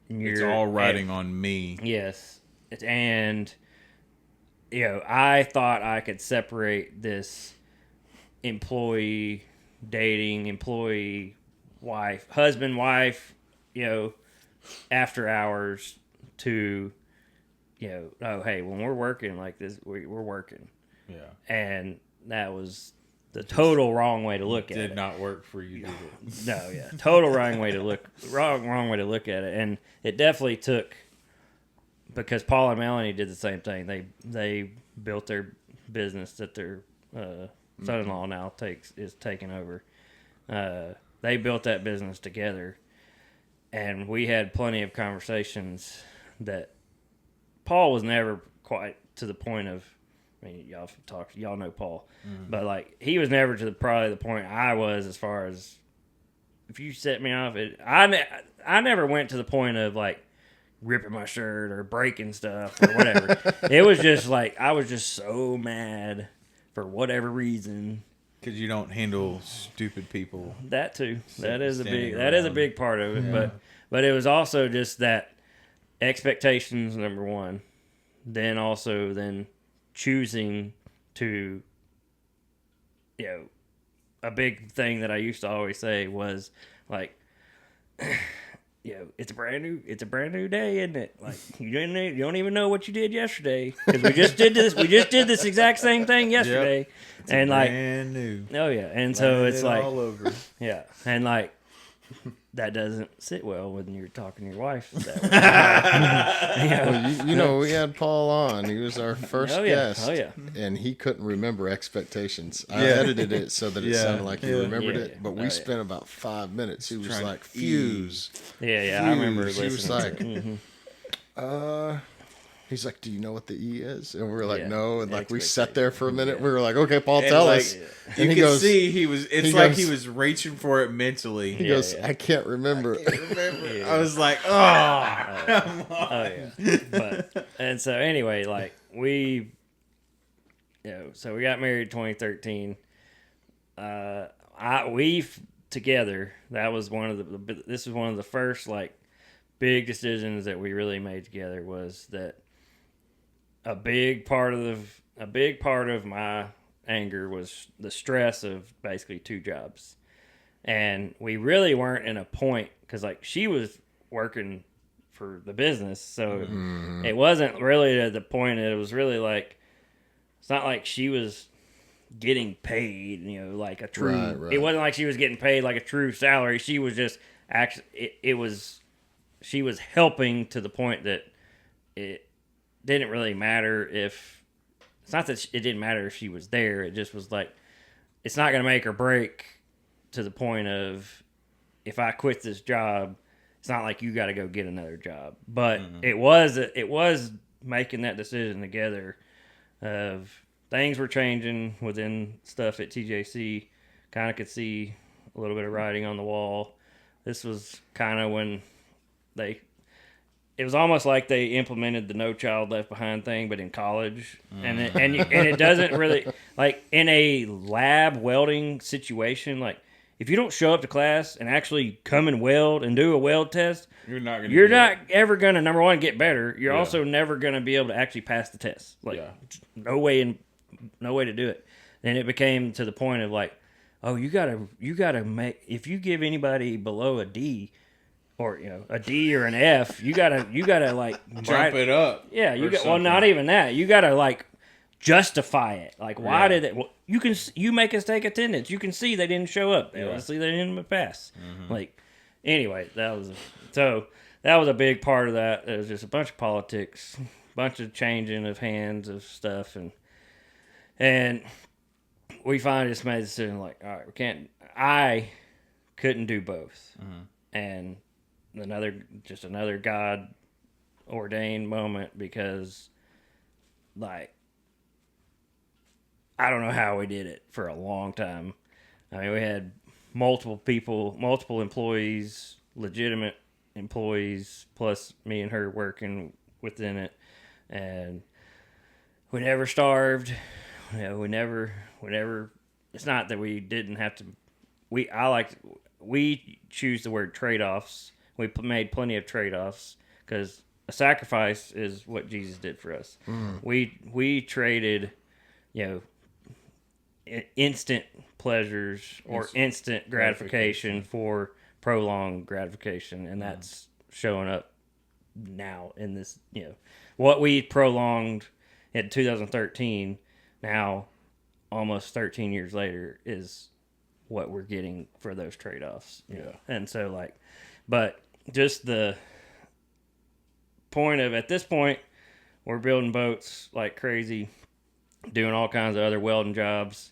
Speaker 2: It's all riding on me.
Speaker 1: Yes. And, I thought I could separate this employee dating, employee wife, husband, wife, after hours to, oh, hey, when we're working like this, we're working.
Speaker 2: Yeah. And
Speaker 1: that was the total wrong way to look at it.
Speaker 2: Did not work for you, did it?
Speaker 1: No, yeah. Total wrong way to look at it. And it definitely took, because Paul and Melanie did the same thing. They built their business that their son-in-law now is taking over. They built that business together. And we had plenty of conversations that Paul was never quite to the point of, I mean, y'all know Paul, but like he was never to probably the point I was, as far as if you set me off, I never went to the point of like ripping my shirt or breaking stuff or whatever. It was just like, I was just so mad for whatever reason.
Speaker 2: Because you don't handle stupid people.
Speaker 1: That too. That is a big part of it. Yeah. But it was also just that expectations, number one. Then also choosing to, a big thing that I used to always say was like, it's a brand new day, isn't it? Like you don't even know what you did yesterday, because we just did this exact same thing yesterday. Yep.
Speaker 2: It's and like brand new.
Speaker 1: Oh yeah, and so it's like
Speaker 2: all over.
Speaker 1: Yeah, and like that doesn't sit well when you're talking to your wife that way.
Speaker 3: Well, we had Paul on. He was our first guest.
Speaker 1: Oh yeah,
Speaker 3: and he couldn't remember expectations. I edited it so that it sounded like he remembered it, but we spent about 5 minutes. He was like, "Fuse."
Speaker 1: Yeah, I remember listening.
Speaker 3: He was like, he's like, "Do you know what the E is?" And we were like, "No." And like we sat there for a minute. We were like, "Okay, Paul, tell us."
Speaker 2: And he goes, see he was. It's like he was reaching for it mentally.
Speaker 3: He goes, "I can't remember."
Speaker 2: I was like, "Oh, come on."
Speaker 1: Oh yeah. But and so anyway, like we, so we got married 2013. We together. That was one of the. This was one of the first like big decisions that we really made together. Was that a big part of my anger was the stress of basically 2 jobs. And we really weren't in a point, because like she was working for the business, so it wasn't really at the point that it was really like, it's not like she was getting paid, like a true, right. It wasn't like she was getting paid like a true salary. She was just actually, she was helping to the point that it didn't really matter if, it's not that it didn't matter if she was there. It just was like, it's not going to make or break to the point of, if I quit this job, it's not like you got to go get another job. But it was making that decision together of things were changing within stuff at TJC. Kind of could see a little bit of writing on the wall. This was kind of when it was almost like they implemented the No Child Left Behind thing, but in college, and it doesn't really, like, in a lab welding situation, like, if you don't show up to class and actually come and weld and do a weld test,
Speaker 2: you're not
Speaker 1: ever gonna, number one, get better. You're also never gonna be able to actually pass the test. Like, no way to do it. And it became to the point of like, oh, you gotta make, if you give anybody below a D, or a D or an F, you gotta like
Speaker 2: jump it up.
Speaker 1: Yeah, well, not even that. You gotta like justify it. Like, why did it? Well, you make us take attendance. You can see they didn't show up. Obviously, they didn't pass. Like, anyway, that was a big part of that. It was just a bunch of politics, bunch of changing of hands of stuff, and we finally just made the decision. Like, all right, we can't. I couldn't do both, and another God ordained moment, because like, I don't know how we did it for a long time. I mean, we had multiple employees, legitimate employees, plus me and her working within it, and we never starved. We never. It's not that we didn't have to. We choose the word trade-offs. We made plenty of trade-offs, because a sacrifice is what Jesus did for us. We traded, instant pleasures or instant gratification for prolonged gratification, and that's showing up now in this. What we prolonged in 2013, now almost 13 years later, is what we're getting for those trade-offs. And so, like, but just the point of, at this point, we're building boats like crazy, doing all kinds of other welding jobs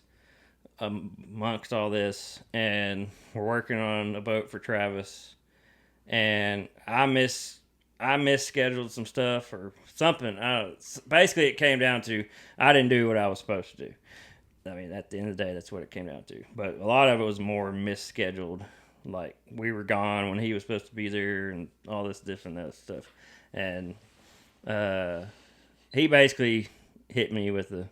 Speaker 1: amongst all this, and we're working on a boat for Travis, and I misscheduled some stuff or something. Basically, it came down to I didn't do what I was supposed to do. I mean, at the end of the day, that's what it came down to. But a lot of it was more misscheduled. Like, we were gone when he was supposed to be there and all this different stuff. And he basically hit me with it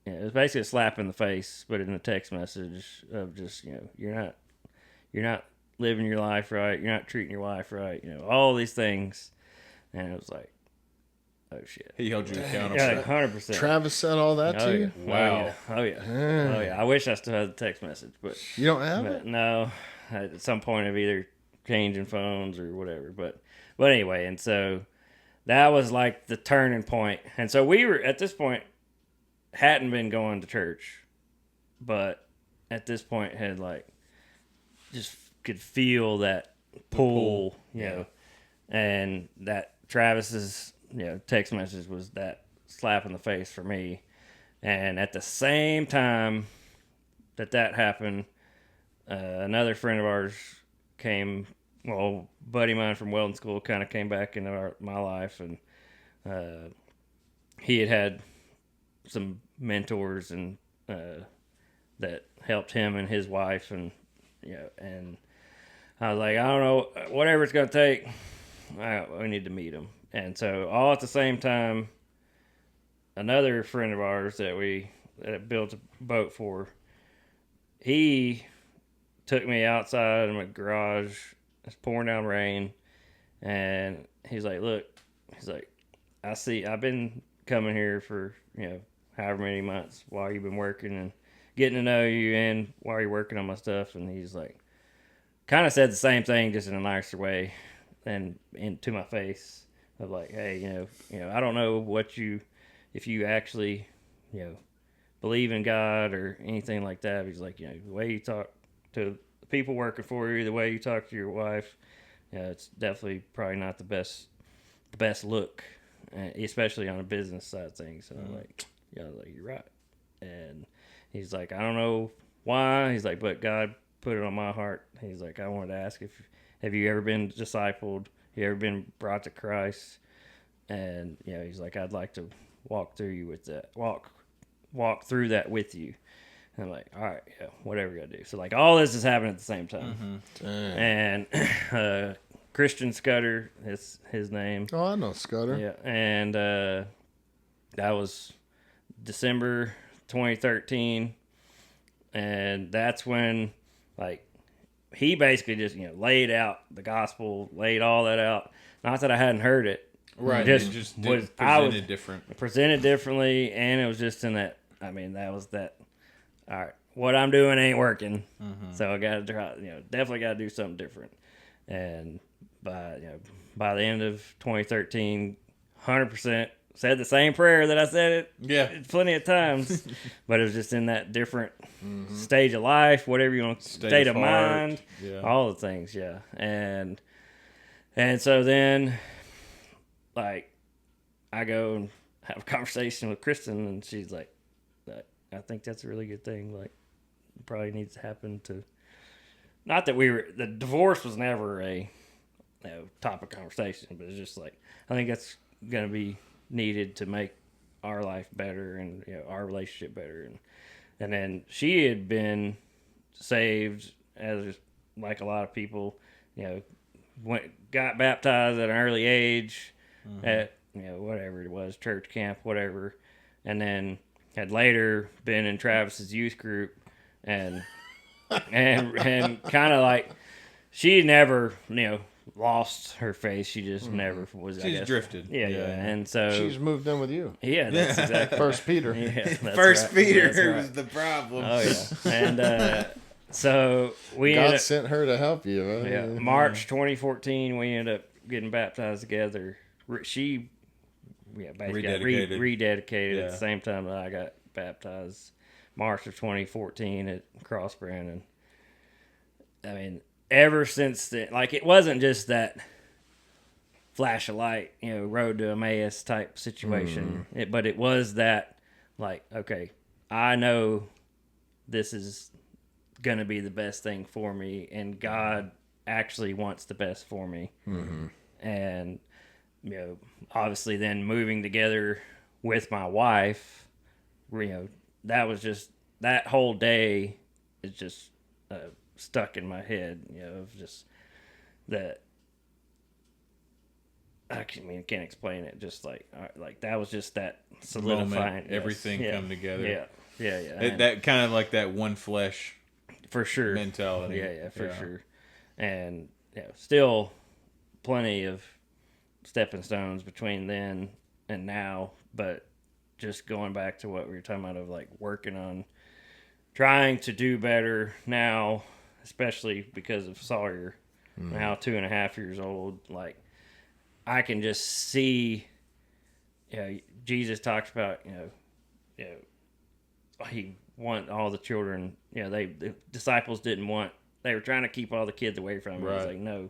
Speaker 1: was basically a slap in the face, but in a text message of just, you're not living your life right. You're not treating your wife right. All these things. And it was like, oh shit.
Speaker 2: He held you accountable.
Speaker 1: Yeah, 100%.
Speaker 3: Travis said all that to you?
Speaker 2: Wow.
Speaker 1: Oh yeah. I wish I still had the text message, but
Speaker 3: you don't have it?
Speaker 1: No. At some point of either changing phones or whatever. But anyway, and so that was like the turning point. And so we were, at this point, hadn't been going to church, but at this point had like just could feel that pull, and that Travis's text message was that slap in the face for me. And at the same time that happened, another friend of ours came, buddy of mine from welding school, kind of came back into my life, and he had some mentors and that helped him and his wife, and and I was like, I don't know, whatever it's gonna take, we need to meet him. And so, all at the same time, another friend of ours that built a boat for, he took me outside in my garage. It's pouring down rain, and he's like, "Look," he's like, I've been coming here for however many months while you've been working and getting to know you, and while you're working on my stuff." And he's like, kind of said the same thing, just in a nicer way, and into my face. Of like, hey, I don't know if you actually, believe in God or anything like that. He's like, the way you talk to the people working for you, the way you talk to your wife, it's definitely probably not the best look, especially on a business side of things. So I'm like, you're right. And he's like, I don't know why. He's like, but God put it on my heart. He's like, I wanted to ask have you ever been discipled? You ever been brought to Christ? And, you know, he's like, I'd like to walk through that with you. And I'm like, all right, yeah, whatever you gotta do. So like all this is happening at the same time. And Christian Scudder is his name.
Speaker 4: Oh, I know Scudder.
Speaker 1: Yeah. And that was December 2013. And that's when, like, he basically just, you know, laid out the gospel, laid all that out. Not that I hadn't heard it.
Speaker 2: Right.
Speaker 1: Just
Speaker 2: was
Speaker 1: I was
Speaker 2: presented different.
Speaker 1: presented differently, and it was just in that. I mean, that was that. All right, what I'm doing ain't working, so I got to try. You know, definitely got to do something different. And by the end of 2013, 100% said the same prayer that I said it plenty of times, but it was just in that different stage of life, whatever you want, state of mind, all the things, and so then, like, I go and have a conversation with Kristen, and she's like, I think that's a really good thing. Like, it probably needs to happen to. Not that the divorce was never a topic of conversation, but it's just like, I think that's going to be needed to make our life better and, you know, our relationship better. And then she had been saved as like a lot of people, you know, got baptized at an early age at, you know, whatever it was, church camp, whatever. And then had later been in Travis's youth group and kind of like, she never, you know, lost her faith. She just never was.
Speaker 2: She's drifted.
Speaker 1: Yeah. And so
Speaker 4: She's moved in with you.
Speaker 1: Yeah, that's exactly.
Speaker 4: First Peter.
Speaker 1: Yeah, that's
Speaker 2: First
Speaker 1: right.
Speaker 2: Peter
Speaker 1: That's right.
Speaker 2: was the problem.
Speaker 1: Oh yeah, and so we
Speaker 4: God
Speaker 1: ended up,
Speaker 4: sent her to help you. Huh?
Speaker 1: yeah, March 2014. We ended up getting baptized together. She, basically got rededicated at the same time that I got baptized. March of 2014 at Cross Brandon. I mean, ever since then, like, it wasn't just that flash of light, you know, road to Emmaus type situation, but it was that, like, okay, I know this is going to be the best thing for me, and God actually wants the best for me. And, you know, obviously then moving together with my wife, you know, that was just, that whole day is just stuck in my head, you know, of just that. I can't explain it. Just like that was just that solidifying
Speaker 2: moment, everything come together.
Speaker 1: Yeah.
Speaker 2: That kind of like that one flesh
Speaker 1: for sure
Speaker 2: mentality.
Speaker 1: Yeah, for sure. And still plenty of stepping stones between then and now, but just going back to what we were talking about of like working on trying to do better now, especially because of Sawyer, now 2.5 years old. Like, I can just see, Jesus talks about, he want all the children, the disciples didn't want, they were trying to keep all the kids away from him. Right. He's like, no,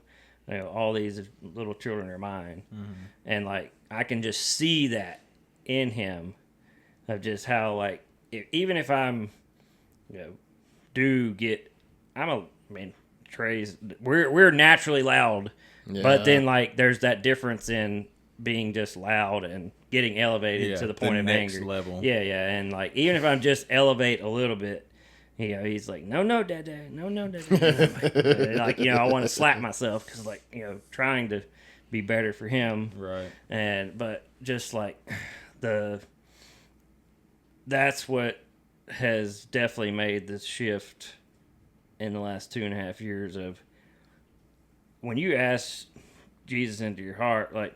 Speaker 1: all these little children are mine. And like, I can just see that in him of just how, like, even if I'm, Trey's, we're naturally loud, but then like there's that difference in being just loud and getting elevated to the point of
Speaker 2: next
Speaker 1: anger
Speaker 2: level.
Speaker 1: And like, even if I'm just elevate a little bit, he's like, no, dad, no, dad. Like, I want to slap myself because, like, trying to be better for him,
Speaker 2: right?
Speaker 1: But just like that's what has definitely made this shift in the last 2.5 years of when you ask Jesus into your heart, like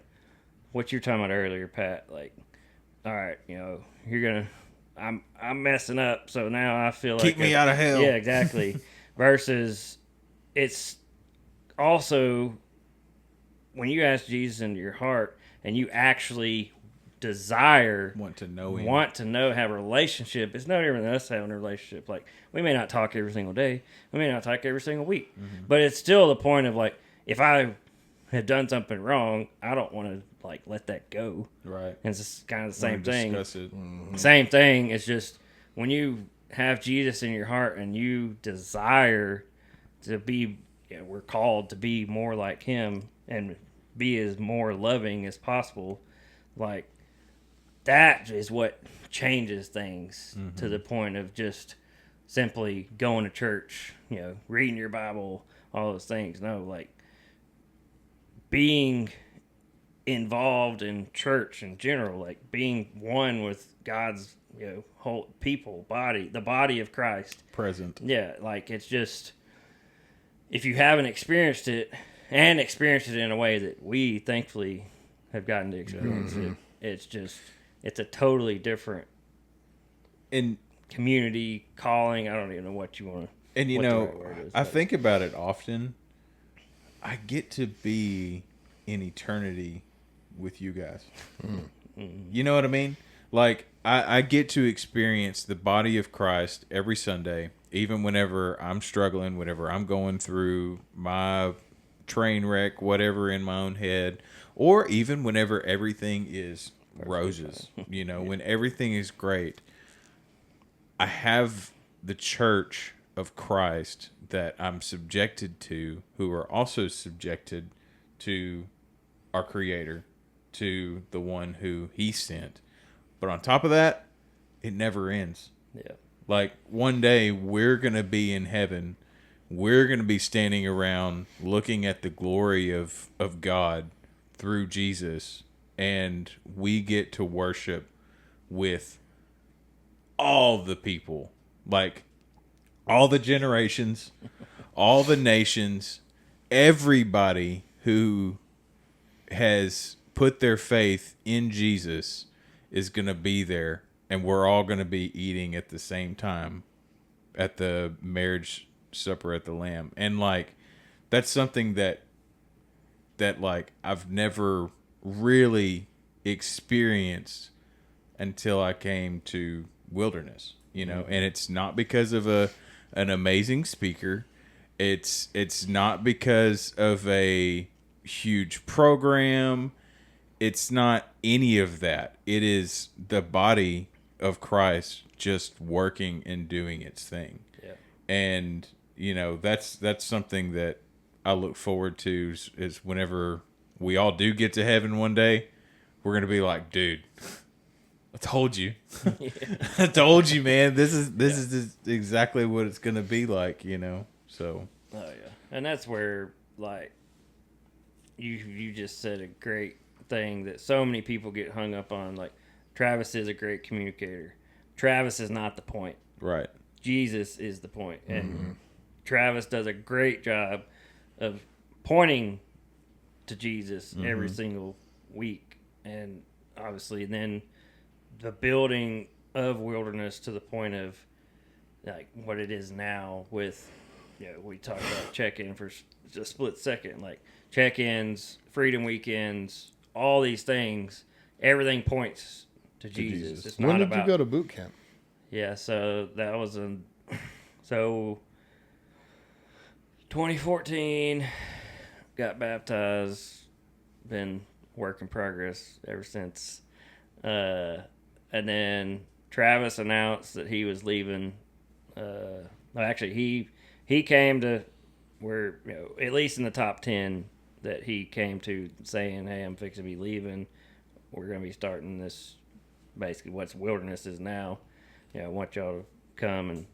Speaker 1: what you're talking about earlier, Pat, like, all right, I'm messing up, so now I feel like
Speaker 2: keep me out of hell.
Speaker 1: Yeah, exactly. Versus it's also when you ask Jesus into your heart and you actually want to know him, have a relationship. It's no different than us having a relationship. Like, we may not talk every single day, we may not talk every single week, but it's still the point of like, if I have done something wrong, I don't want to like let that go.
Speaker 2: Right.
Speaker 1: And it's just kind of the same thing.
Speaker 2: Discuss it.
Speaker 1: Same thing. It's just when you have Jesus in your heart and you desire to be, we're called to be more like him and be as more loving as possible. like that is what changes things to the point of just simply going to church, reading your Bible, all those things. No, like being involved in church in general, like being one with God's, whole people, the body of Christ.
Speaker 2: Present.
Speaker 1: Yeah, like it's just, if you haven't experienced it and experienced it in a way that we thankfully have gotten to experience it, it's a totally different
Speaker 2: And
Speaker 1: community calling. I don't even know what you want to.
Speaker 2: And
Speaker 1: what the right word is,
Speaker 2: I
Speaker 1: but-
Speaker 2: think about it often. I get to be in eternity with you guys. You know what I mean? Like, I get to experience the body of Christ every Sunday, even whenever I'm struggling, whenever I'm going through my train wreck, whatever in my own head, or even whenever everything is roses, when everything is great. I have the church of Christ that I'm subjected to, who are also subjected to our Creator, to the one who He sent. But on top of that, it never ends.
Speaker 1: Yeah.
Speaker 2: Like, one day we're going to be in heaven. We're going to be standing around looking at the glory of God through Jesus. And we get to worship with all the people. Like, all the generations, all the nations, everybody who has put their faith in Jesus is going to be there, and we're all going to be eating at the same time at the marriage supper at the Lamb. And like, that's something that like I've never really experienced until I came to Wilderness, and it's not because of an amazing speaker. It's not because of a huge program. It's not any of that. It is the body of Christ just working and doing its thing.
Speaker 1: Yeah.
Speaker 2: And, that's something that I look forward to is whenever we all do get to heaven one day, we're going to be like, dude, I told you. I told you, man. This is exactly what it's going to be like, So.
Speaker 1: Oh yeah, and that's where like you just said a great thing that so many people get hung up on. Like, Travis is a great communicator. Travis is not the point.
Speaker 2: Right.
Speaker 1: Jesus is the point. And Travis does a great job of pointing to Jesus every single week. And obviously then the building of Wilderness to the point of like what it is now with, we talked about check-in for a split second, like check-ins, freedom weekends, all these things, everything points to Jesus. It's
Speaker 4: When
Speaker 1: not
Speaker 4: did
Speaker 1: about,
Speaker 4: you go to boot camp?
Speaker 1: Yeah, so that was 2014, got baptized, been work in progress ever since. And then Travis announced that he was leaving. Actually, he came to where, at least in the top 10 that he came to saying, hey, I'm fixing to be leaving. We're going to be starting this, basically what's Wilderness is now. I want y'all to come and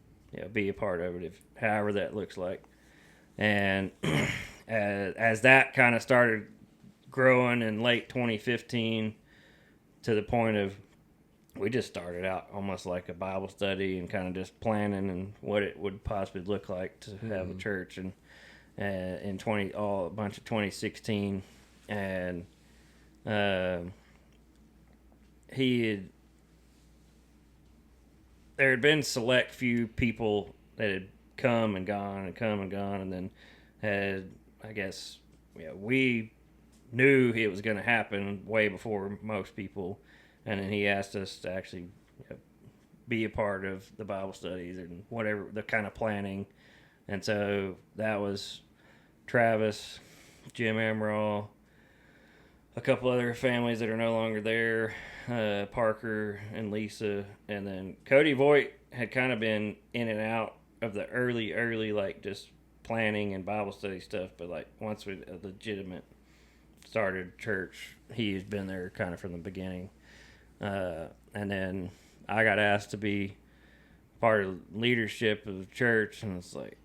Speaker 1: be a part of it, however that looks like. And as that kind of started growing in late 2015 to the point of we just started out almost like a Bible study and kind of just planning and what it would possibly look like to have a church. And in a bunch of 2016, and there had been select few people that had come and gone, and then had, I guess, we knew it was going to happen way before most people, and then he asked us to actually be a part of the Bible studies and whatever, the kind of planning. And so that was Travis, Jim Amaral, a couple other families that are no longer there, Parker and Lisa, and then Cody Voigt had kind of been in and out of the early like just planning and Bible study stuff, but like once we a legitimate started church, he had been there kind of from the beginning. And then I got asked to be part of leadership of the church, and it's like,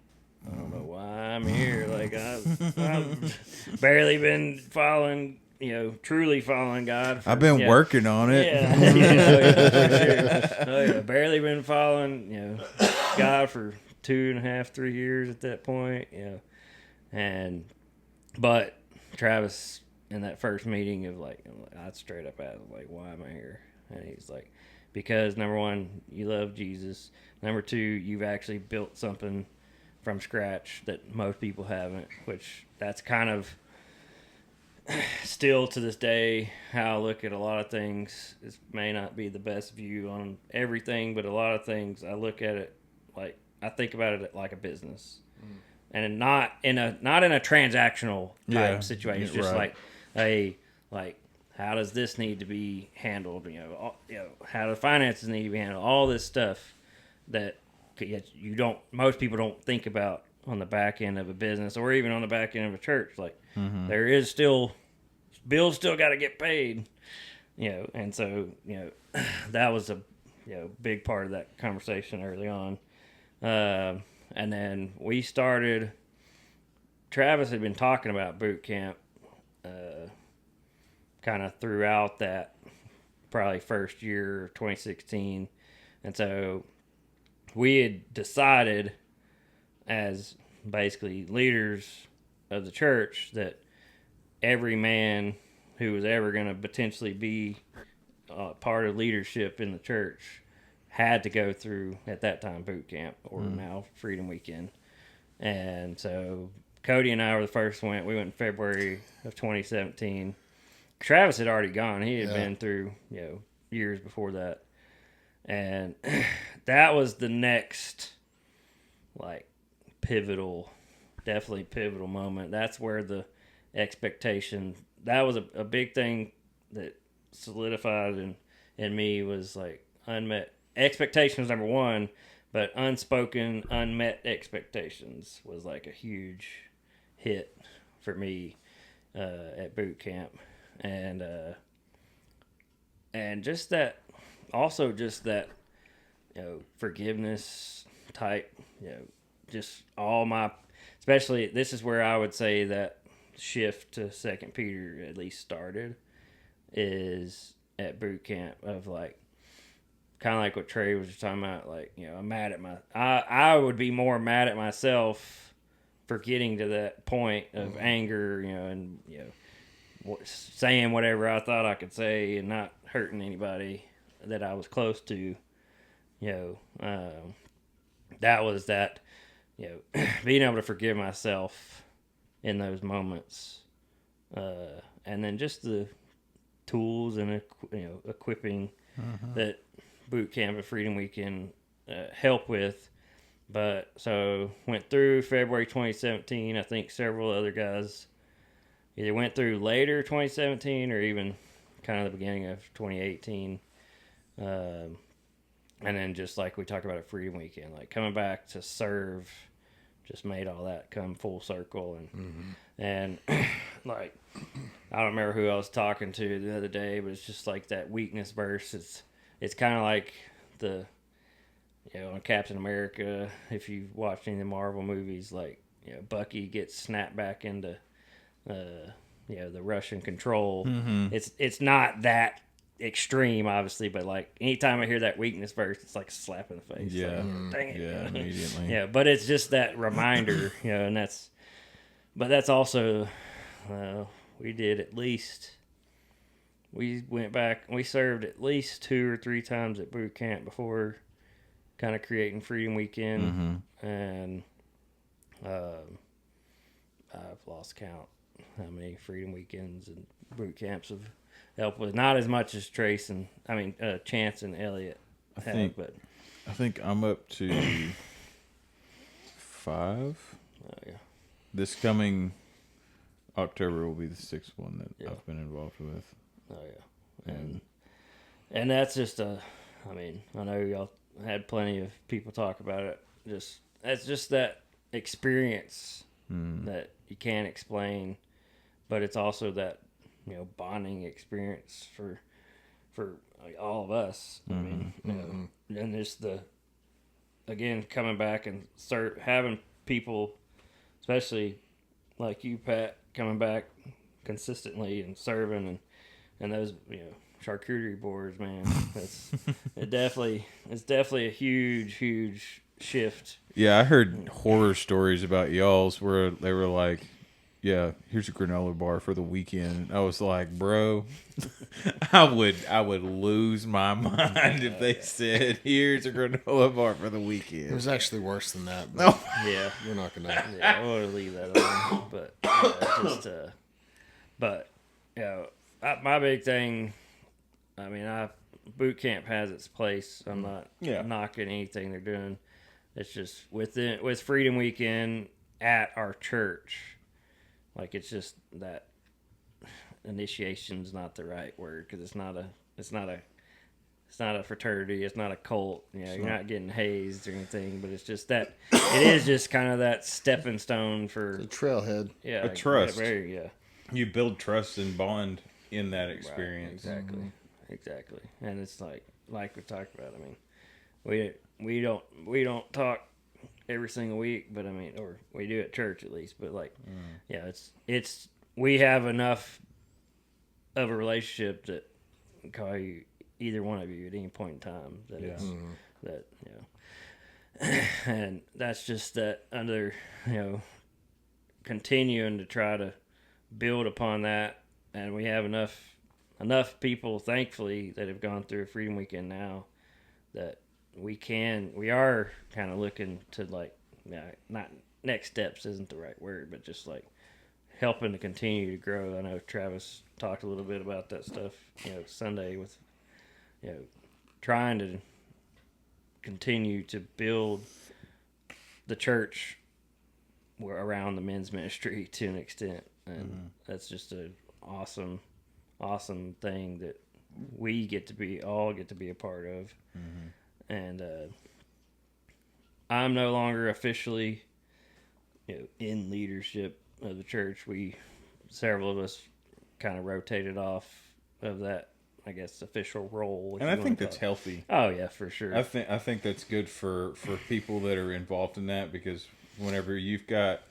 Speaker 1: I don't know why I'm here. Like, I've barely been following, truly following God.
Speaker 2: I've been working on it.
Speaker 1: Yeah, for sure. Oh, yeah, barely been following, God for 2.5, 3 years at that point. But Travis in that first meeting I straight up asked, like, why am I here? And he's like, because number one, you love Jesus. Number two, you've actually built something from scratch that most people haven't, which that's kind of still to this day how I look at a lot of things. It may not be the best view on everything, but a lot of things I look at it like, I think about it like a business, and not in a transactional type situation. It's just like how does this need to be handled? How do finances need to be handled? All this stuff that most people don't think about on the back end of a business, or even on the back end of a church. Like, there is still bills still got to get paid, and so that was a big part of that conversation early on. And then we started. Travis had been talking about boot camp, kind of throughout that probably first year of 2016, and so we had decided as basically leaders of the church that every man who was ever going to potentially be part of leadership in the church had to go through, at that time, boot camp, or now Freedom Weekend. And so Cody and I were the first went. We went in February of 2017. Travis had already gone. He had been through, years before that. And that was the next, definitely pivotal moment. That's where the expectation, that was a big thing that solidified in me, was like unmet expectations, number one, but unspoken, unmet expectations was like a huge hit for me at boot camp. And just that, also just that, forgiveness type, just all my, especially this is where I would say that shift to 2 Peter at least started, is at boot camp, of like, kind of like what Trey was just talking about, like, I'm mad at I would be more mad at myself for getting to that point of anger, and, saying whatever I thought I could say and not hurting anybody that I was close to, that was that, being able to forgive myself in those moments, and then just the tools and equipping that boot camp and Freedom Weekend help with. But so went through February 2017. I think several other guys either went through later 2017 or even kind of the beginning of 2018. And then just like we talked about at Freedom Weekend, like coming back to serve, just made all that come full circle. And like, I don't remember who I was talking to the other day, but it's just like that weakness verse. It's kind of like the, on Captain America, if you've watched any of the Marvel movies, like, Bucky gets snapped back into, the Russian control. It's not that extreme, obviously, but like anytime I hear that weakness verse, it's like a slap in the face.
Speaker 2: Yeah.
Speaker 1: Like, dang it.
Speaker 2: Yeah, immediately.
Speaker 1: Yeah, but it's just that reminder, and that's also, we went back, we served at least 2 or 3 times at boot camp before kind of creating Freedom Weekend. And I've lost count how many Freedom Weekends and boot camps have helped with. Not as much as Chance and Elliot have, but
Speaker 2: I think I'm up to 5.
Speaker 1: Oh yeah.
Speaker 2: This coming October will be the 6th one that I've been involved with.
Speaker 1: Oh yeah. And that's just I know y'all had plenty of people talk about it. That's just that experience that you can't explain, but it's also that bonding experience for like, all of us. I mean, and just again coming back and start having people, especially like you, Pat, coming back consistently and serving and those charcuterie boards, man. It's definitely a huge shift.
Speaker 2: Yeah, I heard horror stories about y'all's where they were like, "Yeah, here's a granola bar for the weekend." I was like, "Bro, I would lose my mind if they said, "Here's a granola bar for the
Speaker 3: It
Speaker 2: weekend."
Speaker 3: was actually worse than that. But
Speaker 2: No.
Speaker 1: Yeah,
Speaker 3: we're not gonna.
Speaker 1: yeah, I want to leave that alone. But my big thing. I mean, boot camp has its place. I'm not knocking anything they're doing. It's just with Freedom Weekend at our church, like it's just that initiation's not the right word because it's not a fraternity, it's not a cult. You're not getting hazed or anything, but it's just that it is just kind of that stepping stone for
Speaker 3: The trailhead.
Speaker 2: A trust.
Speaker 1: Yeah.
Speaker 2: You build trust and bond in that experience.
Speaker 1: Right, exactly. And it's like we talked about. I mean, we don't talk every single week, but I mean, or we do at church at least. But like, it's we have enough of a relationship that can call you either one of you at any point in time. That it's that and that's just that under continuing to try to build upon that, and we have enough people, thankfully, that have gone through a Freedom Weekend now that we are kind of looking to like, not next steps isn't the right word, but just like helping to continue to grow. I know Travis talked a little bit about that stuff, Sunday with, trying to continue to build the church around the men's ministry to an extent. And that's just an awesome thing that we all get to be a part of. And I'm no longer officially in leadership of the church. Several of us kind of rotated off of that, I guess, official role.
Speaker 2: And I think that's healthy.
Speaker 1: Oh yeah, for sure.
Speaker 2: I think that's good for people that are involved in that, because whenever you've got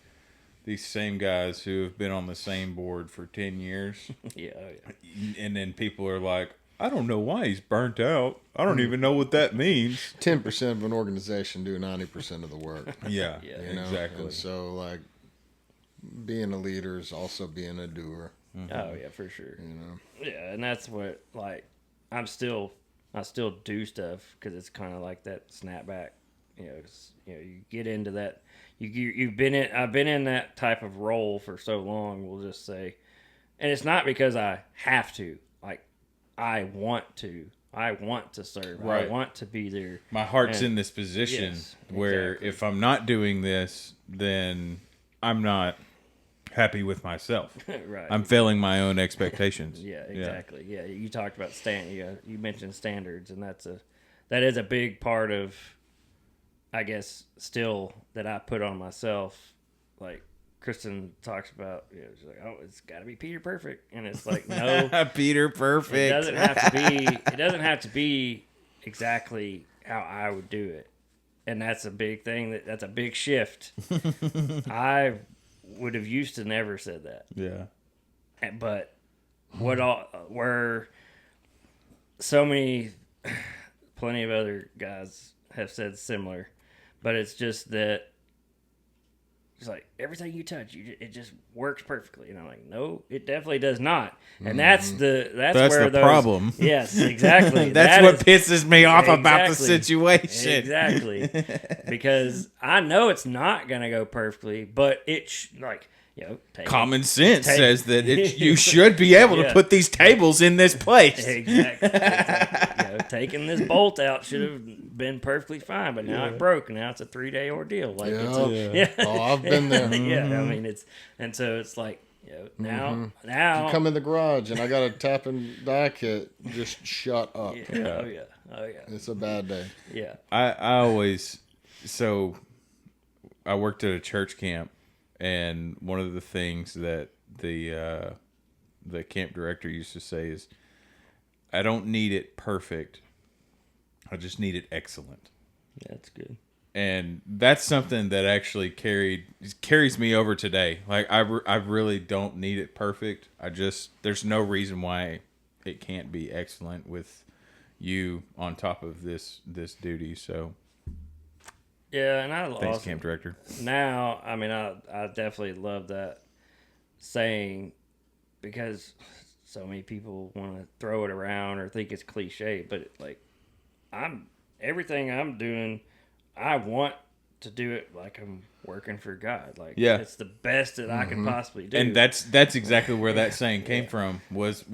Speaker 2: these same guys who have been on the same board for 10 years, and then people are like, I don't know why he's burnt out. I don't even know what that means.
Speaker 3: 10% of an organization do 90% of the work.
Speaker 2: Yeah,
Speaker 3: exactly. And so, like, being a leader is also being a doer.
Speaker 1: Oh yeah, for sure. Yeah, and that's what, like, I still do stuff because it's kind of like that snapback. You get into that. I've been in that type of role for so long. We'll just say, and it's not because I have to. Like, I want to serve.
Speaker 2: Right.
Speaker 1: I want to be there.
Speaker 2: My heart's in this position where if I'm not doing this, then I'm not happy with myself.
Speaker 1: Right.
Speaker 2: I'm failing my own expectations.
Speaker 1: Yeah, exactly. Yeah, you talked about you mentioned standards, and that is a big part of, I guess, still that I put on myself. Like Kristen talks about, she's like, oh, it's got to be Peter Perfect, and it's like, no,
Speaker 2: Peter Perfect.
Speaker 1: It doesn't have to be. It doesn't have to be exactly how I would do it, and that's a big thing. That's a big shift. I would have used to never said that.
Speaker 2: Yeah,
Speaker 1: but where so plenty of other guys have said similar, but it's just that it's like everything you touch, it just works perfectly. And I'm like, no, it definitely does not. And that's where
Speaker 2: the problem.
Speaker 1: Yes, exactly.
Speaker 2: That's what pisses me off about the situation.
Speaker 1: Exactly, because I know it's not gonna go perfectly, but
Speaker 2: common sense says that you should be able to put these tables in this place.
Speaker 1: Exactly. Taking this bolt out should have been perfectly fine, but now it broke. Now it's a 3-day ordeal. Like,
Speaker 3: oh, I've been there.
Speaker 1: Yeah, I mean and so it's like, now
Speaker 3: you come in the garage and I got a tap and die kit. Just shut up.
Speaker 1: Oh yeah.
Speaker 3: It's a bad day.
Speaker 1: Yeah.
Speaker 2: I worked at a church camp, and one of the things that the the camp director used to say is, I don't need it perfect. I just need it excellent.
Speaker 1: Yeah, that's good.
Speaker 2: And that's something that actually carries me over today. Like I really don't need it perfect. There's no reason why it can't be excellent with you on top of this duty. So
Speaker 1: Yeah, and
Speaker 2: thanks, camp director.
Speaker 1: Now, I mean, I definitely love that saying because so many people want to throw it around or think it's cliche, but like everything I'm doing, I want to do it like I'm working for God. Like, it's the best that I can possibly do.
Speaker 2: And that's exactly where that saying came from. Was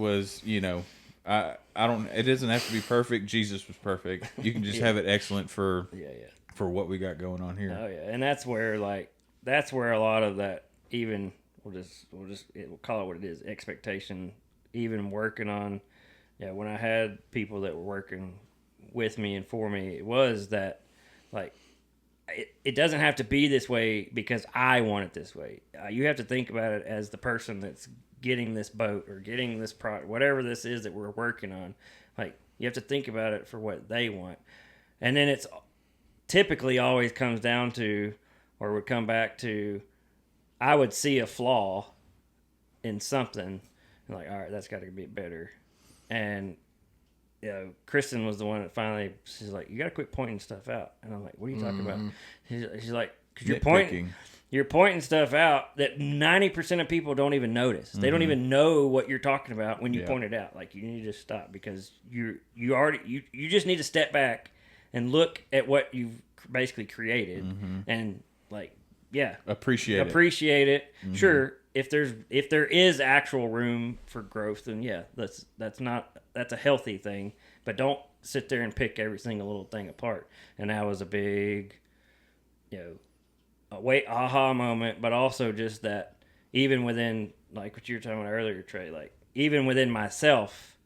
Speaker 2: I don't. It doesn't have to be perfect. Jesus was perfect. You can just have it excellent for what we got going on here.
Speaker 1: Oh yeah, and that's where a lot of that even we'll call it what it is, expectation. Even working on, when I had people that were working with me and for me, it was that like it doesn't have to be this way because I want it this way. You have to think about it as the person that's getting this boat or getting this product, whatever this is that we're working on. Like, you have to think about it for what they want. And then it's typically always comes down to, or would come back to, I would see a flaw in something and like, all right, that's got to be better. And Kristen was the one that finally, she's like, you got to quit pointing stuff out. And I'm like, what are you talking about? She's like, because you're pointing stuff out that 90% of people don't even notice. They don't even know what you're talking about when you point it out. Like, you need to stop because you just need to step back and look at what you've basically created and like, appreciate it. Sure. If there is actual room for growth, then that's a healthy thing. But don't sit there and pick every single little thing apart. And that was a big, aha moment. But also just that even within, like what you were talking about earlier, Trey, like even within myself,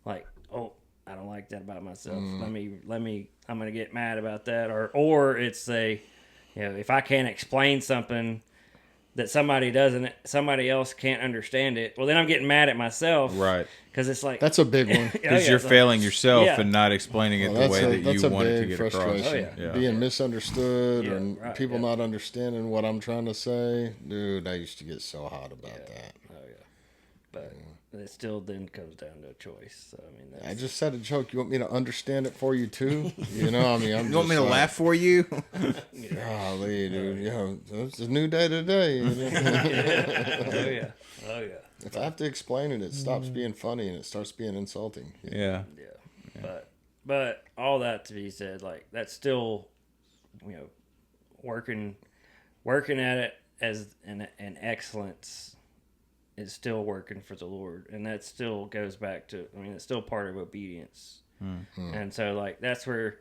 Speaker 1: like, oh, I don't like that about myself. Let me. I'm gonna get mad about that, or it's if I can't explain something that somebody else can't understand it, well, then I'm getting mad at myself.
Speaker 2: Right.
Speaker 1: Because it's like...
Speaker 3: That's a big one.
Speaker 2: Because you're failing yourself and not explaining it the way that you want it to get across.
Speaker 3: Being misunderstood and people not understanding what I'm trying to say. Dude, I used to get so hot about that.
Speaker 1: Oh, yeah. But it still then comes down to a choice. So, I mean,
Speaker 3: I just said a joke. You want me to understand it for you, too? You want
Speaker 2: me to laugh for you?
Speaker 3: Golly, dude. It's a new day today.
Speaker 1: Oh, yeah.
Speaker 3: If I have to explain it, it stops being funny and it starts being insulting.
Speaker 2: Yeah.
Speaker 1: But all that to be said, like, that's still, working at it as an excellence is still working for the Lord. And that still goes back to, it's still part of obedience. And so, like, that's where,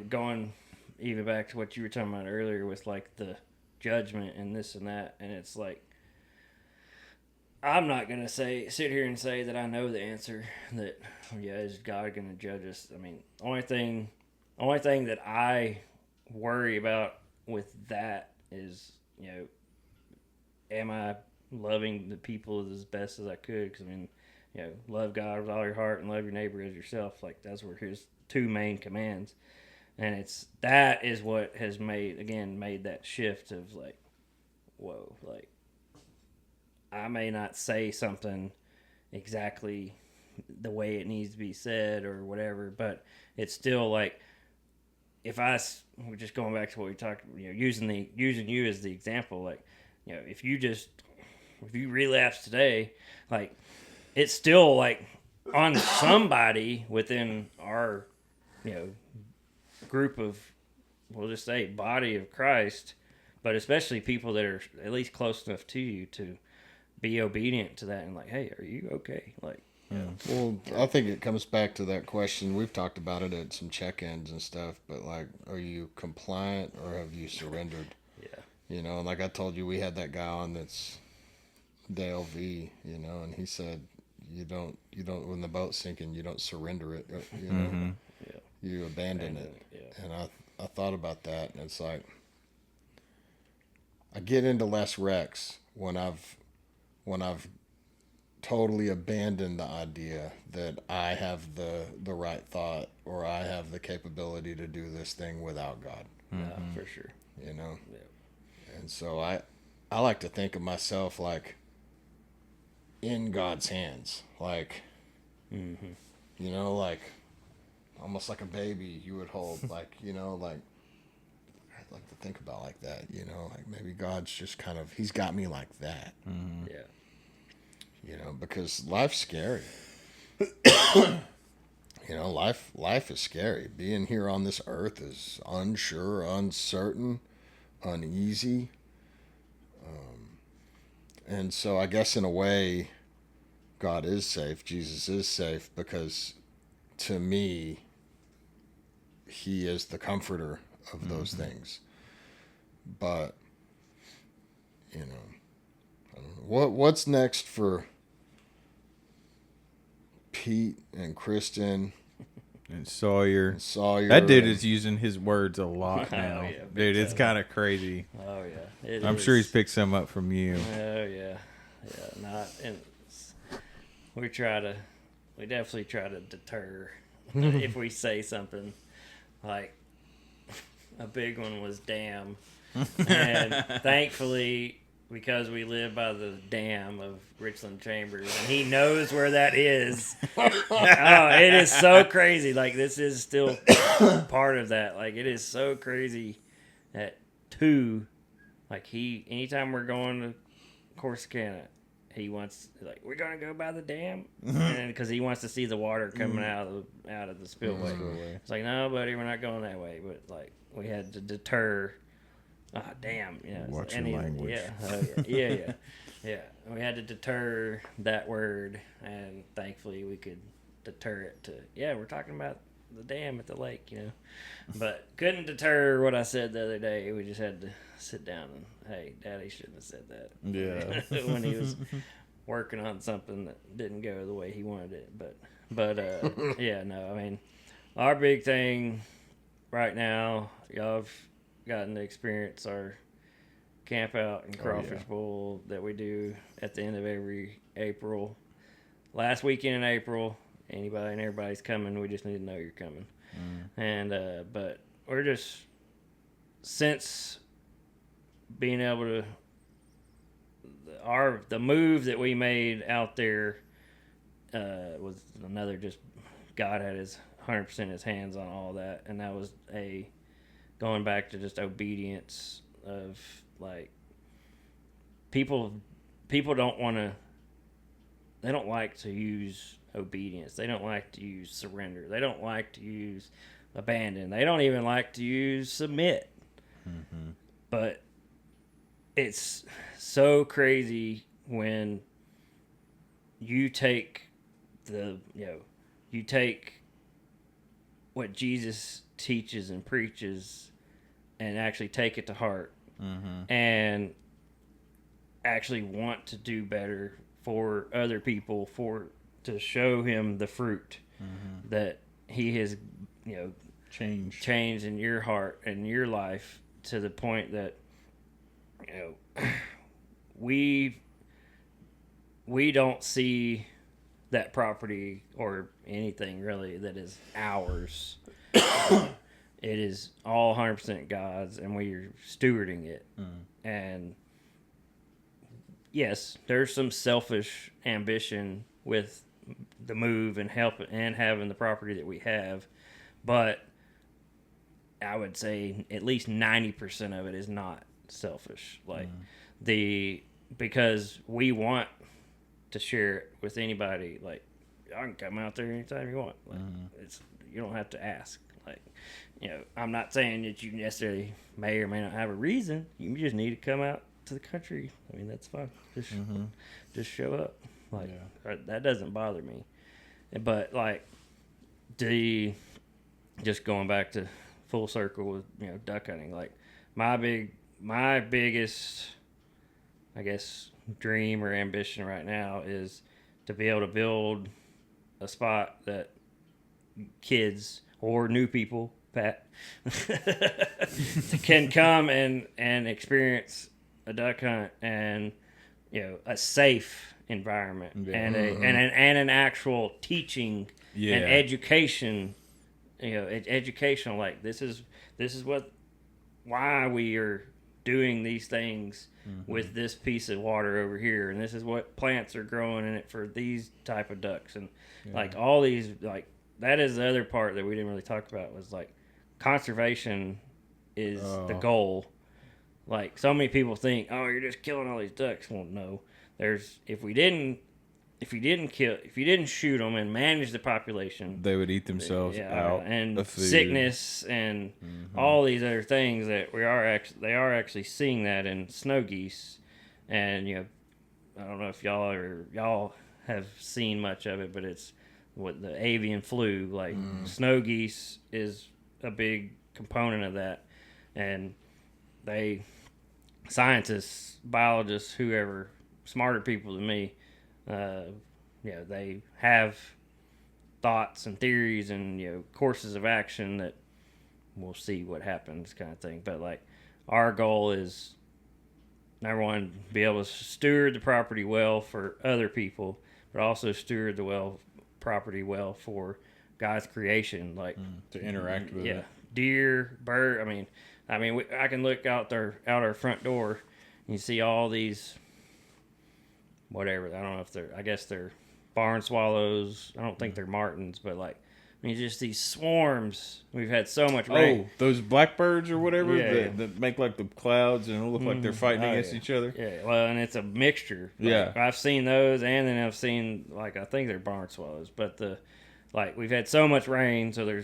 Speaker 1: going even back to what you were talking about earlier with, like, the judgment and this and that. And it's like, I'm not going to sit here and say that I know the answer that, is God going to judge us? I mean, only thing that I worry about with that is, am I loving the people as best as I could? Because, love God with all your heart and love your neighbor as yourself. Like, that's where his two main commands. And that is what has made that shift of, like, whoa, like, I may not say something exactly the way it needs to be said or whatever, but it's still like, we're just going back to what we talked, using you as the example, like, if you relapse today, like, it's still like on somebody within our, group of, we'll just say body of Christ, but especially people that are at least close enough to you to be obedient to that and like, hey, are you okay? Like,
Speaker 3: Well, I think it comes back to that question. We've talked about it at some check-ins and stuff, but like, are you compliant or have you surrendered? And like I told you, we had that guy on that's Dale V, and he said, you don't when the boat's sinking, you don't surrender it, you abandon it. And I thought about that, and it's like, I get into less wrecks when I've totally abandon the idea that I have the right thought or I have the capability to do this thing without God.
Speaker 1: No, for sure.
Speaker 3: You know?
Speaker 1: Yeah.
Speaker 3: And so I like to think of myself like in God's hands. Like, you know, like almost like a baby you would hold. Like, you know, like I'd like to think about like that, you know, like maybe God's just kind of, he's got me like that.
Speaker 1: Yeah.
Speaker 3: You know, because life's scary. You know, life is scary. Being here on this earth is unsure, uncertain, uneasy. And so I guess in a way, God is safe. Jesus is safe because to me, he is the comforter of those things. But, you know, I don't know. What's next for Pete and Kristen
Speaker 2: And Sawyer.
Speaker 3: and Sawyer?
Speaker 2: That dude
Speaker 3: and-
Speaker 2: is using his words a lot
Speaker 1: Oh,
Speaker 2: now.
Speaker 1: yeah, big
Speaker 2: Dude, it's
Speaker 1: time.
Speaker 2: kind of crazy.
Speaker 1: Oh yeah.
Speaker 2: I'm sure he's picked some up from you.
Speaker 1: Oh yeah. Yeah. Not. And we definitely try to deter if we say something like a big one was damn, and thankfully because we live by the dam of Richland Chambers and he knows where that is. Oh, it is so crazy. Like this is still part of that. Like it is so crazy that anytime we're going to Corsicana, he wants we're gonna go by the dam, and because he wants to see the water coming out of the spillway. It's like, no, buddy, we're not going that way. But like we had to deter. Ah, damn. Yeah.
Speaker 2: Watch your language.
Speaker 1: Yeah. Oh, yeah. Yeah. We had to deter that word, and thankfully we could deter it to. Yeah, we're talking about the dam at the lake, you know, but couldn't deter what I said the other day. We just had to sit down and, hey, Daddy shouldn't have said that.
Speaker 2: Yeah.
Speaker 1: When he was working on something that didn't go the way he wanted it, but yeah, no, I mean, our big thing right now, y'all have gotten to experience our camp out and crawfish bowl that we do at the end of every April. Last weekend in April, anybody and everybody's coming. We just need to know you're coming. And but we're just, since being able to, the move that we made out there was another, just God had his 100% his hands on all that, and that was going back to just obedience of like people don't want to, they don't like to use obedience. They don't like to use surrender. They don't like to use abandon. They don't even like to use submit. But it's so crazy when you take what Jesus teaches and preaches and actually take it to heart and actually want to do better for other people, to show him the fruit that he has, changed in your heart and your life, to the point that we don't see that property or anything really that is ours. It is all 100% God's, and we are stewarding it. And yes, there's some selfish ambition with the move and help and having the property that we have, but I would say at least 90% of it is not selfish. Like because we want to share it with anybody. Like, I can come out there anytime you want. Like, you don't have to ask. Like, I'm not saying that you necessarily may or may not have a reason. You just need to come out to the country. I mean, that's fine. Just show up. Like, that doesn't bother me. But like, just going back to full circle with duck hunting. Like, my biggest, I guess, dream or ambition right now is to be able to build a spot that kids or new people, Pat, can come and experience a duck hunt, and a safe environment
Speaker 2: Yeah.
Speaker 1: and an actual teaching and education. Educational. Like this is why we are doing these things with this piece of water over here, and this is what plants are growing in it for these type of ducks, and like all these, like that is the other part that we didn't really talk about, was like conservation is the goal. Like so many people think, oh, you're just killing all these ducks. Well, no, if you didn't shoot them and manage the population,
Speaker 2: they would eat themselves out
Speaker 1: and
Speaker 2: of food.
Speaker 1: Sickness and all these other things that they are actually seeing that in snow geese. And I don't know if y'all have seen much of it, but it's what the avian flu. Like snow geese is a big component of that, and scientists, biologists, whoever, smarter people than me, they have thoughts and theories and courses of action that we'll see what happens, kind of thing. But like our goal is, number one, be able to steward the property well for other people, but also steward the property well for God's creation, like
Speaker 2: to interact with it.
Speaker 1: Deer, bird. I mean, I can look out our front door, and you see all these, whatever. I don't know if I guess they're barn swallows. I don't think they're martins, but like, just these swarms. We've had so much rain.
Speaker 2: Oh, those blackbirds or whatever that make like the clouds and it look like they're fighting against each other.
Speaker 1: Yeah, well, and it's a mixture. Like, I've seen those, and then I've seen, like, I think they're barn swallows. But we've had so much rain, so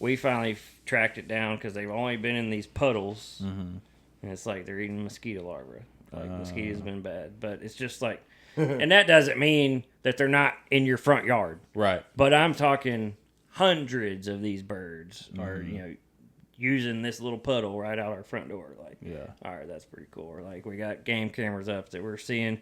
Speaker 1: we finally tracked it down because they've only been in these puddles, and it's like they're eating mosquito larvae. Like mosquitoes have been bad, but it's just like, and that doesn't mean that they're not in your front yard,
Speaker 2: right?
Speaker 1: But I'm talking hundreds of these birds are using this little puddle right out our front door. Like, all right, that's pretty cool. Or like we got game cameras up that we've seen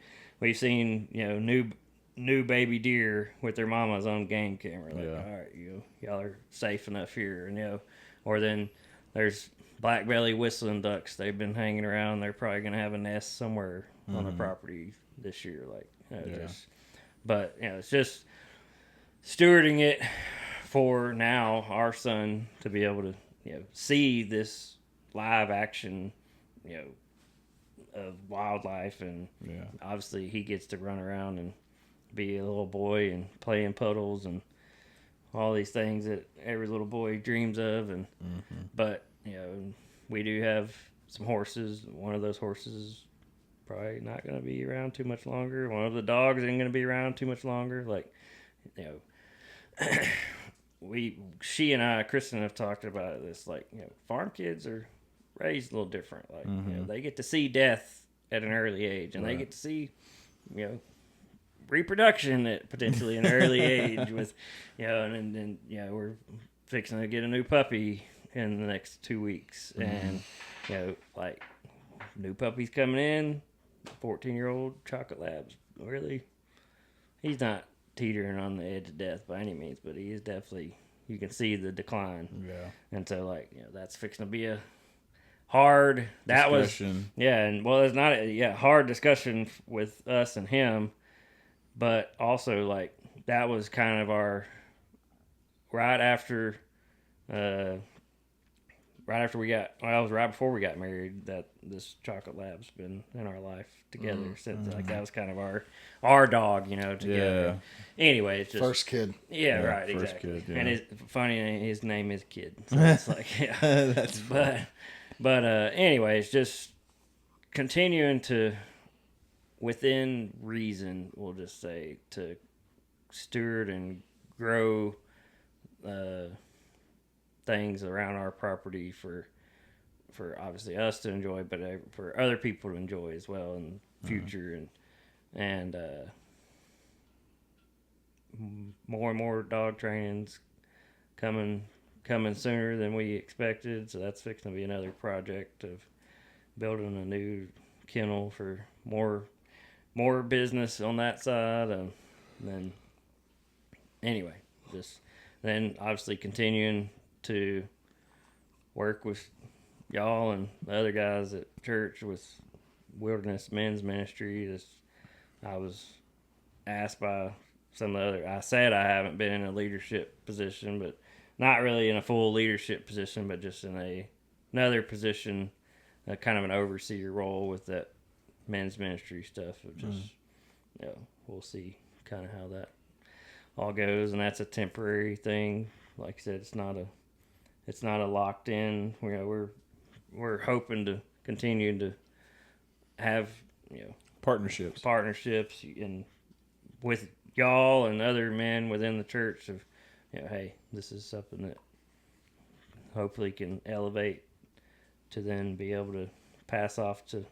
Speaker 1: new baby deer with their mamas on game camera. Like, all right, y'all are safe enough here, and or then there's black belly whistling ducks. They've been hanging around. They're probably gonna have a nest somewhere on the property this year. Like, it's just stewarding it for now our son to be able to see this live action of wildlife, and obviously he gets to run around and be a little boy and play in puddles and all these things that every little boy dreams of. And but we do have some horses. One of those horses is probably not going to be around too much longer. One of the dogs ain't going to be around too much longer. Like, she and I, Kristen, have talked about this. Like, farm kids are raised a little different. Like, they get to see death at an early age, and they get to see, reproduction at potentially an early age with, and then we're fixing to get a new puppy in the next 2 weeks, and like new puppies coming in, 14-year-old chocolate labs. Really, he's not teetering on the edge of death by any means, but he is definitely, you can see the decline. And so like that's fixing to be a hard discussion. It's not a hard discussion with us and him. But also, like, that was kind of our right after right before we got married, that this chocolate lab's been in our life together since. Like, that was kind of our dog, together. Anyway, it's just
Speaker 3: first kid.
Speaker 1: Right,
Speaker 2: first
Speaker 1: exactly.
Speaker 2: Kid,
Speaker 1: and it's funny, his name is Kid. So it's like,
Speaker 2: that's
Speaker 1: but anyway, it's just continuing to, within reason, we'll just say, to steward and grow things around our property for obviously us to enjoy, but for other people to enjoy as well in the future. And more and more dog trainings coming sooner than we expected, so that's fixing to be another project of building a new kennel for more business on that side. And then anyway, just then obviously continuing to work with y'all and the other guys at church with Wilderness Men's Ministry. I was asked by some of the other. I said I haven't been in a leadership position, but not really in a full leadership position, but just in another position, kind of an overseer role with that men's ministry stuff. Of just, we'll see kind of how that all goes, and that's a temporary thing. Like I said, it's not a locked in. We're hoping to continue to have
Speaker 2: Partnerships
Speaker 1: and with y'all and other men within the church of hey, this is something that hopefully can elevate to then be able to pass off to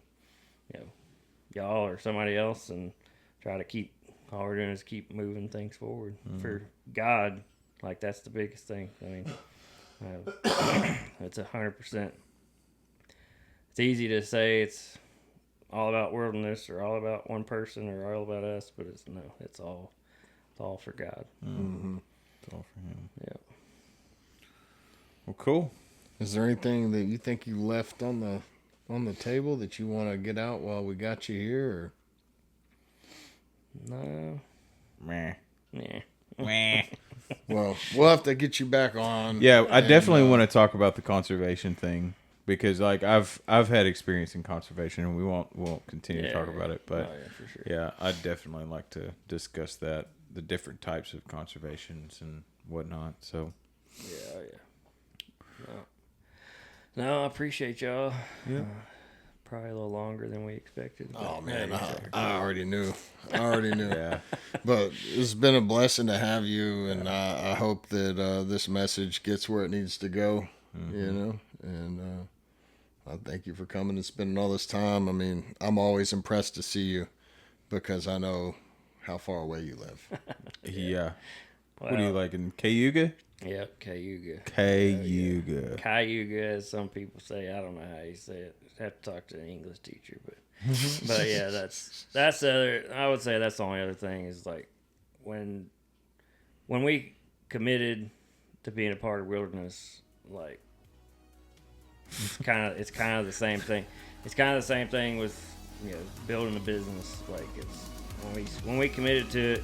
Speaker 1: y'all or somebody else and try to keep all we're doing is keep moving things forward for God. Like that's the biggest thing. I mean, it's 100%. It's easy to say it's all about worldliness or all about one person or all about us, but it's all for God.
Speaker 2: Mm-hmm. It's all for Him.
Speaker 1: Yeah.
Speaker 2: Well, cool.
Speaker 4: Is there anything that you think you left on the table that you want to get out while we got you here? Or?
Speaker 1: No.
Speaker 2: Meh.
Speaker 1: Yeah.
Speaker 2: Meh.
Speaker 4: Well, we'll have to get you back on.
Speaker 2: Yeah, I definitely want to talk about the conservation thing because, like, I've had experience in conservation, and we won't continue to talk about it. But
Speaker 1: for sure.
Speaker 2: yeah, I'd definitely like to discuss that, the different types of conservations and whatnot. So
Speaker 1: No, I appreciate y'all.
Speaker 2: Yeah.
Speaker 1: Probably a little longer than we expected.
Speaker 3: Oh man,
Speaker 1: hey,
Speaker 3: I already knew.
Speaker 2: yeah,
Speaker 3: But it's been a blessing to have you, and I hope that this message gets where it needs to go. And I thank you for coming and spending all this time. I mean, I'm always impressed to see you because I know how far away you live.
Speaker 2: yeah.
Speaker 1: Well,
Speaker 2: What do you like in Cayuga?
Speaker 1: Yep, Cayuga.
Speaker 2: Cayuga.
Speaker 1: Cayuga, as some people say. I don't know how you say it. I have to talk to an English teacher, but yeah, that's the other. I would say that's the only other thing is like when we committed to being a part of Wilderness, like it's kind of the same thing. It's kind of the same thing with building a business. Like it's when we committed to it,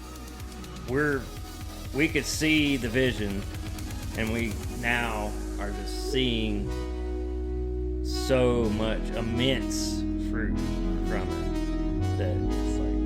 Speaker 1: we could see the vision, and we now are just seeing so much immense fruit from it that it's like